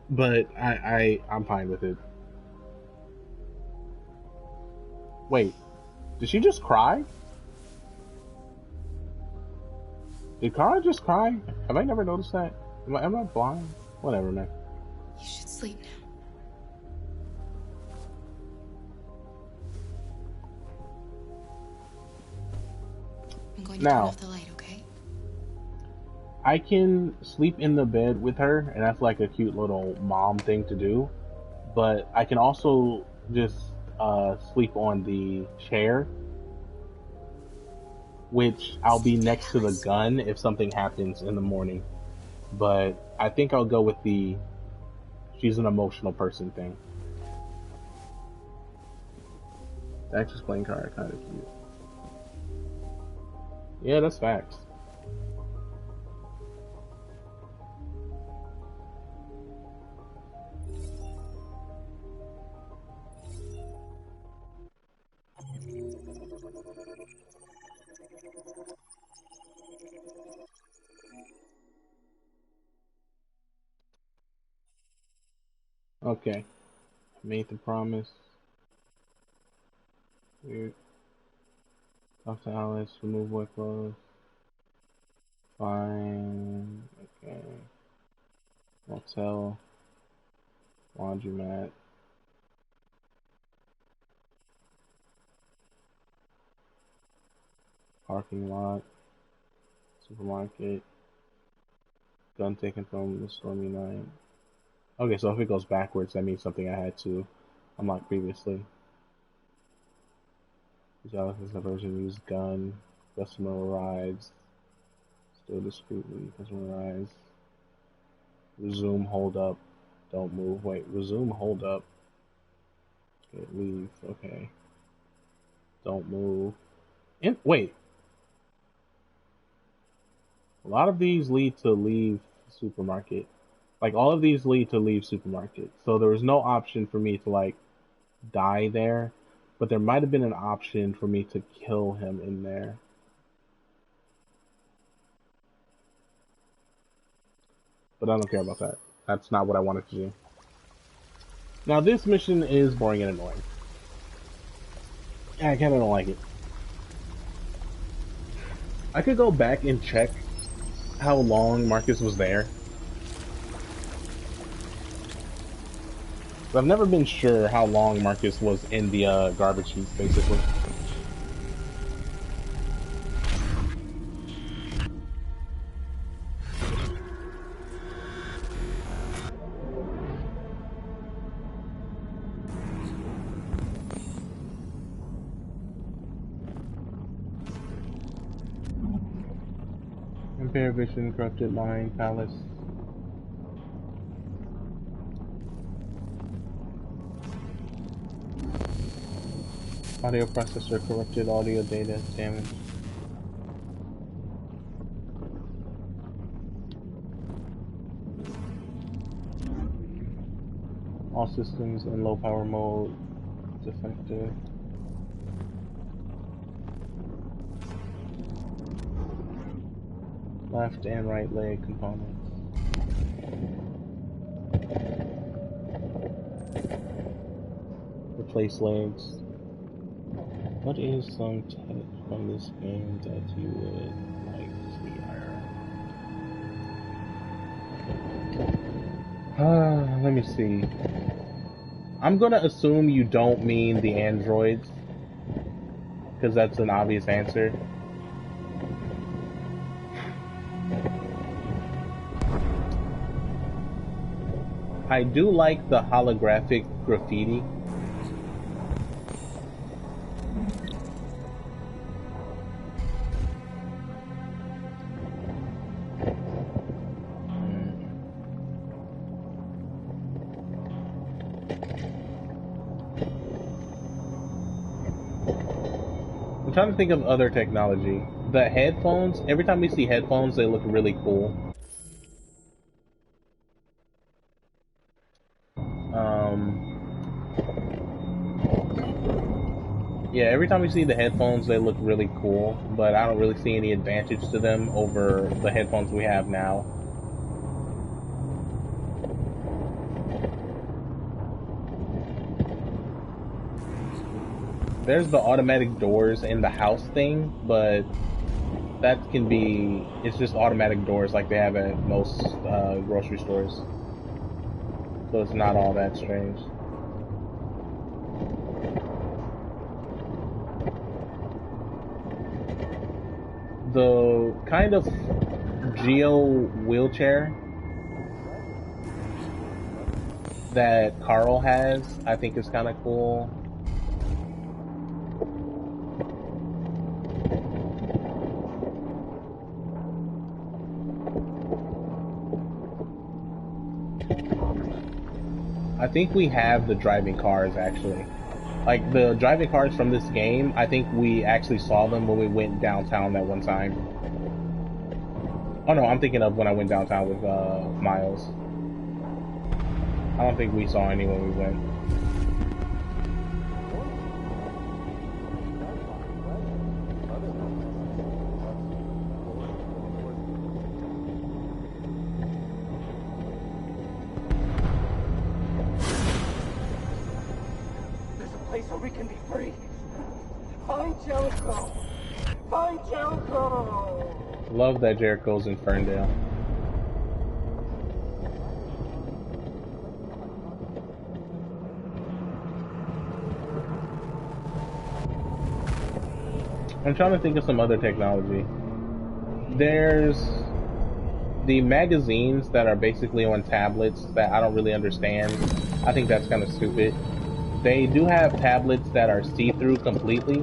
But I'm fine with it. Wait, did she just cry? Did Kara just cry? Have I never noticed that? Am I blind? Whatever, man. You should sleep now. I'm going to turn off the light, okay? I can sleep in the bed with her, and that's like a cute little mom thing to do. But I can also just sleep on the chair, which I'll be next to the gun if something happens in the morning. But I think I'll go with the she's an emotional person thing. That's just playing card, kind of cute. Yeah, that's facts. Okay. Made the promise. Weird. Talk to Alice, remove wet clothes. Fine. Okay. Motel. Laundromat. Parking lot. Supermarket. Gun taken from the stormy night. Okay, so if it goes backwards, that means something I had to unlock previously. Jonathan's diversion, use gun. Customer arrives. Still discreetly. Customer arrives. Resume, hold up. Don't move. Wait, resume, hold up. Okay, leave. Okay. Don't move. Wait. A lot of these lead to leave supermarket. Like, all of these lead to leave supermarket. So there was no option for me to, like, die there. But there might have been an option for me to kill him in there. But I don't care about that. That's not what I wanted to do. Now, this mission is boring and annoying. I kind of don't like it. I could go back and check how long Marcus was there. I've never been sure how long Marcus was in the garbage heap, basically. Impaired vision, corrupted mind, palace. Audio processor corrupted, audio data damaged. All systems in low power mode defective. Left and right leg components. Replace legs. What is some tech from this game that you would like to hear? Let me see. I'm gonna assume you don't mean the androids, because that's an obvious answer. I do like the holographic graffiti. I'm trying to think of other technology. The headphones, every time we see headphones, they look really cool. Yeah, every time we see the headphones, they look really cool, but I don't really see any advantage to them over the headphones we have now. There's the automatic doors in the house thing, but that can be, it's just automatic doors like they have at most grocery stores. So it's not all that strange. The kind of Geo wheelchair that Carl has, I think is kind of cool. I think we have the driving cars, actually. Like, the driving cars from this game, I think we actually saw them when we went downtown that one time. Oh no, I'm thinking of when I went downtown with Miles. I don't think we saw any when we went. Where we can be free. Find Jericho. Find Jericho. Love that Jericho's in Ferndale. I'm trying to think of some other technology. There's the magazines that are basically on tablets that I don't really understand. I think that's kind of stupid. They do have tablets that are see-through completely,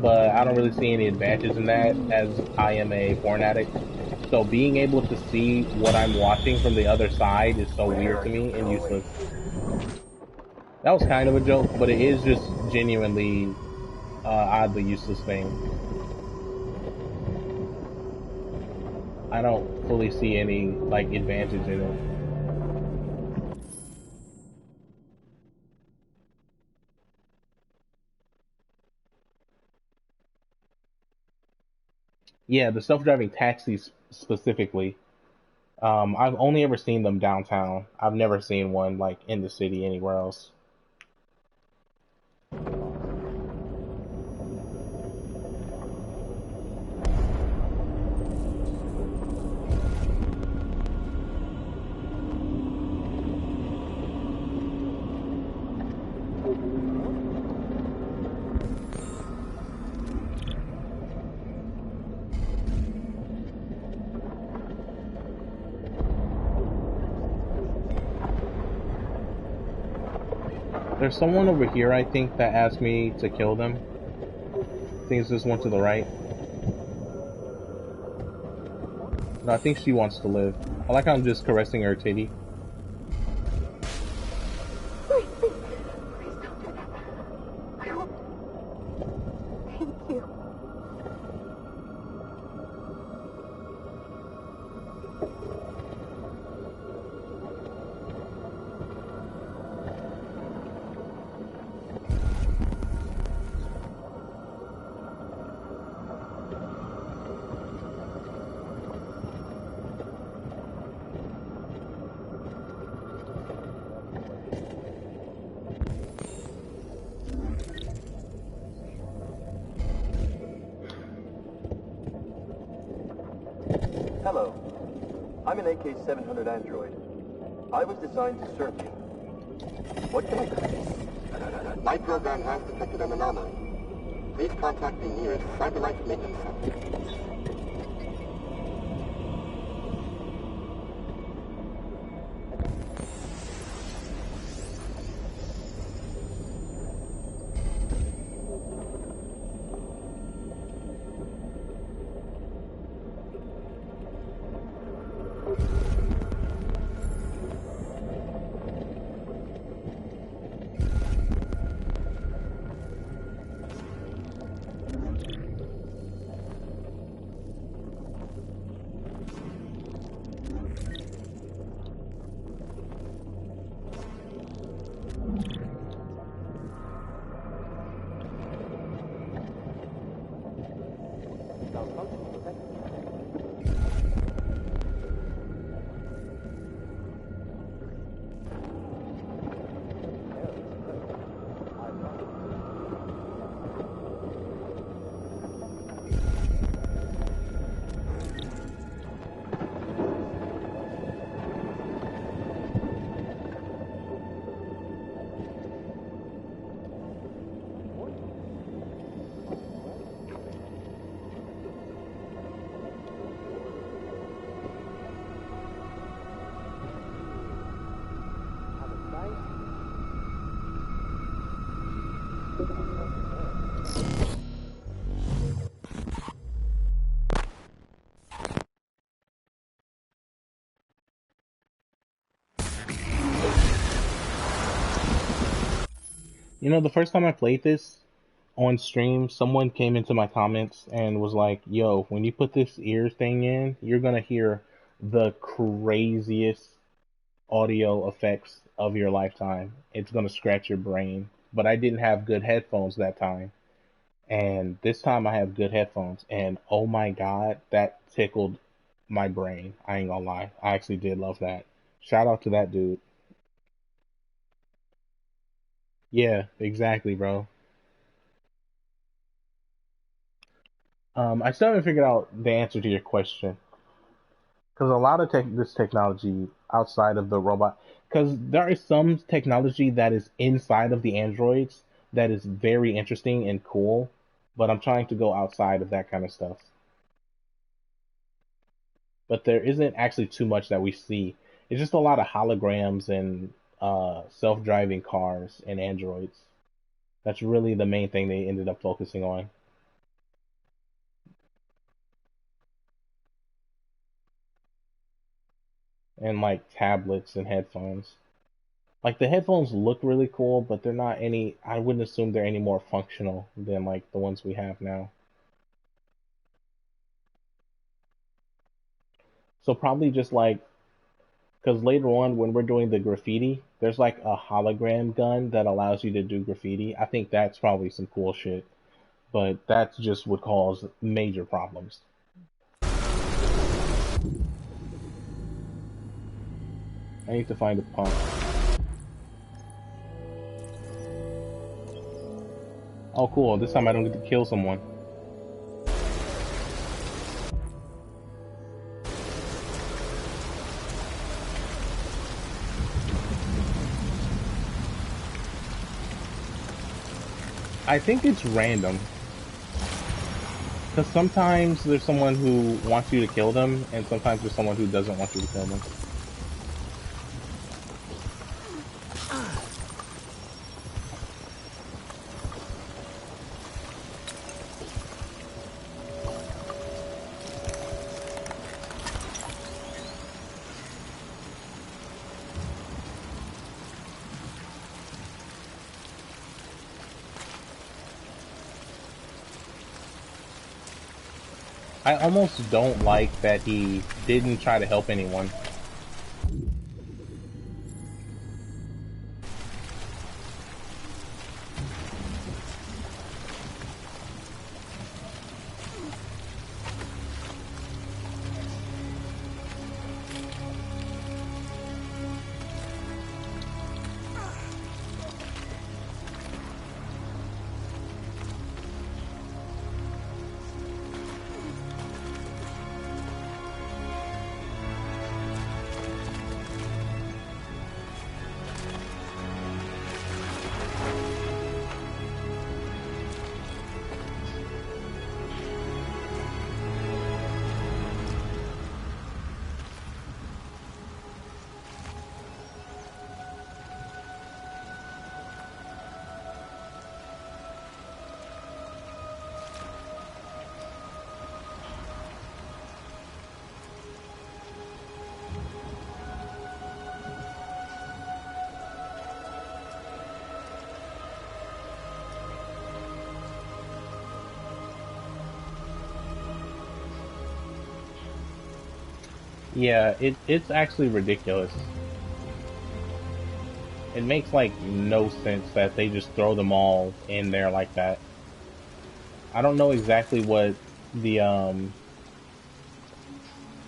but I don't really see any advantage in that, as I am a porn addict. So being able to see what I'm watching from the other side is so weird to me and useless. That was kind of a joke, but it is just genuinely oddly useless thing. I don't fully see any like advantage in it. Yeah, the self-driving taxis specifically. I've only ever seen them downtown. I've never seen one like in the city anywhere else. There's someone over here, I think, that asked me to kill them. I think it's this one to the right. No, I think she wants to live. I like how I'm just caressing her titty. Hello. I'm an AK-700 android. I was designed to serve you. What can I do? My program has detected an anomaly. Please contact the nearest Cyberlife maintenance center. You know, the first time I played this on stream, someone came into my comments and was like, yo, when you put this ear thing in, you're gonna hear the craziest audio effects of your lifetime. It's gonna scratch your brain. But I didn't have good headphones that time. And this time I have good headphones. And oh my god, that tickled my brain. I ain't gonna lie. I actually did love that. Shout out to that dude. Yeah, exactly, bro. I still haven't figured out the answer to your question. Because a lot of this technology outside of the robot, because there is some technology that is inside of the androids that is very interesting and cool, but I'm trying to go outside of that kind of stuff. But there isn't actually too much that we see. It's just a lot of holograms and self-driving cars and androids. That's really the main thing they ended up focusing on. And like tablets and headphones. Like the headphones look really cool, but they're not any. I wouldn't assume they're any more functional than like the ones we have now. So probably just like, because later on when we're doing the graffiti, there's like a hologram gun that allows you to do graffiti. I think that's probably some cool shit, but that just would cause major problems. I need to find a pump. Oh, cool. This time I don't get to kill someone. I think it's random. Because sometimes there's someone who wants you to kill them, and sometimes there's someone who doesn't want you to kill them. I almost don't like that he didn't try to help anyone. Yeah, it's actually ridiculous. It makes like no sense that they just throw them all in there like that. I don't know exactly what the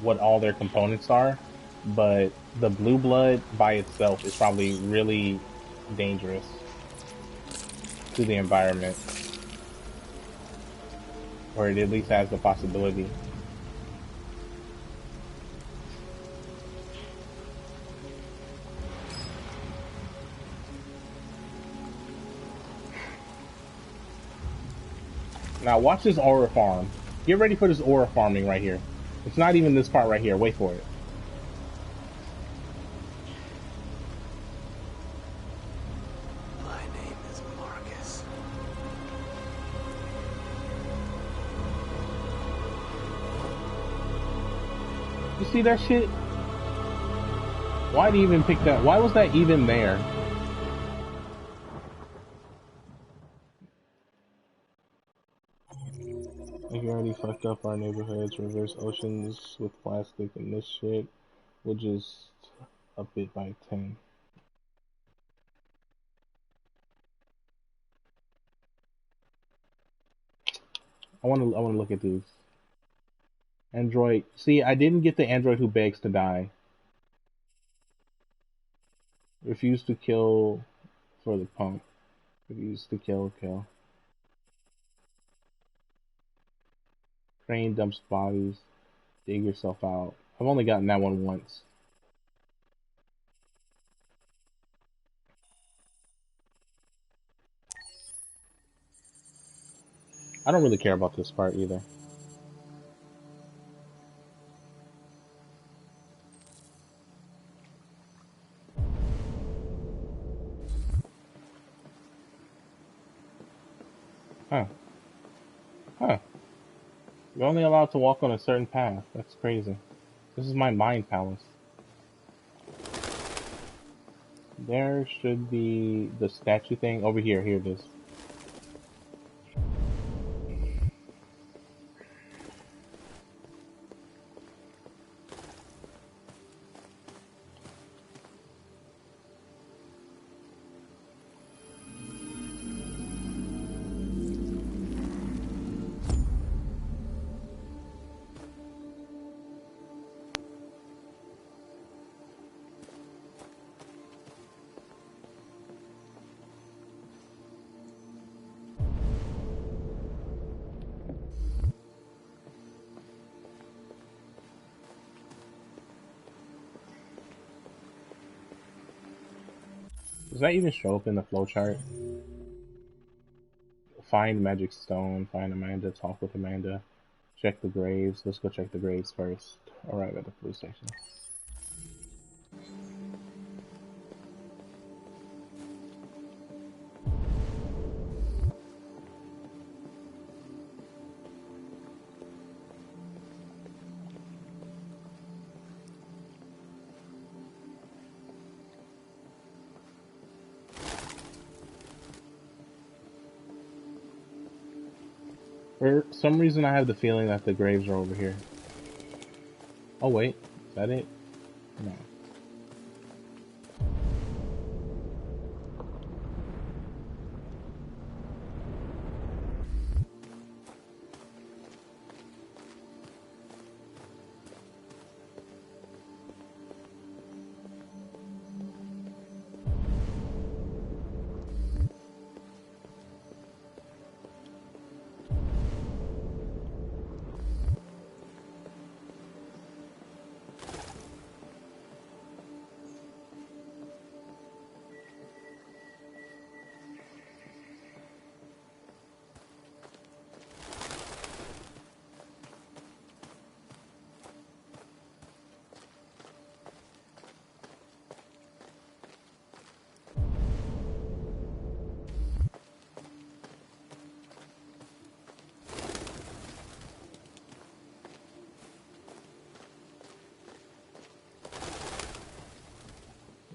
what all their components are, but the blue blood by itself is probably really dangerous to the environment. Or it at least has the possibility. Now watch this aura farm. Get ready for this aura farming right here. It's not even this part right here. Wait for it. My name is Marcus. You see that shit? Why did he even pick that? Why was that even there? Like you already fucked up our neighborhoods, reverse oceans with plastic, and this shit will just up it by 10. I wanna look at these. Android. See, I didn't get the android who begs to die. Refuse to kill for the pump. Refuse to kill. Crane dumps bodies. Dig yourself out. I've only gotten that one once. I don't really care about this part either. Huh. You're only allowed to walk on a certain path. That's crazy. This is my mind palace. There should be the statue thing over here. Here it is. Does that even show up in the flowchart? Find magic stone, find Amanda, talk with Amanda, check the graves. Let's go check the graves first. Arrive at the police station. For some reason, I have the feeling that the graves are over here. Oh wait, is that it? No.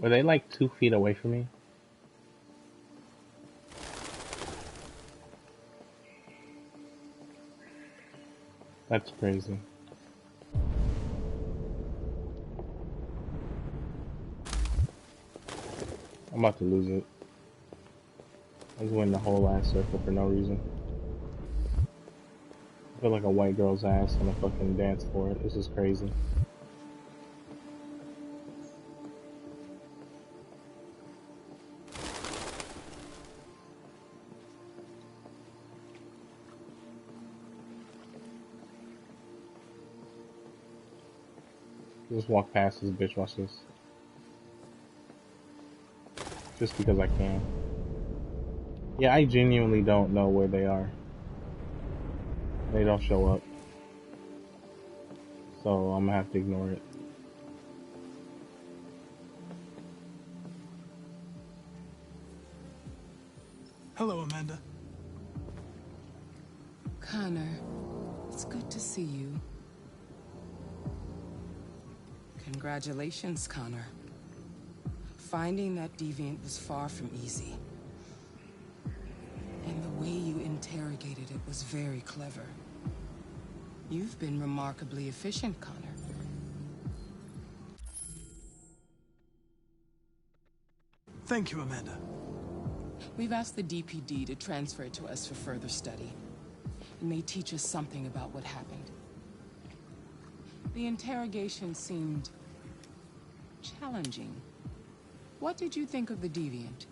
Were they like 2 feet away from me? That's crazy. I'm about to lose it. I was winning the whole last circle for no reason. I feel like a white girl's ass on a fucking dance floor. This is crazy. Just walk past this bitch, watch this. Just because I can. Yeah, I genuinely don't know where they are. They don't show up. So I'm gonna have to ignore it. Hello, Amanda. Connor, it's good to see you. Congratulations, Connor. Finding that deviant was far from easy. And the way you interrogated it was very clever. You've been remarkably efficient, Connor. Thank you, Amanda. We've asked the DPD to transfer it to us for further study. It may teach us something about what happened. The interrogation seemed challenging. What did you think of the deviant?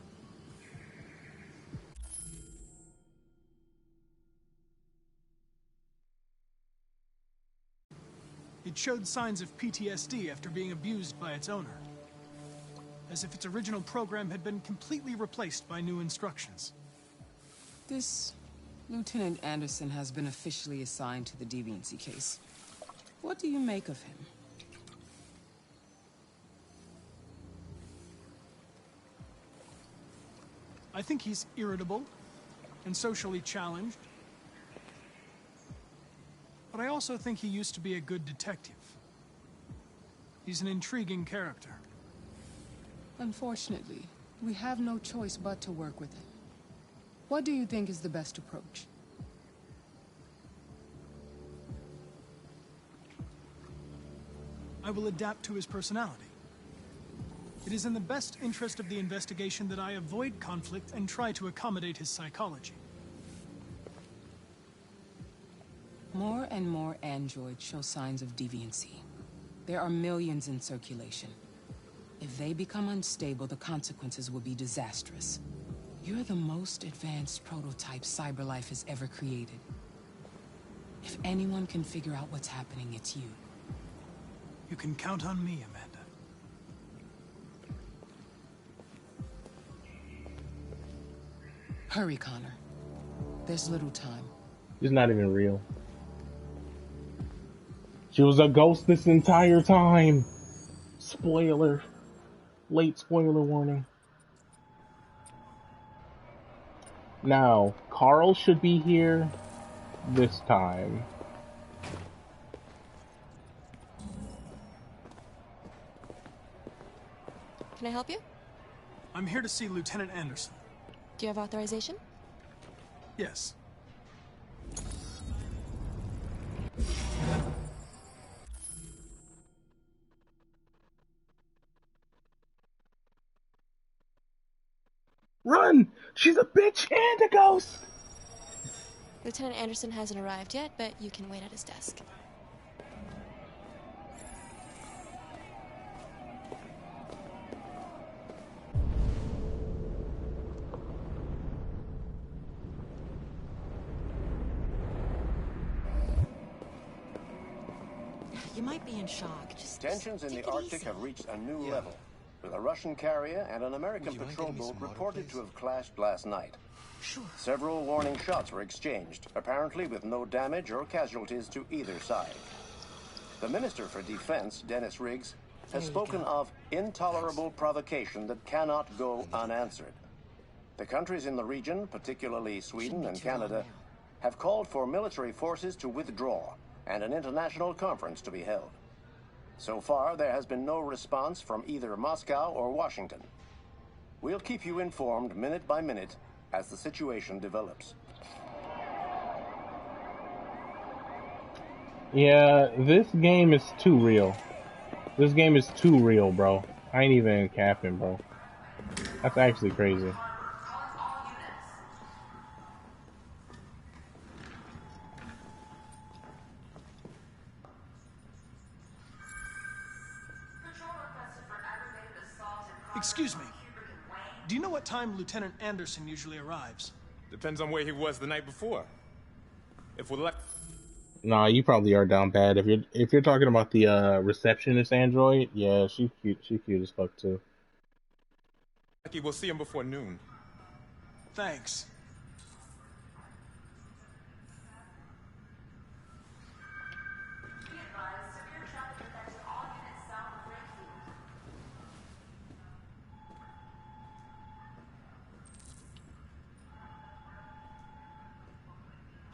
It showed signs of PTSD after being abused by its owner. As if its original program had been completely replaced by new instructions. This Lieutenant Anderson has been officially assigned to the deviancy case. What do you make of him? I think he's irritable and socially challenged. But I also think he used to be a good detective. He's an intriguing character. Unfortunately, we have no choice but to work with him. What do you think is the best approach? I will adapt to his personality. It is in the best interest of the investigation that I avoid conflict and try to accommodate his psychology. More and more androids show signs of deviancy. There are millions in circulation. If they become unstable, the consequences will be disastrous. You're the most advanced prototype CyberLife has ever created. If anyone can figure out what's happening, it's you. You can count on me, Amanda. Hurry, Connor. There's little time. She's not even real. She was a ghost this entire time. Spoiler. Late spoiler warning. Now, Carl should be here this time. Can I help you? I'm here to see Lieutenant Anderson. Do you have authorization? Yes. Run! She's a bitch and a ghost! Lieutenant Anderson hasn't arrived yet, but you can wait at his desk. You might be in shock. Tensions in the Arctic have reached a new level, with a Russian carrier and an American patrol boat reported to have clashed last night. Several warning shots were exchanged, apparently with no damage or casualties to either side. The Minister for Defense, Dennis Riggs, has spoken of intolerable provocation that cannot go unanswered. The countries in the region, particularly Sweden and Canada, have called for military forces to withdraw and an international conference to be held. So far, there has been no response from either Moscow or Washington. We'll keep you informed minute by minute as the situation develops. Yeah, this game is too real. This game is too real, bro. I ain't even capping, bro. That's actually crazy. Excuse me. Do you know what time Lieutenant Anderson usually arrives? Depends on where he was the night before. If we're left... Nah, you probably are down bad. If you're talking about the receptionist android, yeah, she's cute. She's cute as fuck too. Lucky we'll see him before noon. Thanks.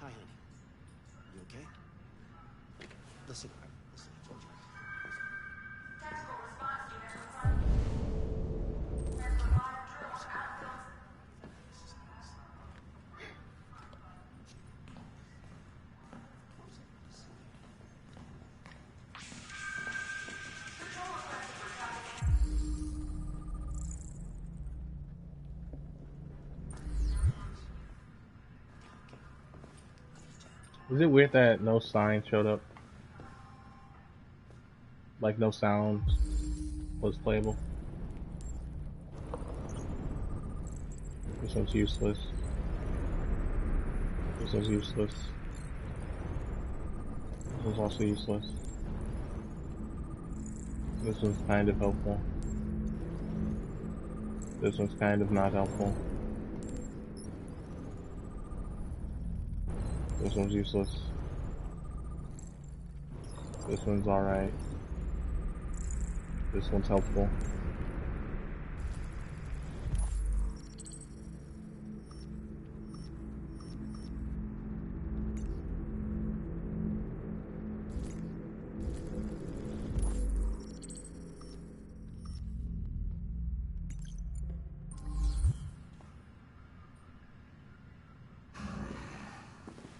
Hi, honey. You okay? Listen, I told you. Is it weird that no sign showed up? Like no sound was playable? This one's useless. This one's useless. This one's also useless. This one's kind of helpful. This one's kind of not helpful. This one's useless. This one's alright. This one's helpful.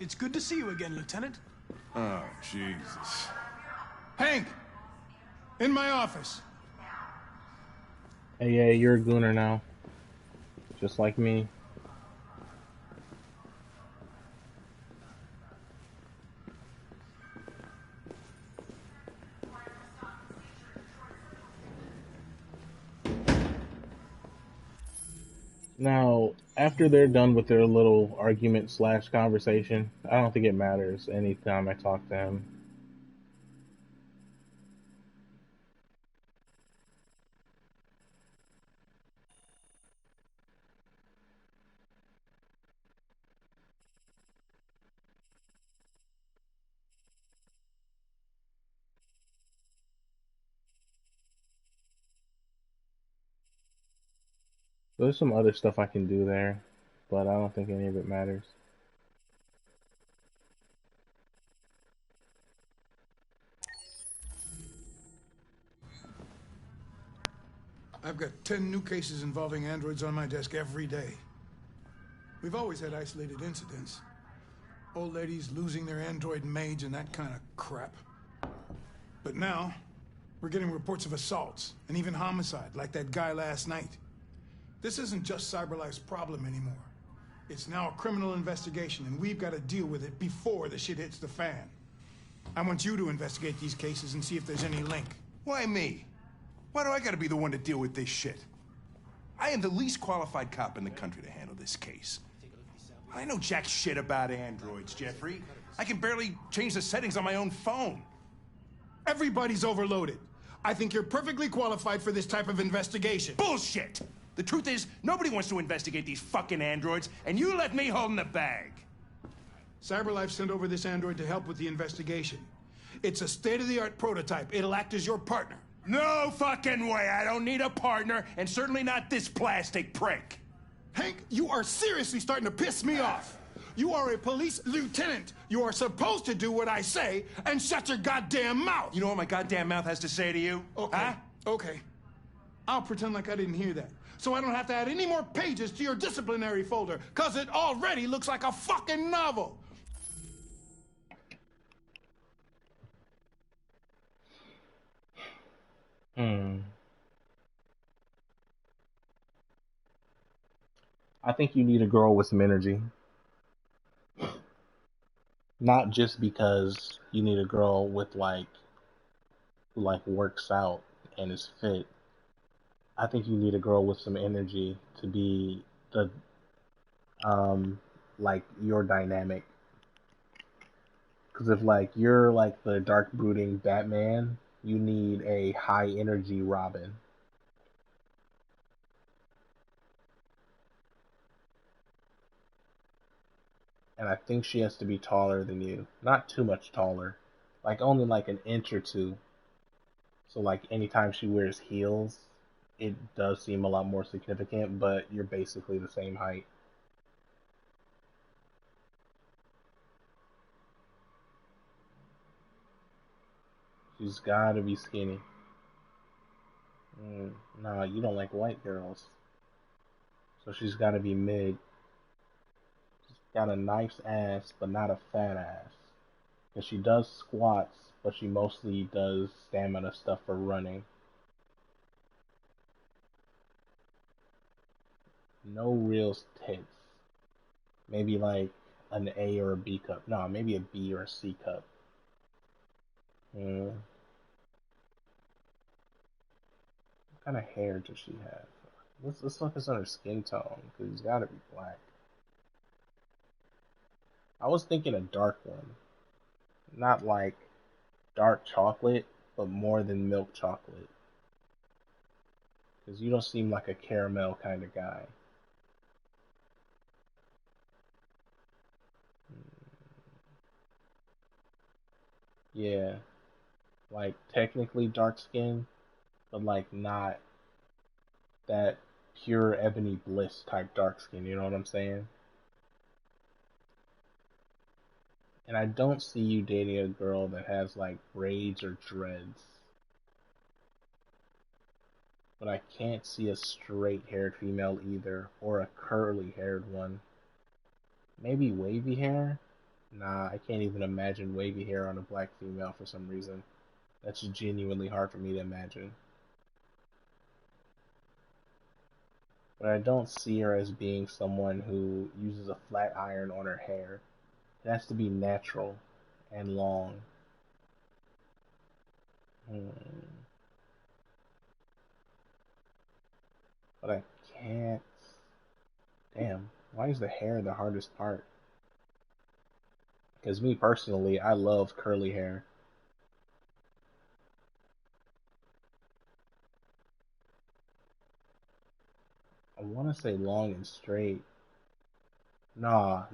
It's good to see you again, Lieutenant. Oh, Jesus. Hank! In my office. Hey, yeah, you're a gooner now. Just like me. Now, after they're done with their little argument / conversation, I don't think it matters anytime I talk to him. There's some other stuff I can do there, but I don't think any of it matters. I've got 10 new cases involving androids on my desk every day. We've always had isolated incidents. Old ladies losing their android maids and that kind of crap. But now, we're getting reports of assaults and even homicide, like that guy last night. This isn't just CyberLife's problem anymore. It's now a criminal investigation, and we've got to deal with it before the shit hits the fan. I want you to investigate these cases and see if there's any link. Why me? Why do I gotta be the one to deal with this shit? I am the least qualified cop in the country to handle this case. I know jack shit about androids, Jeffrey. I can barely change the settings on my own phone. Everybody's overloaded. I think you're perfectly qualified for this type of investigation. Bullshit! The truth is, nobody wants to investigate these fucking androids, and you left me holding the bag. CyberLife sent over this android to help with the investigation. It's a state-of-the-art prototype. It'll act as your partner. No fucking way! I don't need a partner, and certainly not this plastic prick. Hank, you are seriously starting to piss me off. You are a police lieutenant. You are supposed to do what I say and shut your goddamn mouth. You know what my goddamn mouth has to say to you? Okay, huh? Okay. I'll pretend like I didn't hear that, so I don't have to add any more pages to your disciplinary folder, because it already looks like a fucking novel. I think you need a girl with some energy. Not just because you need a girl with who works out and is fit. I think you need a girl with some energy to be the your dynamic. Because if you're the dark brooding Batman, you need a high energy Robin. And I think she has to be taller than you. Not too much taller. Only an inch or two. So anytime she wears heels, it does seem a lot more significant, but you're basically the same height. She's gotta be skinny. Nah, you don't like white girls. So she's gotta be mid. She's got a nice ass, but not a fat ass. And she does squats, but she mostly does stamina stuff for running. No real tits. Maybe an A or a B cup. No, maybe a B or a C cup. What kind of hair does she have? Let's focus on her skin tone, because it's got to be black. I was thinking a dark one. Not like dark chocolate, but more than milk chocolate. Because you don't seem like a caramel kind of guy. Yeah. Like, technically dark skin, but like not that pure ebony bliss type dark skin, you know what I'm saying? And I don't see you dating a girl that has like braids or dreads. But I can't see a straight haired female either, or a curly haired one. Maybe wavy hair? Nah, I can't even imagine wavy hair on a black female for some reason. That's genuinely hard for me to imagine. But I don't see her as being someone who uses a flat iron on her hair. It has to be natural and long. But I can't... Damn, why is the hair the hardest part? Because me personally, I love curly hair. I want to say long and straight. Nah.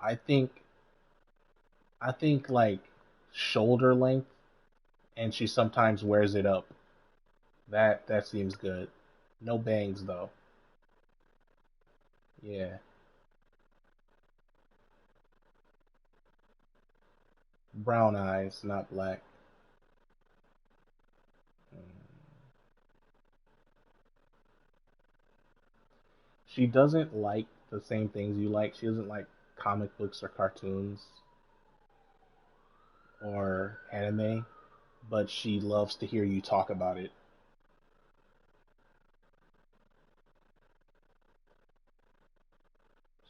I think like shoulder length, and she sometimes wears it up. That seems good. No bangs though. Yeah. Brown eyes, not black. She doesn't like the same things you like. She doesn't like comic books or cartoons or anime, but she loves to hear you talk about it.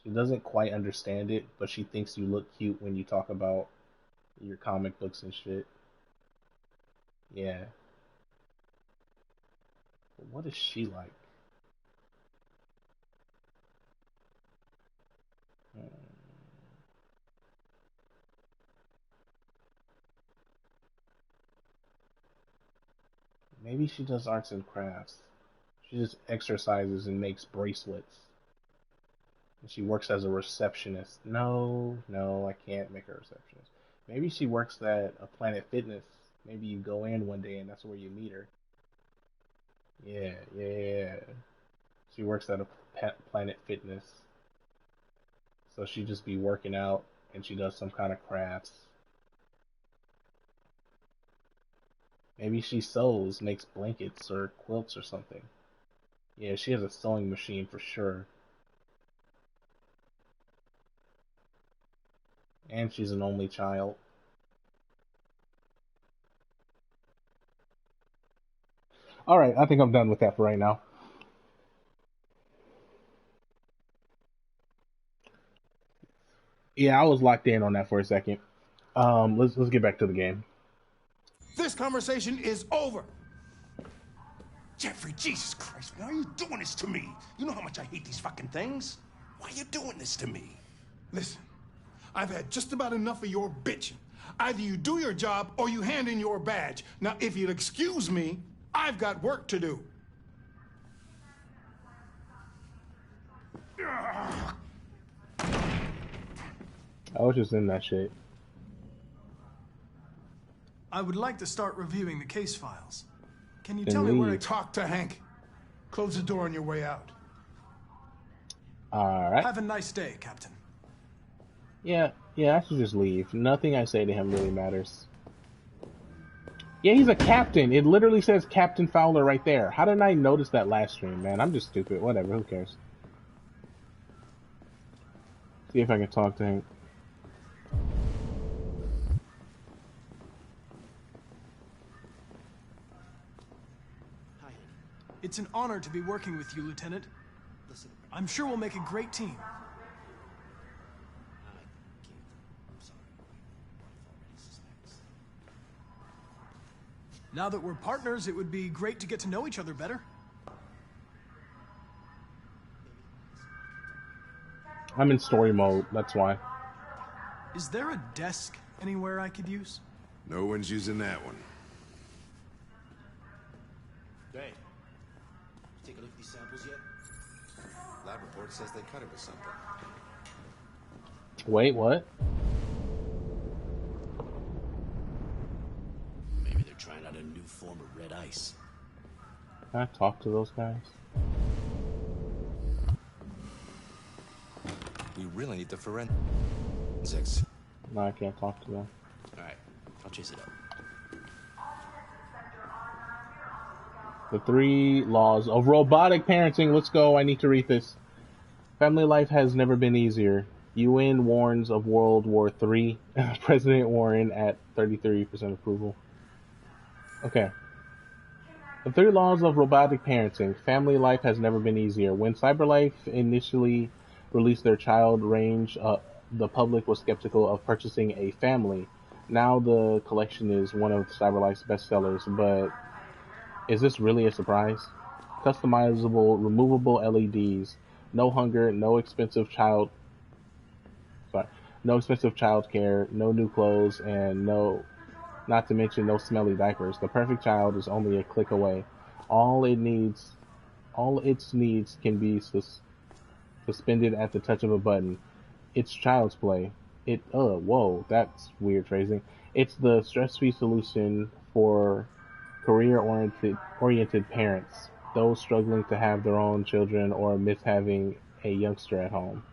She doesn't quite understand it, but she thinks you look cute when you talk about your comic books and shit. Yeah. But what is she like? Maybe she does arts and crafts. She just exercises and makes bracelets. And she works as a receptionist. No, I can't make her a receptionist. Maybe she works at a Planet Fitness. Maybe you go in one day and that's where you meet her. Yeah. She works at a Planet Fitness. So she just be working out and she does some kind of crafts. Maybe she sews, makes blankets or quilts or something. Yeah, she has a sewing machine for sure. And she's an only child. Alright, I think I'm done with that for right now. Yeah, I was locked in on that for a second. Let's get back to the game. This conversation is over. Jeffrey, Jesus Christ, why are you doing this to me? You know how much I hate these fucking things. Why are you doing this to me? Listen, I've had just about enough of your bitching. Either you do your job or you hand in your badge. Now, if you'll excuse me, I've got work to do. I was just in that shit. I would like to start reviewing the case files. Can you Then tell me where to leave. Talk to Hank. Close the door on your way out. Alright. Have a nice day, Captain. Yeah, I should just leave. Nothing I say to him really matters. Yeah, he's a captain. It literally says Captain Fowler right there. How didn't I notice that last stream, man? I'm just stupid. Whatever, who cares? See if I can talk to him. It's an honor to be working with you, Lieutenant. I'm sure we'll make a great team. Now that we're partners, it would be great to get to know each other better. I'm in story mode, that's why. Is there a desk anywhere I could use? No one's using that one. Hey, take a look at these samples yet? Lab report says they cut it with something. Wait, what? Maybe they're trying out a new form of red ice. Can I talk to those guys? We really need the forensics. No, I can't talk to them. Alright, I'll chase it up. The 3 laws of robotic parenting. Let's go. I need to read this. Family life has never been easier. UN warns of World War III. President Warren at 33% approval. Okay. The 3 laws of robotic parenting. Family life has never been easier. When CyberLife initially released their child range, the public was skeptical of purchasing a family. Now the collection is one of CyberLife's bestsellers, but is this really a surprise? Customizable, removable LEDs, no hunger, no expensive child care, no new clothes, and not to mention no smelly diapers. The perfect child is only a click away. All its needs can be suspended at the touch of a button. It's child's play. Whoa, that's weird phrasing. It's the stress-free solution for career-oriented parents, those struggling to have their own children or miss having a youngster at home.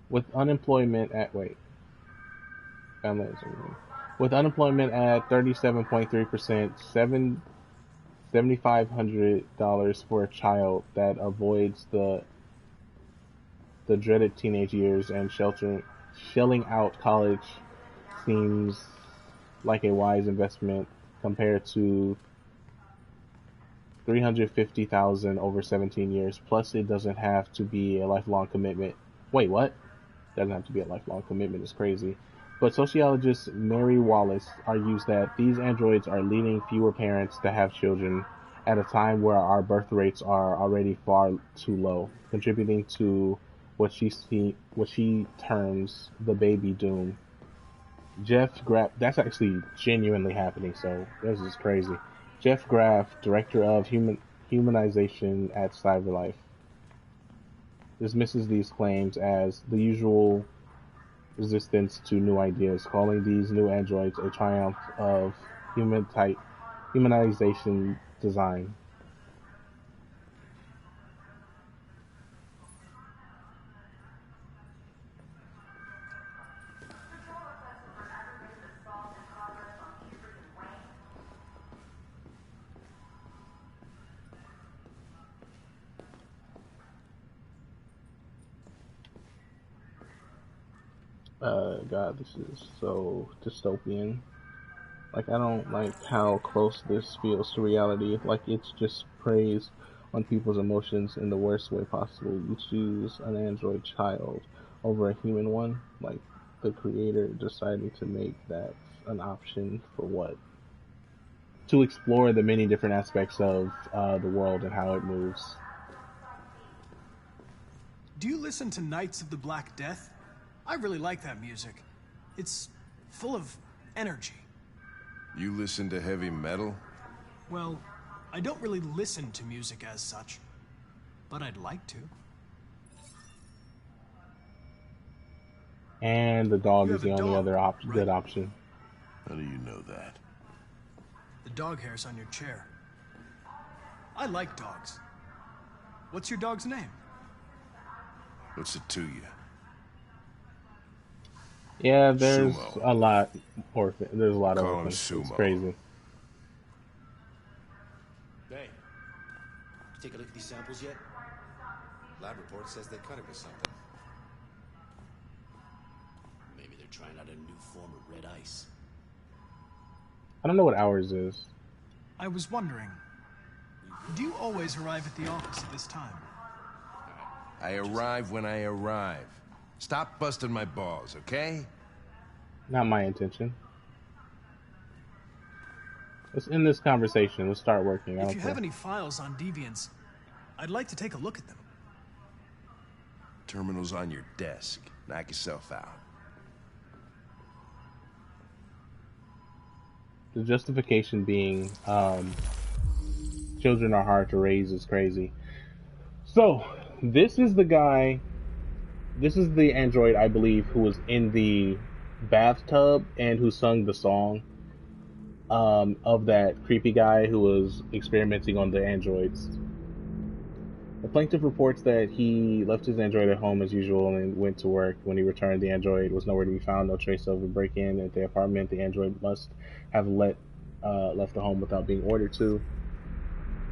With unemployment at 37.3%, $7,500 for a child that avoids the dreaded teenage years, and shelling out college seems like a wise investment compared to $350,000 over 17 years. Plus, it doesn't have to be a lifelong commitment. Wait, what? Doesn't have to be a lifelong commitment. It's crazy. But sociologist Mary Wallace argues that these androids are leading fewer parents to have children at a time where our birth rates are already far too low, contributing to what she terms the baby doom. Jeff Graff, that's actually genuinely happening, so this is crazy. Jeff Graff, director of humanization at CyberLife, dismisses these claims as the usual resistance to new ideas, calling these new androids a triumph of humanization design. God, this is so dystopian. Like, I don't like how close this feels to reality. Like, it's just preys on people's emotions in the worst way possible. You choose an android child over a human one. Like, the creator deciding to make that an option for what? To explore the many different aspects of the world and how it moves. Do you listen to Knights of the Black Death? I really like that music. It's full of energy. You listen to heavy metal? Well, I don't really listen to music as such, but I'd like to. And the dog is the only other good option. How do you know that? The dog hair's on your chair. I like dogs. What's your dog's name? What's it to you? Yeah, there's Sumo. a lot there's a lot of Call him orphans. Sumo. It's crazy. Hey, take a look at these samples yet? Lab report says they cut it with something. Maybe they're trying out a new form of red ice. I don't know what ours is. I was wondering, do you always arrive at the office at this time? I arrive when I arrive. Stop busting my balls, okay? Not my intention. Let's end this conversation. Let's start working. If you have any files on deviants, I'd like to take a look at them. Terminal's on your desk. Knock yourself out. The justification being children are hard to raise is crazy. So, this is the guy, this is the android, I believe, who was in the bathtub and who sung the song of that creepy guy who was experimenting on the androids. The plaintiff reports that he left his android at home as usual and went to work. When he returned, the android was nowhere to be found. No trace of a break-in at the apartment. The android must have left the home without being ordered to.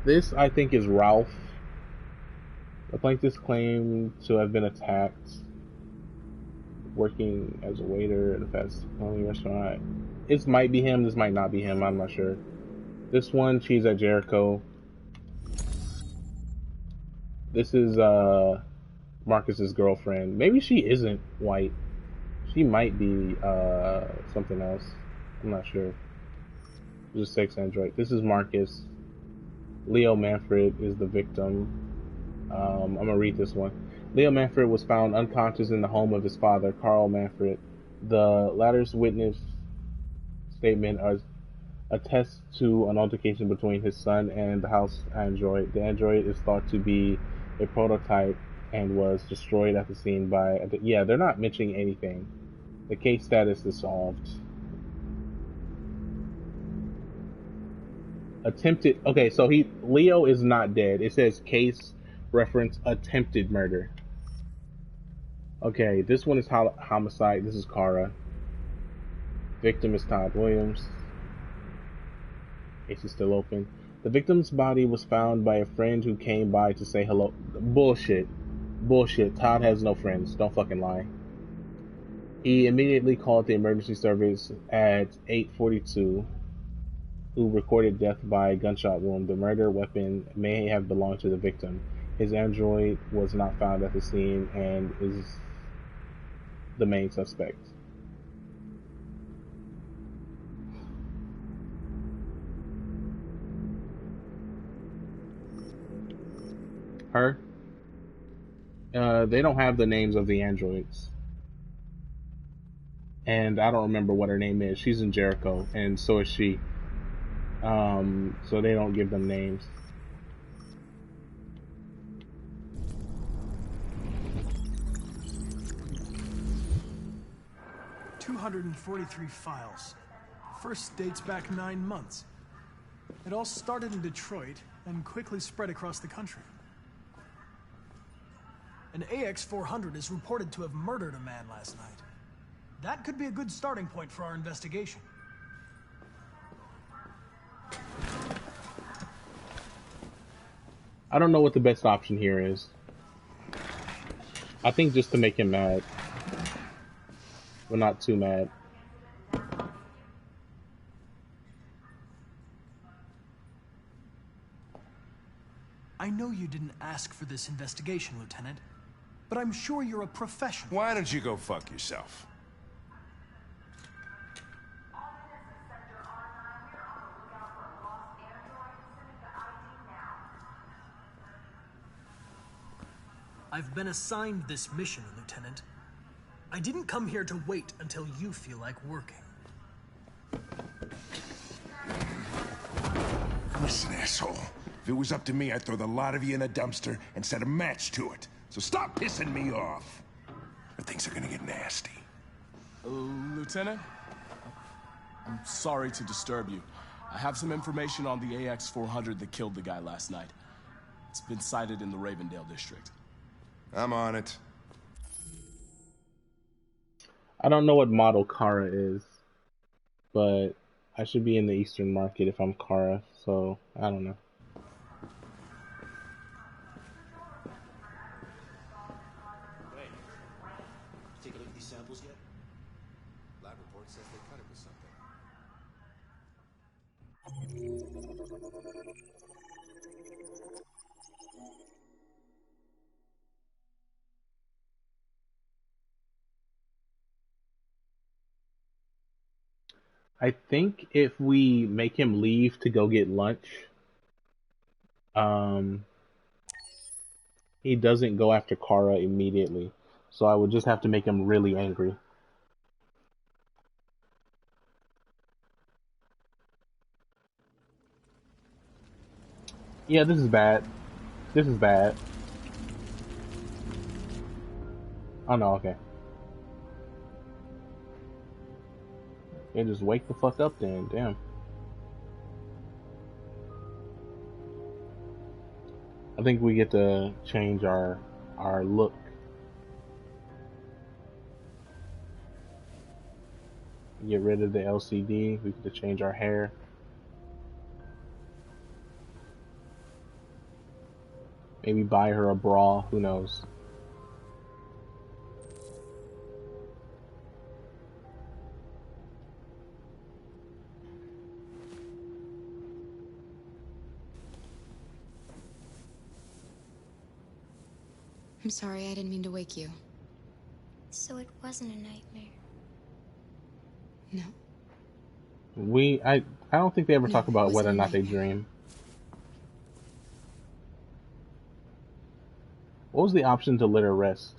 This, I think, is Ralph. The plaintiff claimed to have been attacked working as a waiter at a fast-food restaurant. This might be him. This might not be him. I'm not sure. This one, she's at Jericho. This is Marcus's girlfriend. Maybe she isn't white. She might be something else. I'm not sure. Just sex android. This is Marcus. Leo Manfred is the victim. I'm gonna read this one. Leo Manfred was found unconscious in the home of his father, Carl Manfred. The latter's witness statement attests to an altercation between his son and the house android. The android is thought to be a prototype and was destroyed at the scene by... Yeah, they're not mentioning anything. The case status is solved. Attempted... Okay, so Leo is not dead. It says case reference attempted murder. Okay, this one is homicide. This is Kara. Victim is Todd Williams. Case is still open. The victim's body was found by a friend who came by to say hello. Bullshit. Bullshit. Todd has no friends. Don't fucking lie. He immediately called the emergency service at 8:42, who recorded death by gunshot wound. The murder weapon may have belonged to the victim. His android was not found at the scene and is the main suspect. Her. They don't have the names of the androids. And I don't remember what her name is. She's in Jericho, and so is she. So they don't give them names. $243 files. First dates back 9 months. It all started in Detroit and quickly spread across the country. An AX-400 is reported to have murdered a man last night. That could be a good starting point for our investigation. I don't know what the best option here is. I think just to make him mad. But not too mad. I know you didn't ask for this investigation, Lieutenant, but I'm sure you're a professional. Why don't you go fuck yourself? I've been assigned this mission, Lieutenant. I didn't come here to wait until you feel like working. Listen, asshole. If it was up to me, I'd throw the lot of you in a dumpster and set a match to it. So stop pissing me off. Or things are gonna get nasty. Lieutenant? I'm sorry to disturb you. I have some information on the AX-400 that killed the guy last night. It's been sighted in the Ravendale district. I'm on it. I don't know what model Kara is, but I should be in the Eastern Market if I'm Kara, so I don't know. Wait. Take a look at these samples yet? Lab report says they cut it with something. I think if we make him leave to go get lunch, he doesn't go after Kara immediately. So I would just have to make him really angry. Yeah, this is bad. This is bad. Oh no, okay. Yeah, just wake the fuck up then, damn. I think we get to change our look. Get rid of the LCD, we get to change our hair. Maybe buy her a bra, who knows. I'm sorry, I didn't mean to wake you. So it wasn't a nightmare. No. I don't think they ever No, talk it about wasn't whether or a not they nightmare. dream. What was the option to let her rest?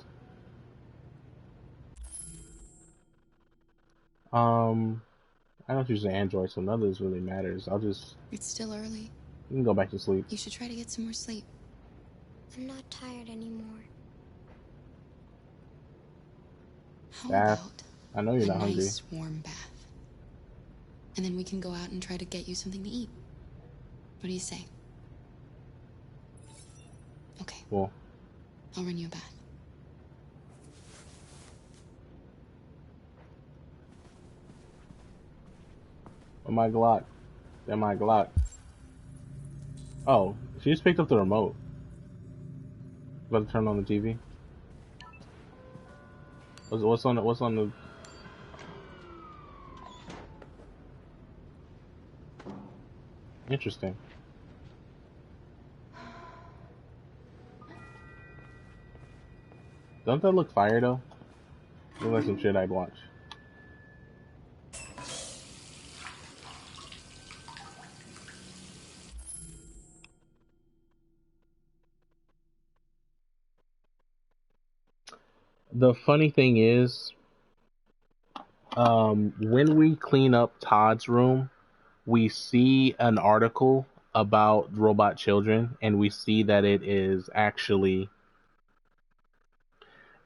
I don't use an Android, so none of this really matters. It's still early. You can go back to sleep. You should try to get some more sleep. I'm not tired anymore. How Bath. about I know you're a not hungry. nice warm bath? And then we can go out and try to get you something to eat. What do you say? Okay. Cool. I'll run you a bath. Oh, my Glock. Then my Glock. Oh, she just picked up the remote. About to turn on the TV. What's on the? Interesting. Don't that look fire though? Look like some shit I'd watch. The funny thing is, when we clean up Todd's room, we see an article about robot children, and we see that it is actually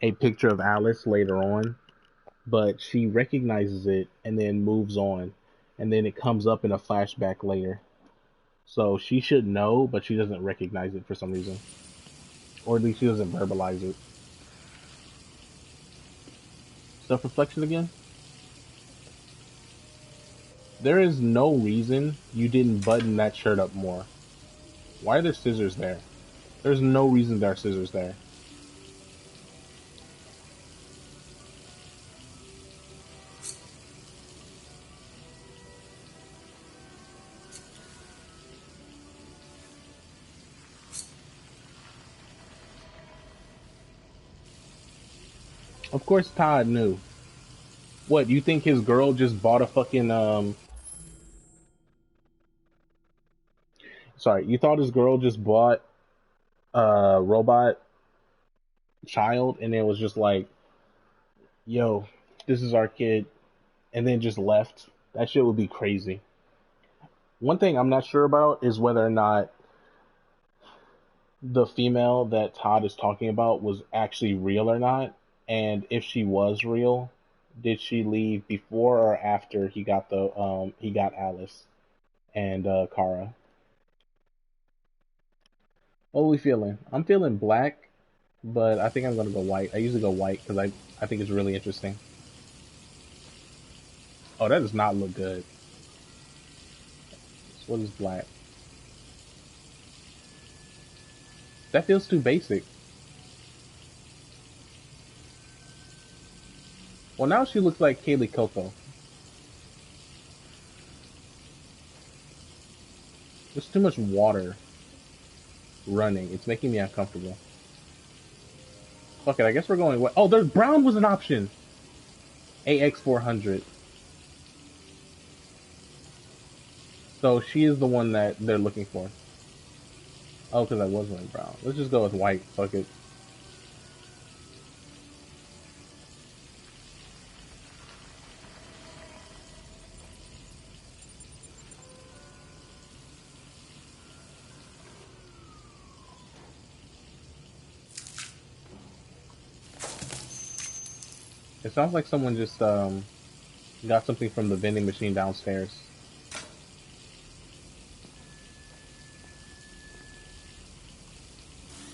a picture of Alice later on, but she recognizes it and then moves on, and then it comes up in a flashback later. So she should know, but she doesn't recognize it for some reason. Or at least she doesn't verbalize it. Self-reflection again? There is no reason you didn't button that shirt up more. Why are there scissors there? There's no reason there are scissors there. Of course Todd knew. What, you think his girl just bought a fucking, Sorry, you thought his girl just bought a robot child and it was just like, yo, this is our kid, and then just left? That shit would be crazy. One thing I'm not sure about is whether or not the female that Todd is talking about was actually real or not. And if she was real, did she leave before or after he got Alice and Kara? What are we feeling? I'm feeling black, but I think I'm gonna go white. I usually go white because I think it's really interesting. Oh, that does not look good. So what is black? That feels too basic. Well, now she looks like Kaylee Coco. There's too much water running. It's making me uncomfortable. Fuck it, I guess we're going what? Oh, there's brown was an option. AX400. So she is the one that they're looking for. Oh, because I was wearing brown. Let's just go with white. Fuck it. It sounds like someone just got something from the vending machine downstairs.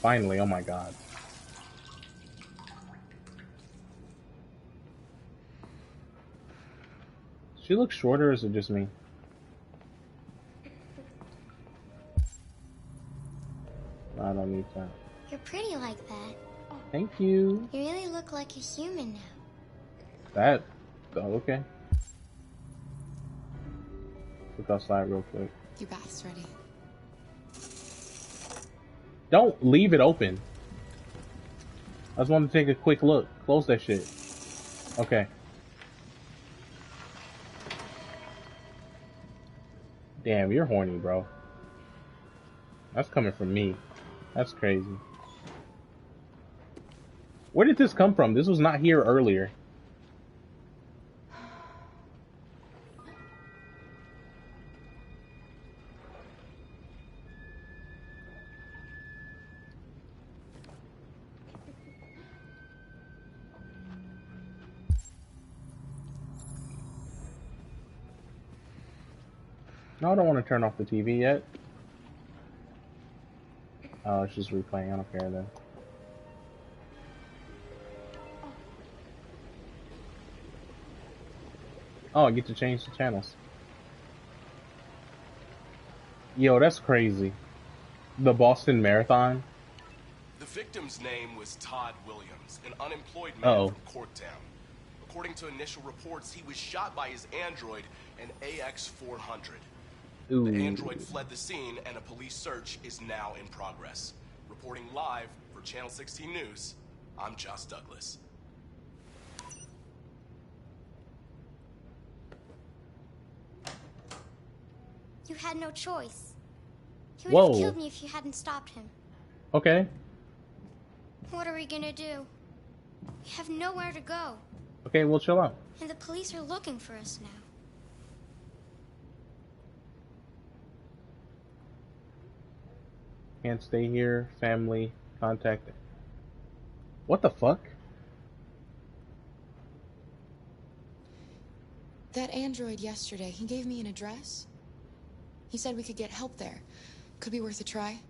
Finally, oh my god. She looks shorter, or is it just me? I don't need that. You're pretty like that. Thank you. You really look like a human now. That. Oh, okay. Look outside real quick. Your bath's ready. Don't leave it open. I just wanted to take a quick look. Close that shit. Okay. Damn, you're horny, bro. That's coming from me. That's crazy. Where did this come from? This was not here earlier. No, I don't want to turn off the TV yet. Oh, it's just replaying. I don't care then. Oh, I get to change the channels. Yo, that's crazy. The Boston Marathon. The victim's name was Todd Williams, an unemployed man from Corktown. According to initial reports, he was shot by his android, an AX-400. Ooh. The android fled the scene, and a police search is now in progress. Reporting live for Channel 16 News, I'm Josh Douglas. You had no choice. He would have killed me if you hadn't stopped him. Okay. What are we gonna do? We have nowhere to go. Okay, we'll chill out. And the police are looking for us now. Can't stay here. Family. Contact. What the fuck? That android yesterday, he gave me an address. He said we could get help there. Could be worth a try.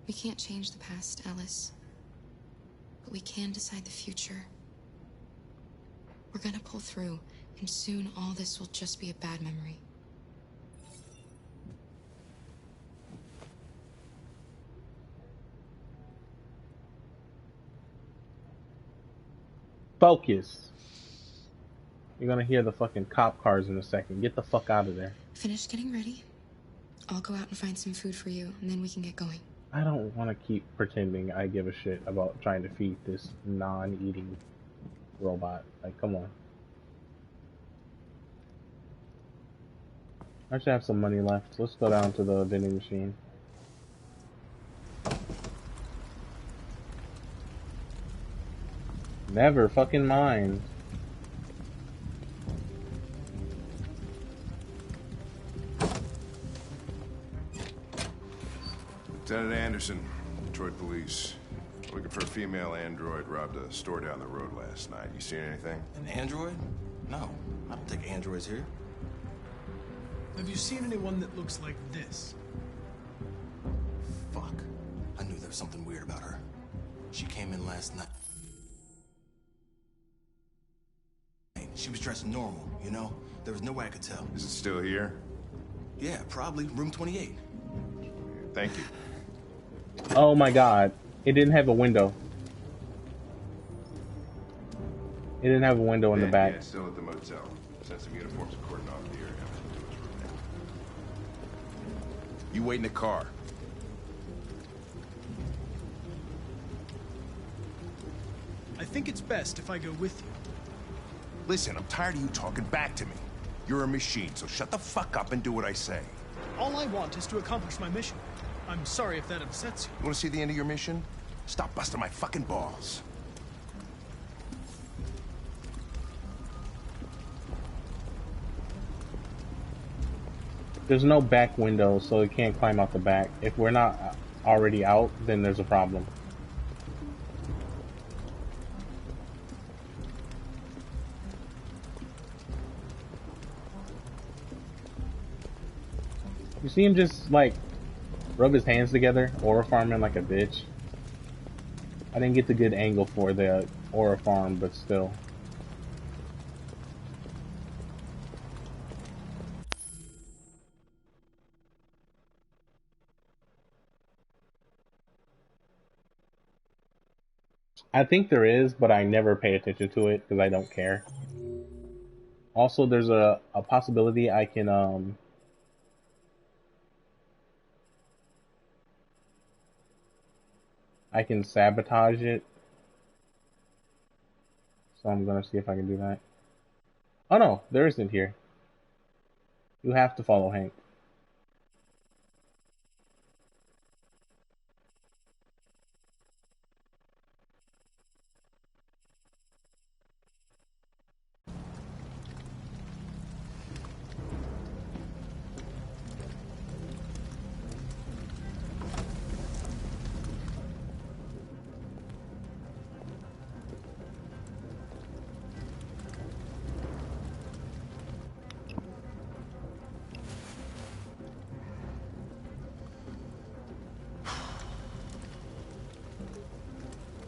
We can't change the past, Alice. But we can decide the future. We're gonna pull through, and soon all this will just be a bad memory. Focus. You're gonna hear the fucking cop cars in a second. Get the fuck out of there. Finish getting ready. I'll go out and find some food for you, and then we can get going. I don't want to keep pretending I give a shit about trying to feed this non-eating robot. Like, come on. I should have some money left. Let's go down to the vending machine. Never fucking mind. Lieutenant Anderson, Detroit Police. Looking for a female android robbed a store down the road last night. You seen anything? An android? No, I don't take androids here. Have you seen anyone that looks like this? Fuck. I knew there was something weird about her. She came in last night. She was dressed normal, you know? There was no way I could tell. Is it still here? Yeah, probably. Room 28. Thank you. Oh my god. It didn't have a window. It didn't have a window in the back. Yeah, still at the motel. Sent some uniforms and cordoned off the area. You wait in the car. I think it's best if I go with you. Listen, I'm tired of you talking back to me. You're a machine, so shut the fuck up and do what I say. All I want is to accomplish my mission. I'm sorry if that upsets you. You want to see the end of your mission? Stop busting my fucking balls. There's no back window, so it can't climb out the back. If we're not already out, then there's a problem. You see him just, like, rub his hands together, aura farming like a bitch. I didn't get the good angle for the aura farm, but still. I think there is, but I never pay attention to it because I don't care. Also, there's a possibility I can sabotage it. So I'm gonna see if I can do that. Oh no, there isn't here. You have to follow Hank.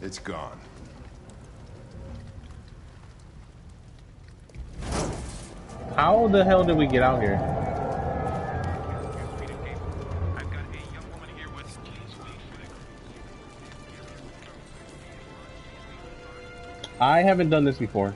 It's gone. How the hell did we get out here? I haven't done this before.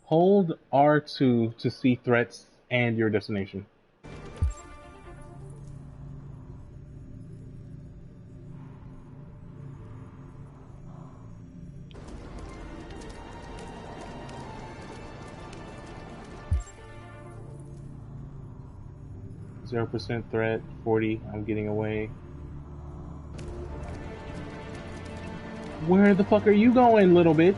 Hold R2 to see threats and your destination. %, threat, 40, I'm getting away. Where the fuck are you going, little bitch?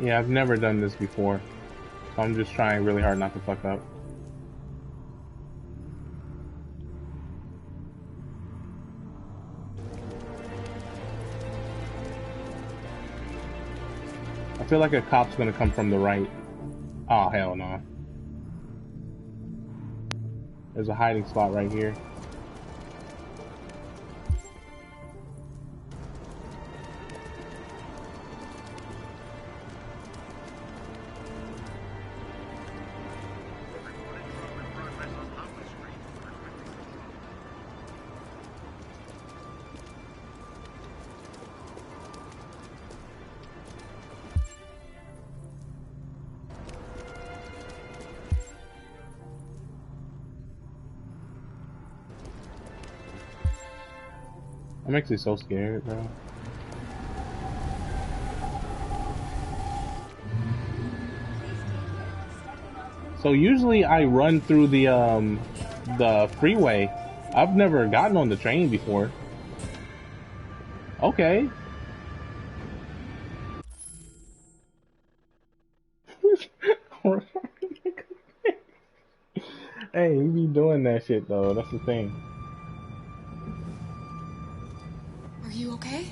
Yeah, I've never done this before, so I'm just trying really hard not to fuck up. I feel like a cop's gonna come from the right. Oh, hell no. There's a hiding spot right here. I'm actually so scared, bro. So usually I run through the freeway. I've never gotten on the train before. Okay. Hey, you be doing that shit though. That's the thing. Are you okay?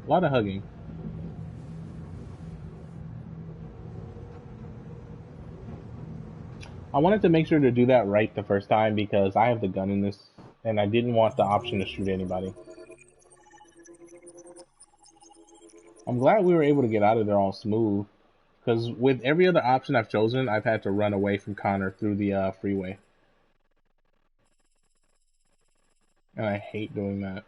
A lot of hugging. I wanted to make sure to do that right the first time because I have the gun in this, and I didn't want the option to shoot anybody. I'm glad we were able to get out of there all smooth, because with every other option I've chosen, I've had to run away from Connor through the freeway. And I hate doing that.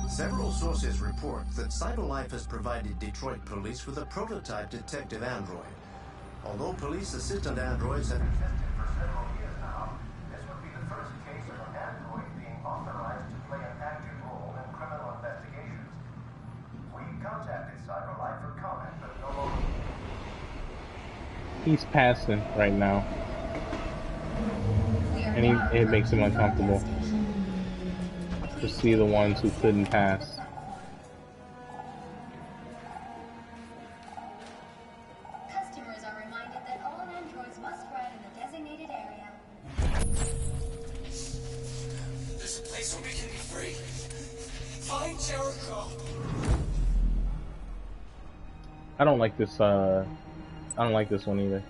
Several sources report that CyberLife has provided Detroit police with a prototype detective android. Although police assistant androids have existed for several years now, this would be the first case of an android being authorized to play an active role in criminal investigations. We contacted CyberLife for comment, but no longer. He's passing right now. And it makes him uncomfortable to see the ones who couldn't pass. Customers are reminded that all androids must ride in the designated area. There's a place where we can be free. Find Jericho. I don't like this one either.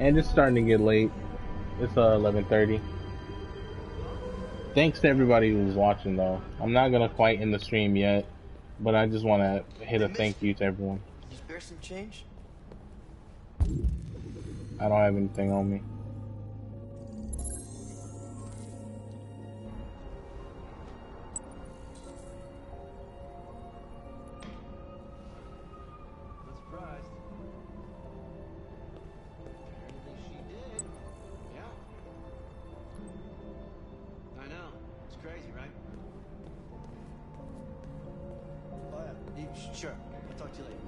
And it's starting to get late. It's 11:30. Thanks to everybody who's watching though. I'm not gonna quite end the stream yet, but I just want to hit a thank you to everyone. Did you spare some change? I don't have anything on me. Sure. I'll talk to you later.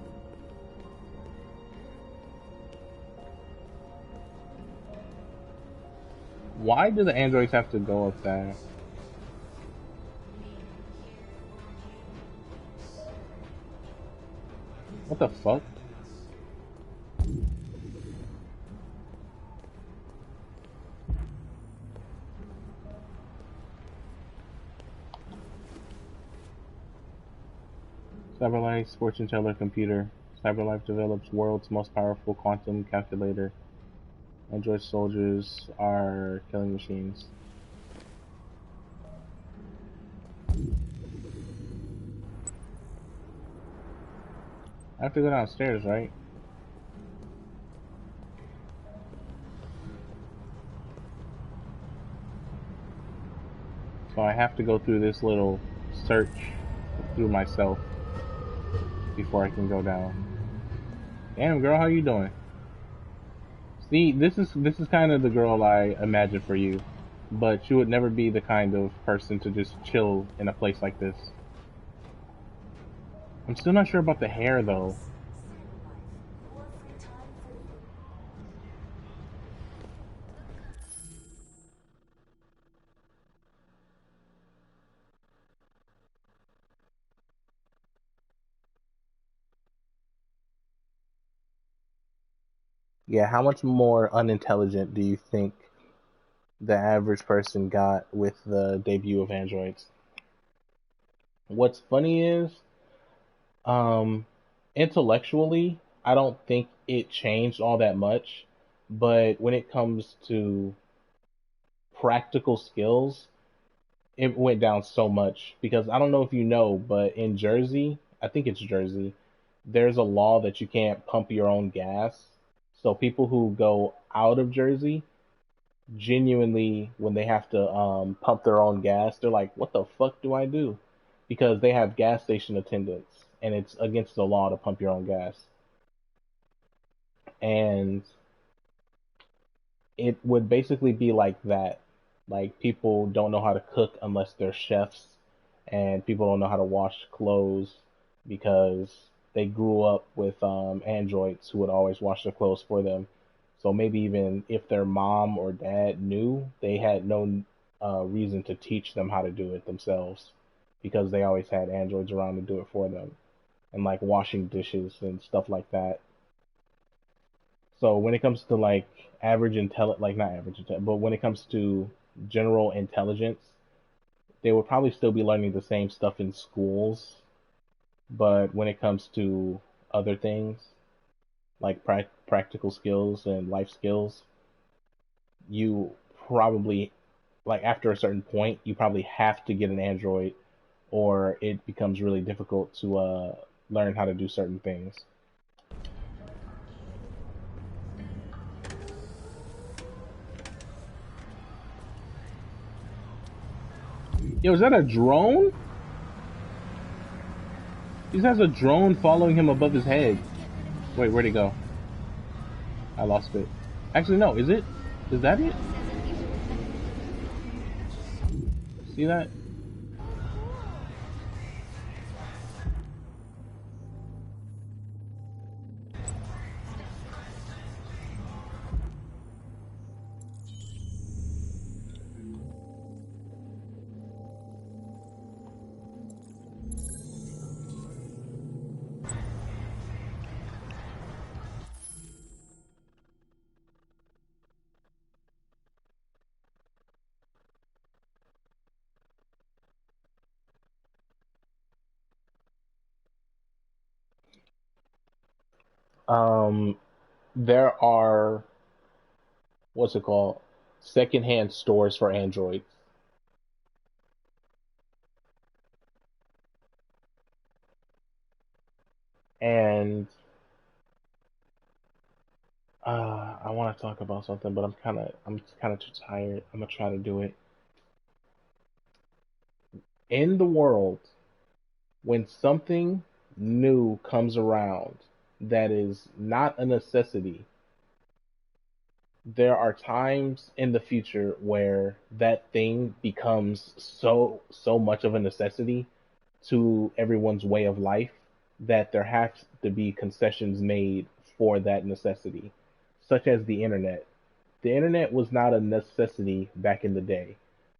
Why do the androids have to go up there? What the fuck? CyberLife's fortune teller computer. CyberLife develops world's most powerful quantum calculator. Android soldiers are killing machines. I have to go downstairs, right? So I have to go through this little search through myself before I can go down. Damn, girl, how you doing? See, this is kind of the girl I imagined for you, but she would never be the kind of person to just chill in a place like this. I'm still not sure about the hair, though. Yeah, how much more unintelligent do you think the average person got with the debut of androids? What's funny is, intellectually, I don't think it changed all that much, but when it comes to practical skills, it went down so much. Because I don't know if you know, but in Jersey, I think it's Jersey, there's a law that you can't pump your own gas. So people who go out of Jersey, genuinely, when they have to pump their own gas, they're like, what the fuck do I do? Because they have gas station attendants, and it's against the law to pump your own gas. And it would basically be like that. Like, people don't know how to cook unless they're chefs, and people don't know how to wash clothes because they grew up with androids who would always wash their clothes for them. So maybe even if their mom or dad knew, they had no reason to teach them how to do it themselves because they always had androids around to do it for them, and like washing dishes and stuff like that. So when it comes to like like not average intelligence, but when it comes to general intelligence, they would probably still be learning the same stuff in schools. But when it comes to other things, like practical skills and life skills, you probably, like after a certain point, you probably have to get an android, or it becomes really difficult to learn how to do certain things. Yo, is that a drone? He has a drone following him above his head. Wait, where'd he go? I lost it. Actually, no, is it? Is that it? See that? There are, what's it called? Secondhand stores for androids. And I want to talk about something, but I'm kind of too tired. I'm gonna try to do it. In the world, when something new comes around that is not a necessity, there are times in the future where that thing becomes so much of a necessity to everyone's way of life that there have to be concessions made for that necessity, such as the internet. The internet was not a necessity back in the day.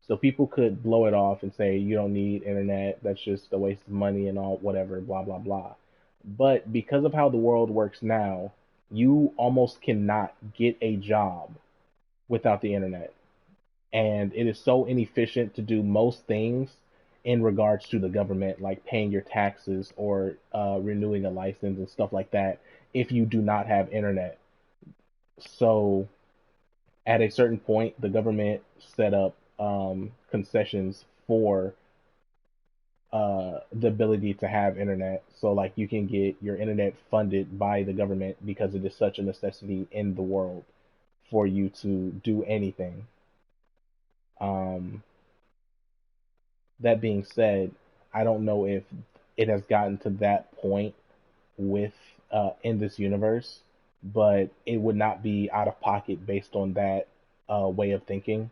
So people could blow it off and say, you don't need internet, that's just a waste of money and all, whatever, blah, blah, blah. But because of how the world works now, you almost cannot get a job without the internet. And it is so inefficient to do most things in regards to the government, like paying your taxes or renewing a license and stuff like that, if you do not have internet. So at a certain point, the government set up concessions for the ability to have internet. So like you can get your internet funded by the government because it is such a necessity in the world for you to do anything. That being said, I don't know if it has gotten to that point with in this universe, but it would not be out of pocket based on that way of thinking,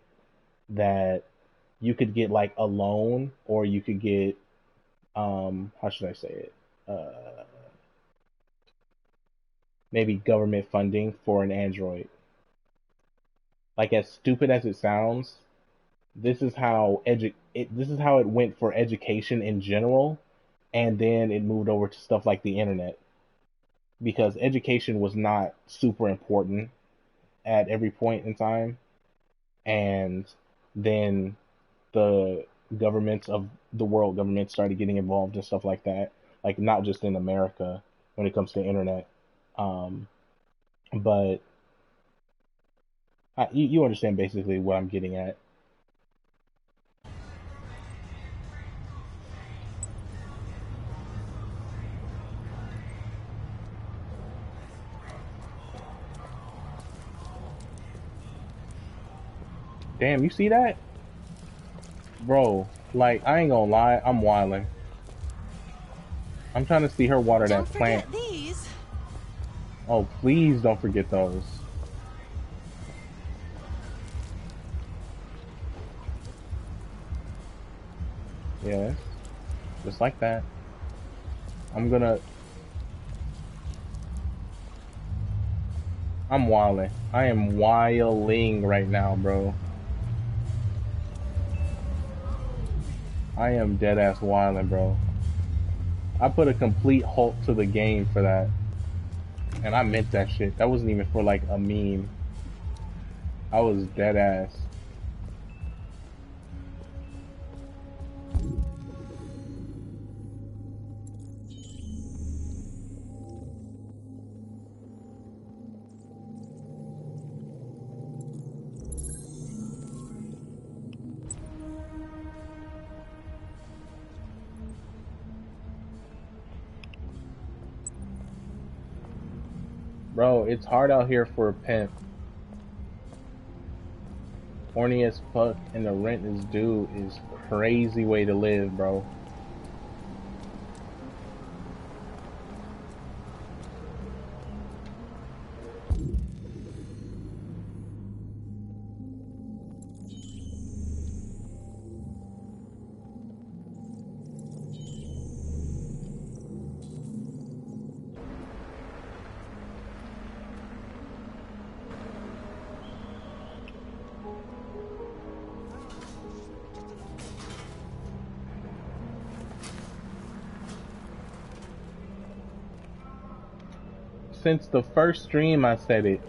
that you could get like a loan, or you could get how should I say it? Maybe government funding for an android. Like, as stupid as it sounds, this is how it went for education in general, and then it moved over to stuff like the internet, because education was not super important at every point in time, and then the governments of the world governments started getting involved and stuff like that, like not just in America when it comes to internet, but you understand basically what I'm getting at. Damn, you see that? Bro, like, I ain't gonna lie, I'm wilding. I'm trying to see her water that plant. These. Oh, please don't forget those. Yes. Just like that. I'm wilding. I am wilding right now, bro. I am dead ass wilding, bro. I put a complete halt to the game for that. And I meant that shit. That wasn't even for like a meme. I was dead ass. Bro, it's hard out here for a pimp. Horny as fuck and the rent is due is crazy way to live, bro. Since the first stream I said it.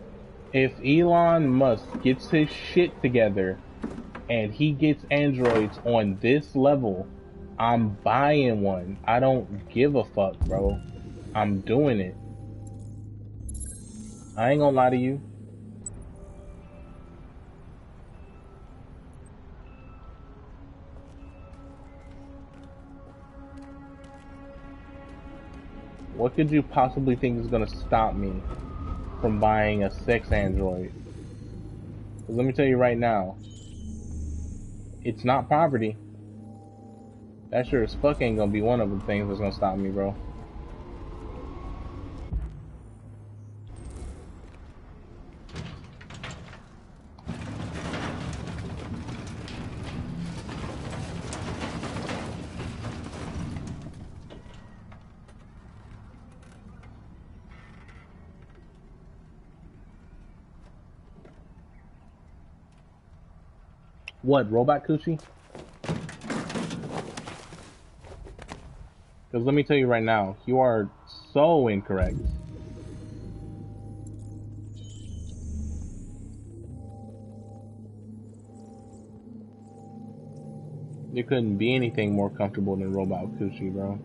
If Elon Musk gets his shit together and he gets androids on this level, I'm buying one. I don't give a fuck, bro. I'm doing it. I ain't gonna lie to you. What could you possibly think is gonna stop me from buying a sex android? 'Cause let me tell you right now, it's not poverty. That sure as fuck ain't gonna be one of the things that's gonna stop me, bro. What, robot coochie? Because let me tell you right now, you are so incorrect. There couldn't be anything more comfortable than robot coochie, bro.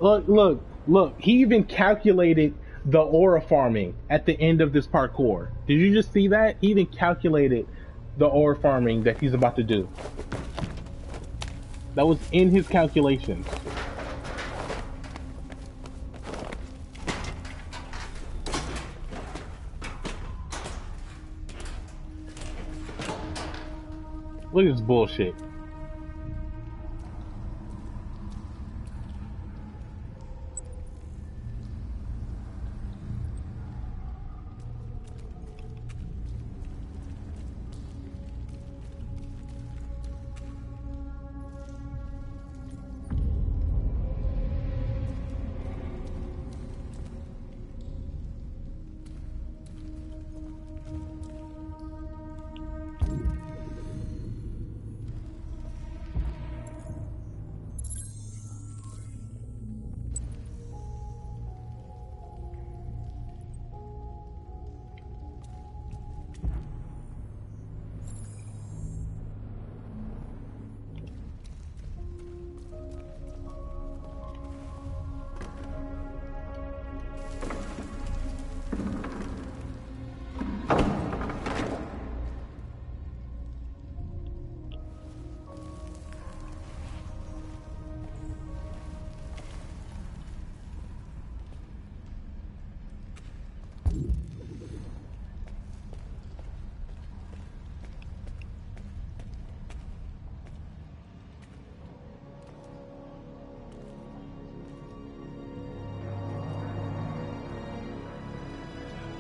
Look. He even calculated the aura farming at the end of this parkour. Did you just see that? He even calculated the aura farming that he's about to do. That was in his calculations. Look at this bullshit.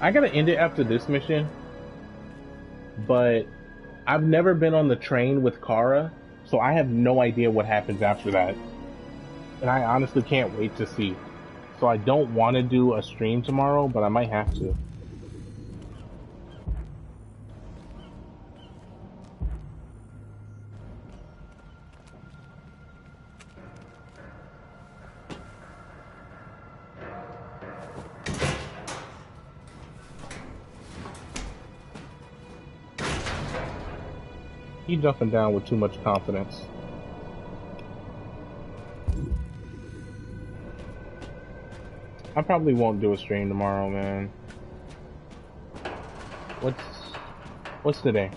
I gotta end it after this mission, but I've never been on the train with Kara, so I have no idea what happens after that. And I honestly can't wait to see. So I don't want to do a stream tomorrow, but I might have to. He's jumping down with too much confidence. I probably won't do a stream tomorrow, man. What's today?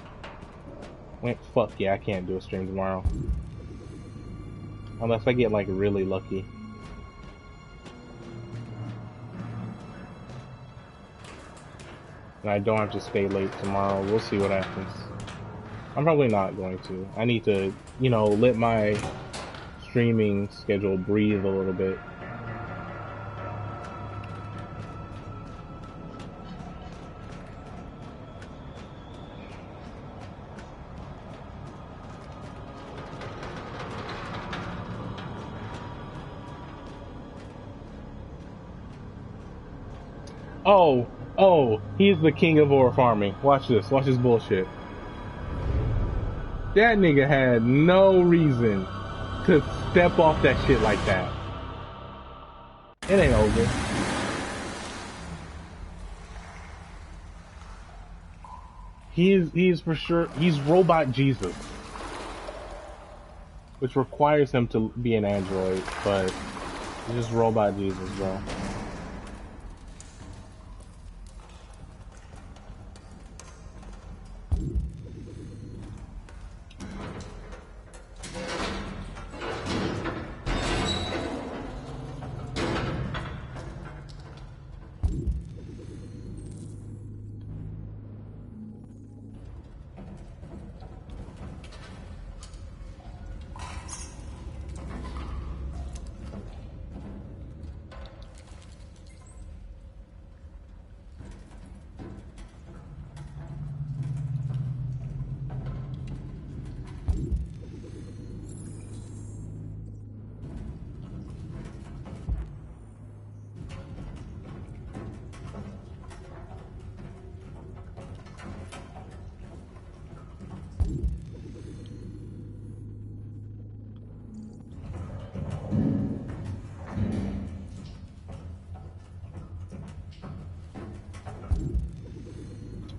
Wait, fuck yeah, I can't do a stream tomorrow. Unless I get like really lucky. And I don't have to stay late tomorrow. We'll see what happens. I'm probably not going to. I need to, you know, let my streaming schedule breathe a little bit. Oh, he's the king of ore farming. Watch this. Watch this bullshit. That nigga had no reason to step off that shit like that. It ain't over. He's for sure, he's Robot Jesus. Which requires him to be an android, but he's just Robot Jesus, bro.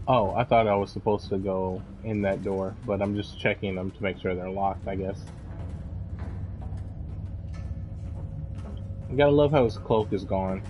Oh, I thought I was supposed to go in that door, but I'm just checking them to make sure they're locked, I guess. You gotta love how his cloak is gone.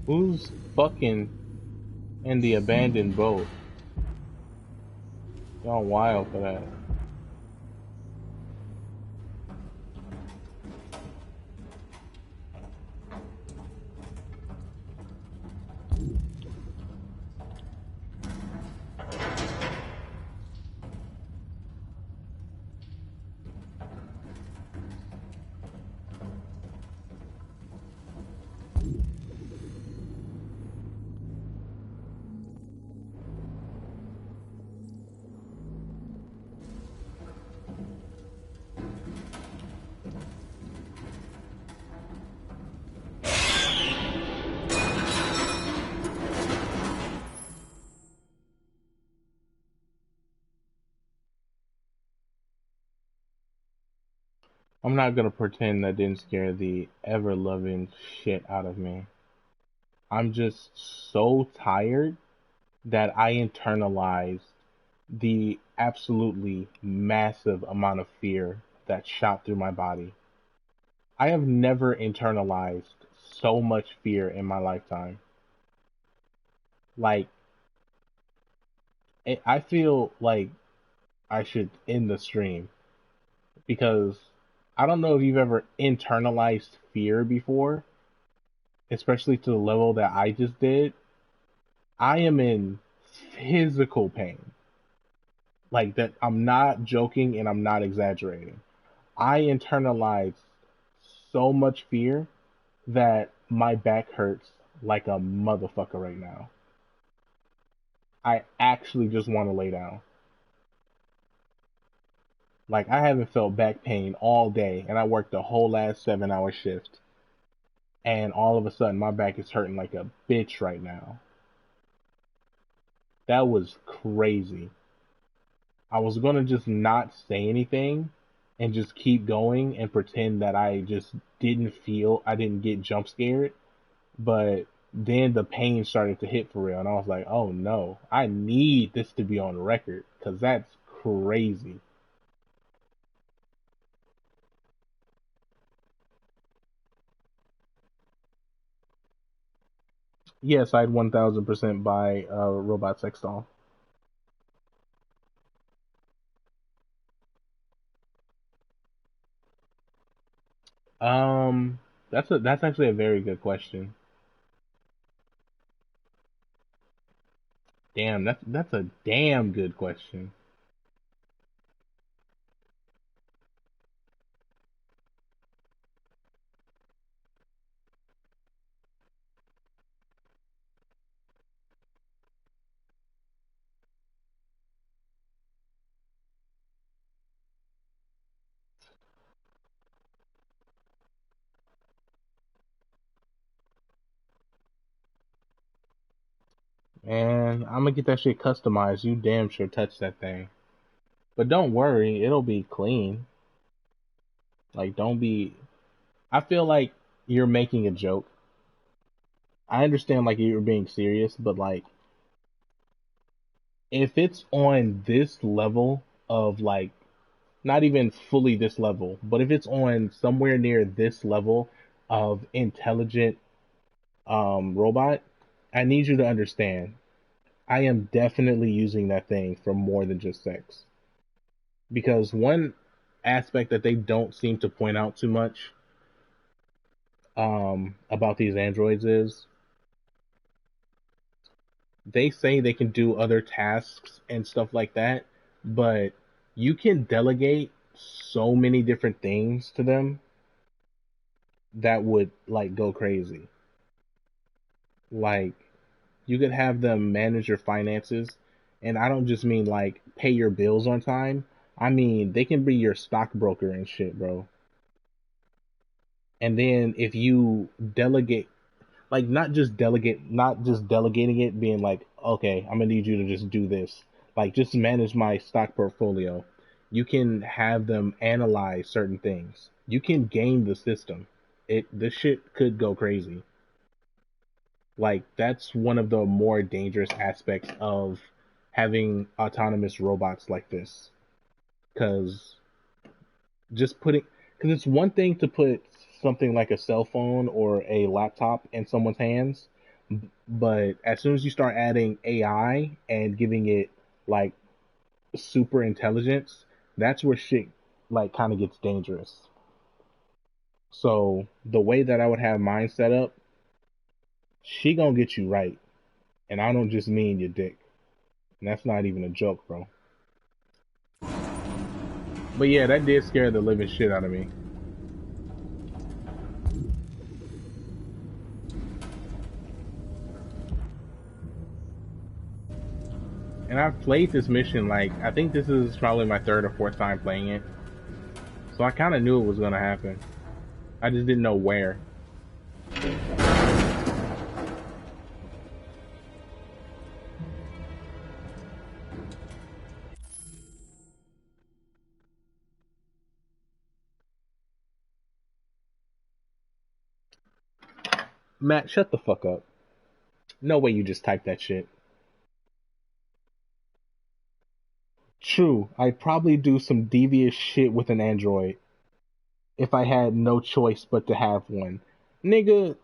Who's fucking in the abandoned boat? Y'all wild for that. I'm not gonna pretend that didn't scare the ever-loving shit out of me. I'm just so tired that I internalized the absolutely massive amount of fear that shot through my body. I have never internalized so much fear in my lifetime. Like, I feel like I should end the stream because I don't know if you've ever internalized fear before, especially to the level that I just did. I am in physical pain. Like that, I'm not joking and I'm not exaggerating. I internalized so much fear that my back hurts like a motherfucker right now. I actually just want to lay down. Like, I haven't felt back pain all day, and I worked a whole last 7-hour shift. And all of a sudden, my back is hurting like a bitch right now. That was crazy. I was gonna just not say anything and just keep going and pretend that I just I didn't get jump scared. But then the pain started to hit for real, and I was like, oh no, I need this to be on record, because that's crazy. Yes, I'd 1000% buy a robot sex doll. That's actually a very good question. Damn, that's a damn good question. And I'm gonna get that shit customized. You damn sure touch that thing. But don't worry, it'll be clean. Like, don't be. I feel like you're making a joke. I understand, like, you're being serious, but, like, if it's on this level of, like, not even fully this level, but if it's on somewhere near this level of intelligent robot, I need you to understand. I am definitely using that thing for more than just sex. Because one aspect that they don't seem to point out too much about these androids is they say they can do other tasks and stuff like that, but you can delegate so many different things to them that would like go crazy. Like, You could have them manage your finances, and I don't just mean like pay your bills on time. I mean they can be your stockbroker and shit, bro. And then if you delegate, like not just delegating it, being like, okay, I'm gonna need you to just do this. Like just manage my stock portfolio. You can have them analyze certain things. You can game the system. This shit could go crazy. Like that's one of the more dangerous aspects of having autonomous robots like this. Cause because it's one thing to put something like a cell phone or a laptop in someone's hands, but as soon as you start adding AI and giving it like super intelligence, that's where shit like kind of gets dangerous. So the way that I would have mine set up, she gonna get you right, and I don't just mean your dick, and that's not even a joke, bro. But yeah, that did scare the living shit out of me. And I've played this mission, like, I think this is probably my third or fourth time playing it. So I kind of knew it was going to happen. I just didn't know where. Matt, shut the fuck up. No way you just typed that shit. True, I'd probably do some devious shit with an android if I had no choice but to have one. Nigga,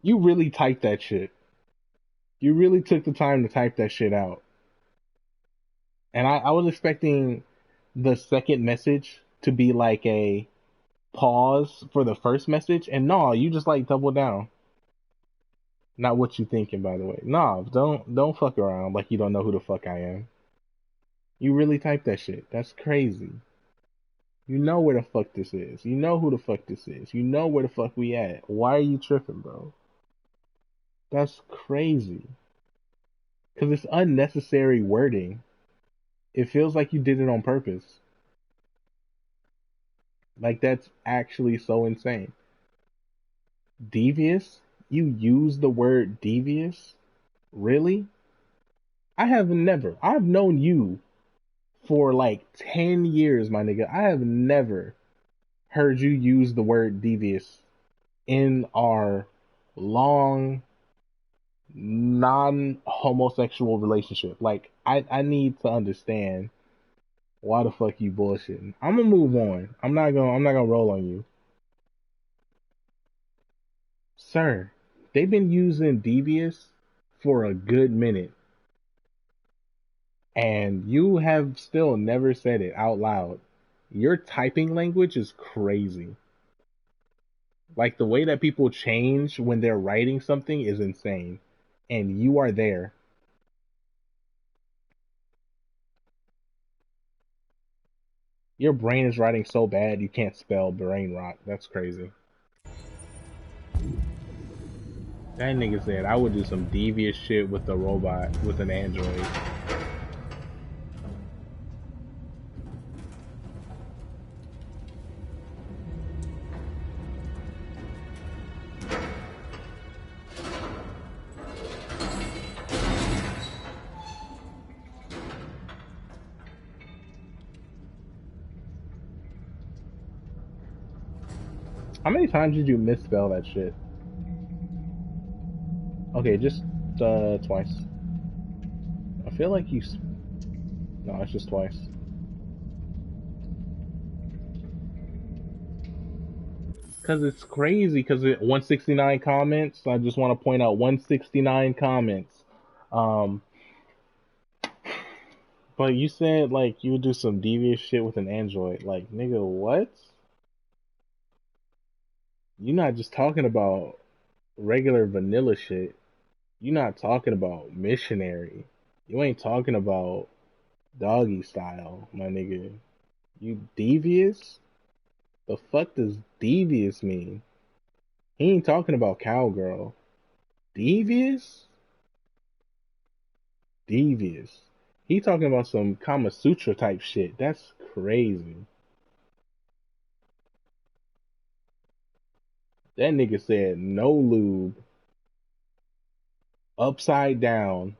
you really typed that shit. You really took the time to type that shit out. And I was expecting the second message to be like a pause for the first message, and no, you just like double down. Not what you thinking, by the way. Nah, don't fuck around like you don't know who the fuck I am. You really typed that shit. That's crazy. You know where the fuck this is. You know who the fuck this is. You know where the fuck we at. Why are you tripping, bro? That's crazy. Cause it's unnecessary wording. It feels like you did it on purpose. Like that's actually so insane. Devious? You use the word devious? Really? I've known you for like 10 years, my nigga. I have never heard you use the word devious in our long non-homosexual relationship. Like, I need to understand why the fuck you bullshitting. I'm gonna move on. I'm not gonna roll on you. Sir, they've been using devious for a good minute. And you have still never said it out loud. Your typing language is crazy. Like the way that people change when they're writing something is insane. And you are there. Your brain is writing so bad you can't spell brain rot. That's crazy. That nigga said I would do some devious shit with a robot, with an android. How many times did you misspell that shit? Okay, just twice. I feel like you... No, it's just twice. Because it's crazy, because 169 comments. I just want to point out 169 comments. But you said, like, you would do some devious shit with an android. Like, nigga, what? You're not just talking about regular vanilla shit. You're not talking about missionary. You ain't talking about doggy style, my nigga. You devious? The fuck does devious mean? He ain't talking about cowgirl. Devious? Devious. He talking about some Kama Sutra type shit. That's crazy. That nigga said no lube, upside down,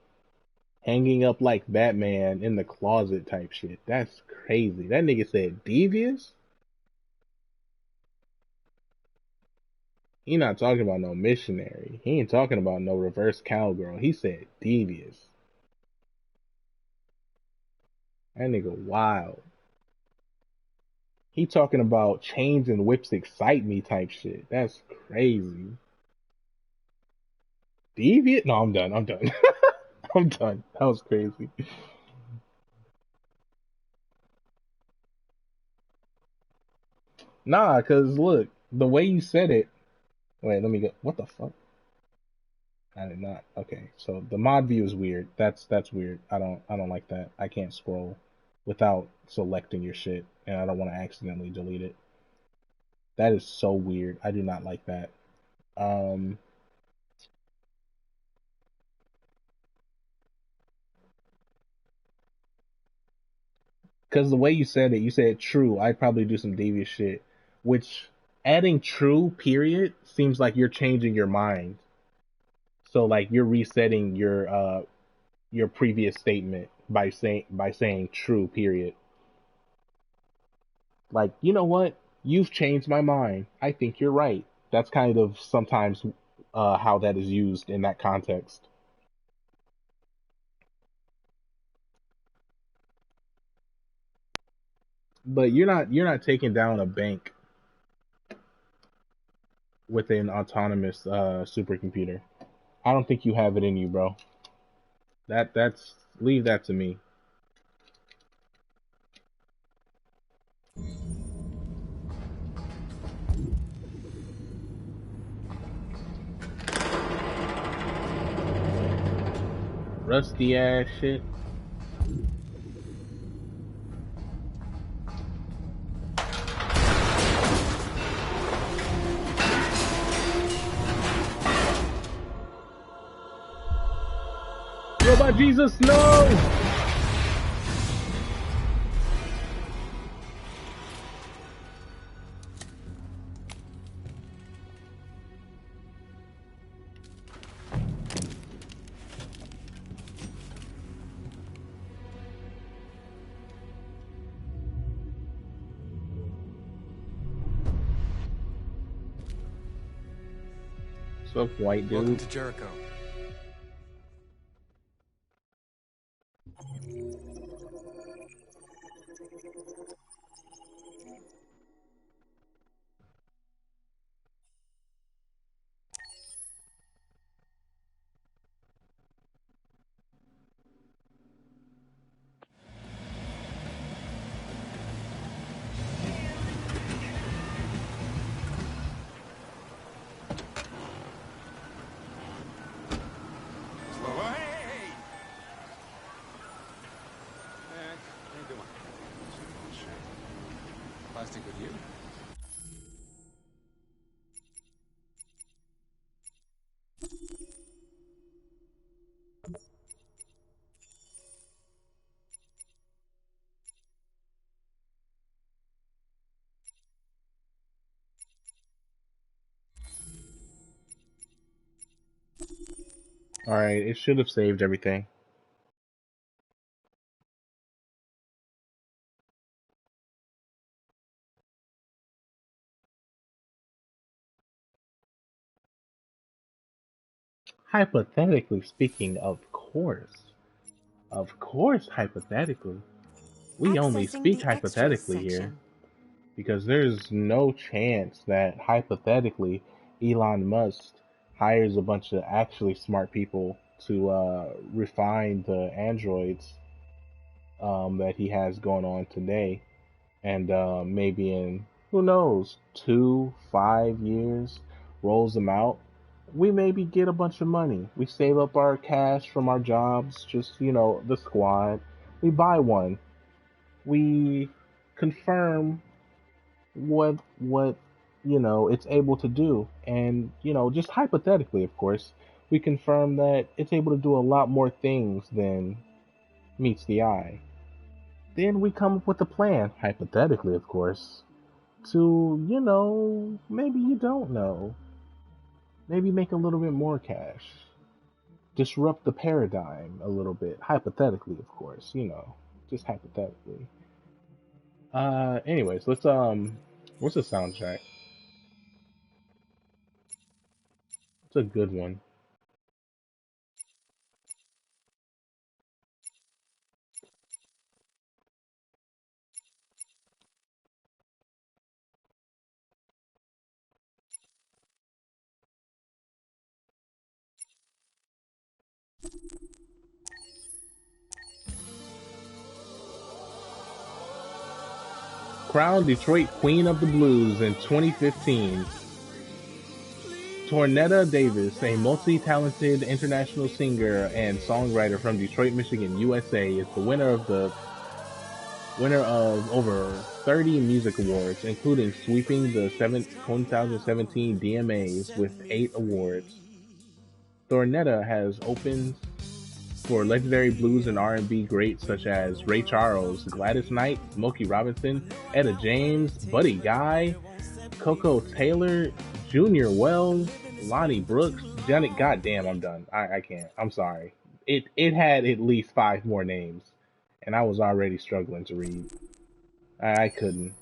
hanging up like Batman in the closet type shit. That's crazy. That nigga said devious? He not talking about no missionary. He ain't talking about no reverse cowgirl. He said devious. That nigga wild. He talking about chains and whips excite me type shit. That's crazy. Deviant? No, I'm done. I'm done. I'm done. That was crazy. Nah, cause look, the way you said it. Wait, let me go. What the fuck? I did not. Okay, so the mod view is weird. That's weird. I don't like that. I can't scroll without selecting your shit, and I don't want to accidentally delete it. That is so weird. I do not like that. Because the way you said true. I'd probably do some devious shit, which adding true period seems like you're changing your mind. So like you're resetting your previous statement by saying true period. Like, you know what? You've changed my mind. I think you're right. That's kind of sometimes how that is used in that context. But you're not taking down a bank with an autonomous supercomputer. I don't think you have it in you, bro. That's leave that to me. Rusty ass shit. Robot Jesus, no! What's up, white dude? Welcome to Jericho. Plastic with you? Alright, it should have saved everything. Hypothetically speaking, of course. Of course, hypothetically. We only speak hypothetically here. Because there's no chance that, hypothetically, Elon Musk hires a bunch of actually smart people to refine the androids that he has going on today. And maybe in, who knows, 5 years, rolls them out. We maybe get a bunch of money. We save up our cash from our jobs, just, the squad. We buy one. We confirm what it's able to do. And, just hypothetically, of course, we confirm that it's able to do a lot more things than meets the eye. Then we come up with a plan, hypothetically of course, to, maybe you don't know, maybe make a little bit more cash. Disrupt the paradigm a little bit, hypothetically of course, just hypothetically. Anyways, let's, what's the soundtrack? It's a good one. Crowned Detroit Queen of the Blues in 2015. Tornetta Davis, a multi-talented international singer and songwriter from Detroit, Michigan, USA, is the winner of over 30 music awards, including sweeping the 2017 DMAs with 8 awards. Tornetta has opened for legendary blues and R&B greats such as Ray Charles, Gladys Knight, Smokey Robinson, Etta James, Buddy Guy, Coco Taylor, Junior Wells, Lonnie Brooks, Janet. Goddamn, I'm done. I can't. I'm sorry. It had at least 5 more names, and I was already struggling to read. I couldn't.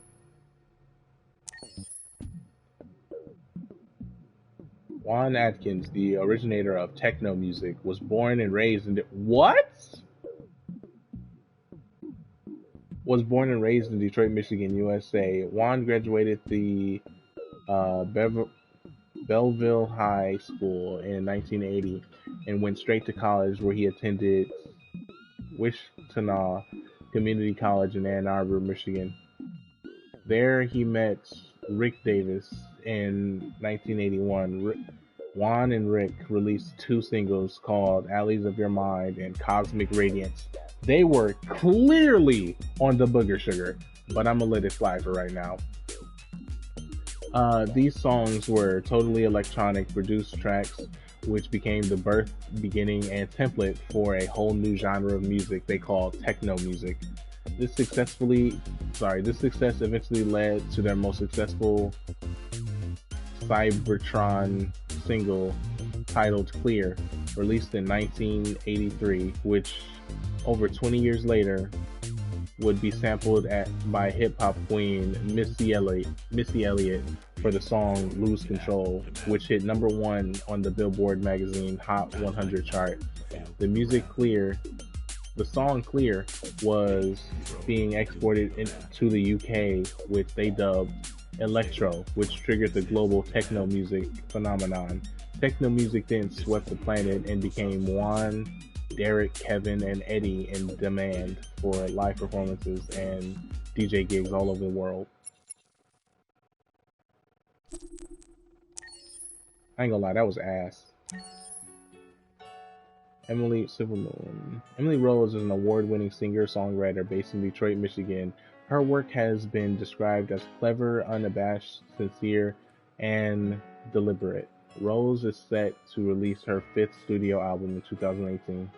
Juan Atkins, the originator of techno music, was born and raised in Detroit, Michigan, USA. Juan graduated the Belleville High School in 1980 and went straight to college, where he attended Wichita Community College in Ann Arbor, Michigan. There he met Rick Davis in 1981. Juan and Rick released 2 singles called Alleys of Your Mind and Cosmic Radiance. They were clearly on the Booger Sugar, but I'm gonna let it slide for right now. These songs were totally electronic produced tracks, which became the birth, beginning, and template for a whole new genre of music they call techno music. This success eventually led to their most successful Cybertron single titled Clear, released in 1983, which over 20 years later would be sampled by hip-hop queen Missy Elliott for the song Lose Control, which hit #1 on the Billboard magazine Hot 100 chart. The song Clear was being exported to the UK, which they dubbed Electro, which triggered the global techno music phenomenon. Techno music then swept the planet and became Juan, Derek, Kevin, and Eddie in demand for live performances and DJ gigs all over the world. I ain't gonna lie, that was ass. Emily Rose is an award-winning singer-songwriter based in Detroit, Michigan. Her work has been described as clever, unabashed, sincere, and deliberate. Rose is set to release her 5th studio album in 2018.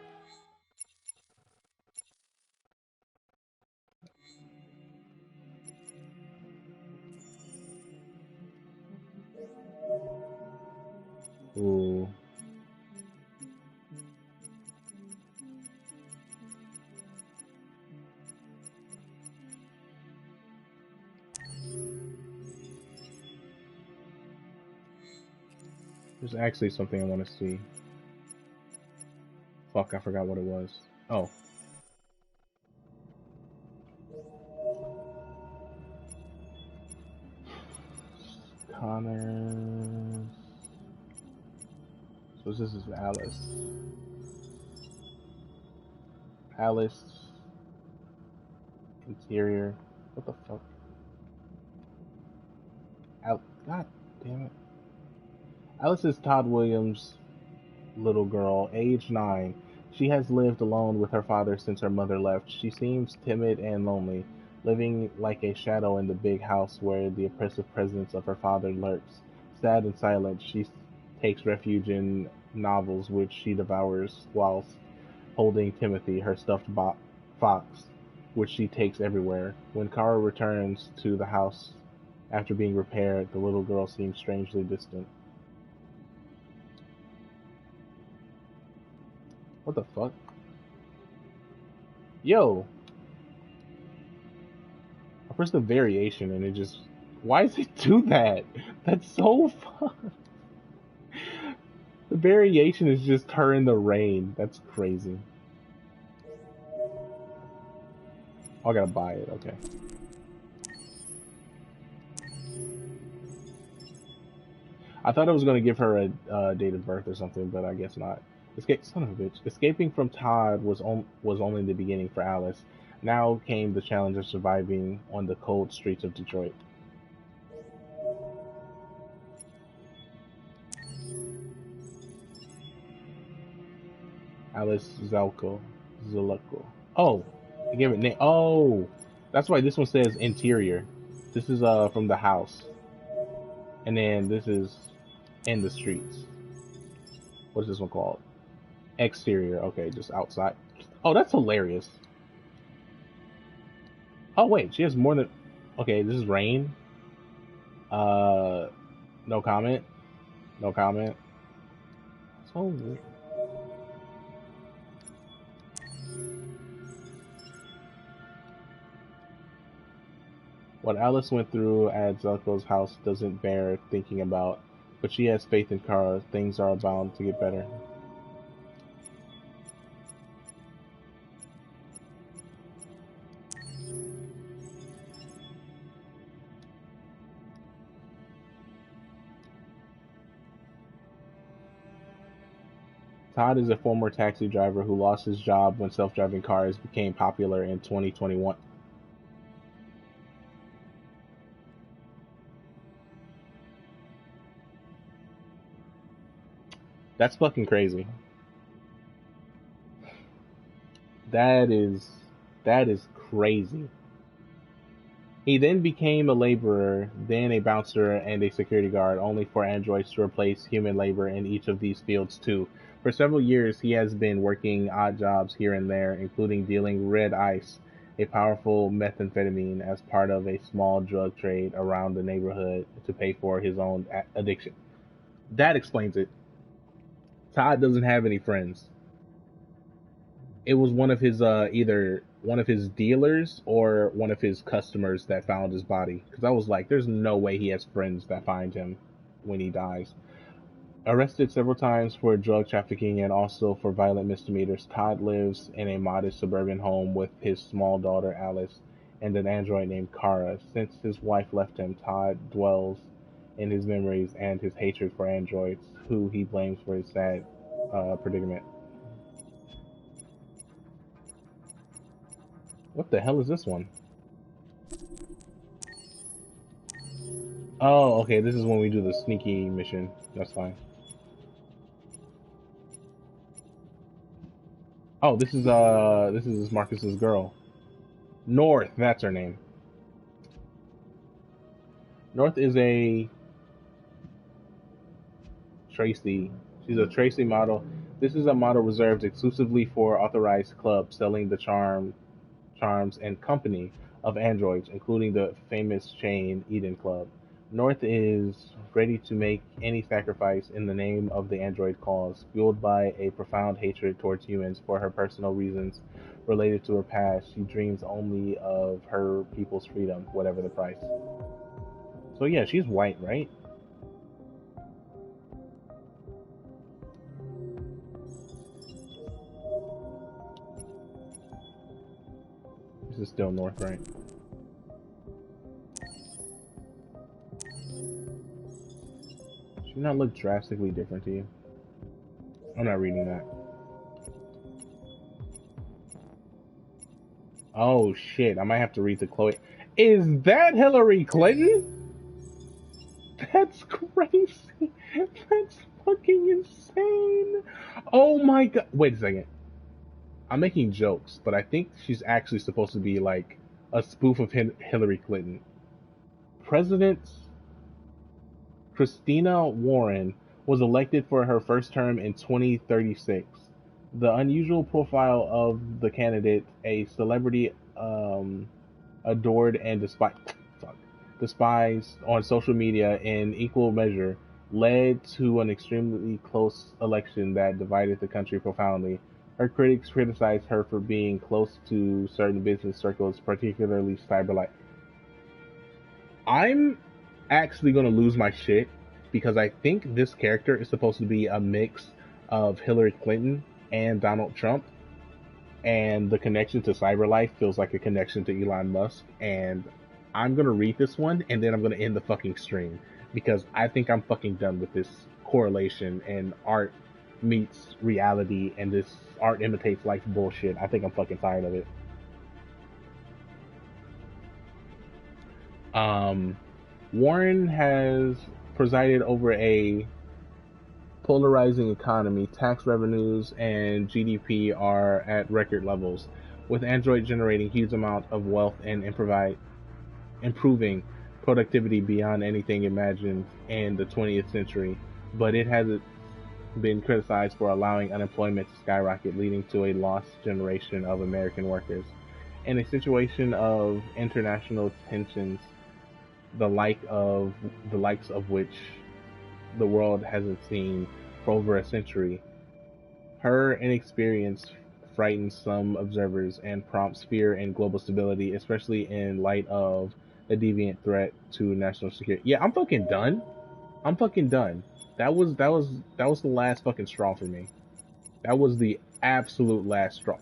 Ooh. There's actually something I want to see. Fuck, I forgot what it was. Oh. Connor. So this is Alice. Alice. Interior. What the fuck? God damn it. Alice is Todd Williams' little girl, age 9. She has lived alone with her father since her mother left. She seems timid and lonely, living like a shadow in the big house where the oppressive presence of her father lurks. Sad and silent, she takes refuge in novels, which she devours whilst holding Timothy, her stuffed fox, which she takes everywhere. When Kara returns to the house after being repaired, the little girl seems strangely distant. What the fuck? Yo! I pressed the variation and it just... Why does it do that? That's so fun. The variation is just her in the rain. That's crazy. Oh, I gotta buy it. Okay. I thought I was gonna give her a date of birth or something, but I guess not. Son of a bitch. Escaping from Todd was only the beginning for Alice. Now came the challenge of surviving on the cold streets of Detroit. Alice Zalko. Oh, I gave it name. Oh, that's why this one says interior. This is from the house, and then this is in the streets. What is this one called? Exterior. Okay, just outside. Oh, that's hilarious. Oh wait, she has more than. Okay, this is rain. No comment. No comment. So weird. What Alice went through at Zelko's house doesn't bear thinking about, but she has faith in Kara. Things are bound to get better. Todd is a former taxi driver who lost his job when self-driving cars became popular in 2021. That's fucking crazy. That is crazy. He then became a laborer, then a bouncer and a security guard, only for androids to replace human labor in each of these fields too. For several years, he has been working odd jobs here and there, including dealing red ice, a powerful methamphetamine, as part of a small drug trade around the neighborhood to pay for his own addiction. That explains it. Todd doesn't have any friends. It was one of his either one of his dealers or one of his customers that found his body. Because I was like, there's no way he has friends that find him when he dies. Arrested several times for drug trafficking and also for violent misdemeanors, Todd lives in a modest suburban home with his small daughter Alice and an android named Kara. Since his wife left him, Todd dwells in his memories and his hatred for androids, who he blames for his sad predicament. What the hell is this one? Oh, okay, this is when we do the sneaky mission. That's fine. Oh, this is Marcus's girl. North, that's her name. North is a Tracy. She's a Tracy model. This is a model reserved exclusively for authorized clubs selling the charms and company of androids, including the famous chain Eden Club. North is ready to make any sacrifice in the name of the android cause, fueled by a profound hatred towards humans for her personal reasons related to her past. She dreams only of her people's freedom, whatever the price. So yeah, she's white, right? This is still North, right? Should not look drastically different to you. I'm not reading that. Oh shit, I might have to read the Chloe. Is that Hillary Clinton? That's crazy. That's fucking insane. Oh my god. Wait a second. I'm making jokes, but I think she's actually supposed to be like a spoof of Hillary Clinton. President Christina Warren was elected for her first term in 2036. The unusual profile of the candidate, a celebrity adored and despised on social media in equal measure, led to an extremely close election that divided the country profoundly. Her critics criticized her for being close to certain business circles, particularly Cyberlife. I'm actually going to lose my shit because I think this character is supposed to be a mix of Hillary Clinton and Donald Trump, and the connection to Cyberlife feels like a connection to Elon Musk, and I'm going to read this one and then I'm going to end the fucking stream because I think I'm fucking done with this correlation and art meets reality and this art imitates life bullshit. I think I'm fucking tired of it. Warren has presided over a polarizing economy. Tax revenues and GDP are at record levels, with Android generating huge amount of wealth and improving productivity beyond anything imagined in the 20th century. But it has been criticized for allowing unemployment to skyrocket, leading to a lost generation of American workers. In a situation of international tensions, the likes of which the world hasn't seen for over a century, her inexperience frightens some observers and prompts fear in global stability, especially in light of a deviant threat to national security. Yeah, I'm fucking done. I'm fucking done. That was the last fucking straw for me. That was the absolute last straw.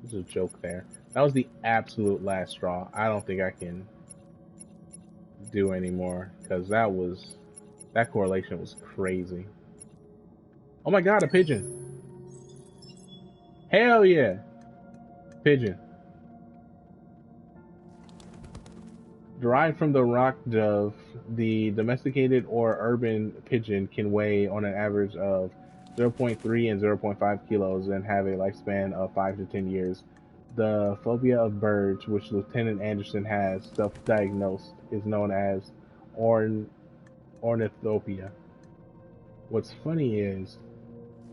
There's a joke there. That was the absolute last straw. I don't think I can do anymore because that correlation was crazy. Oh my god, a pigeon. Hell yeah. Pigeon. Derived from the rock dove, the domesticated or urban pigeon can weigh on an average of 0.3 and 0.5 kilos and have a lifespan of 5 to 10 years. The phobia of birds, which Lieutenant Anderson has self-diagnosed, is known as ornithopia. What's funny is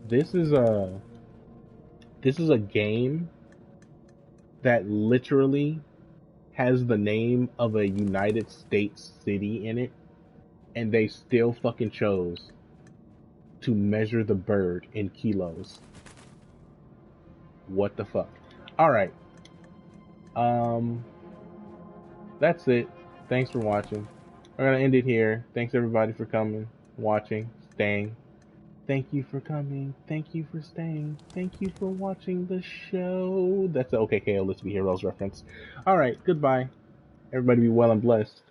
this is a game that literally has the name of a United States city in it, and they still fucking chose to measure the bird in kilos. What the fuck? Alright. That's it. Thanks for watching. We're gonna end it here. Thanks everybody for coming, watching, staying. Thank you for coming. Thank you for staying. Thank you for watching the show. That's the OKKO Let's Be Heroes reference. Alright, goodbye. Everybody be well and blessed.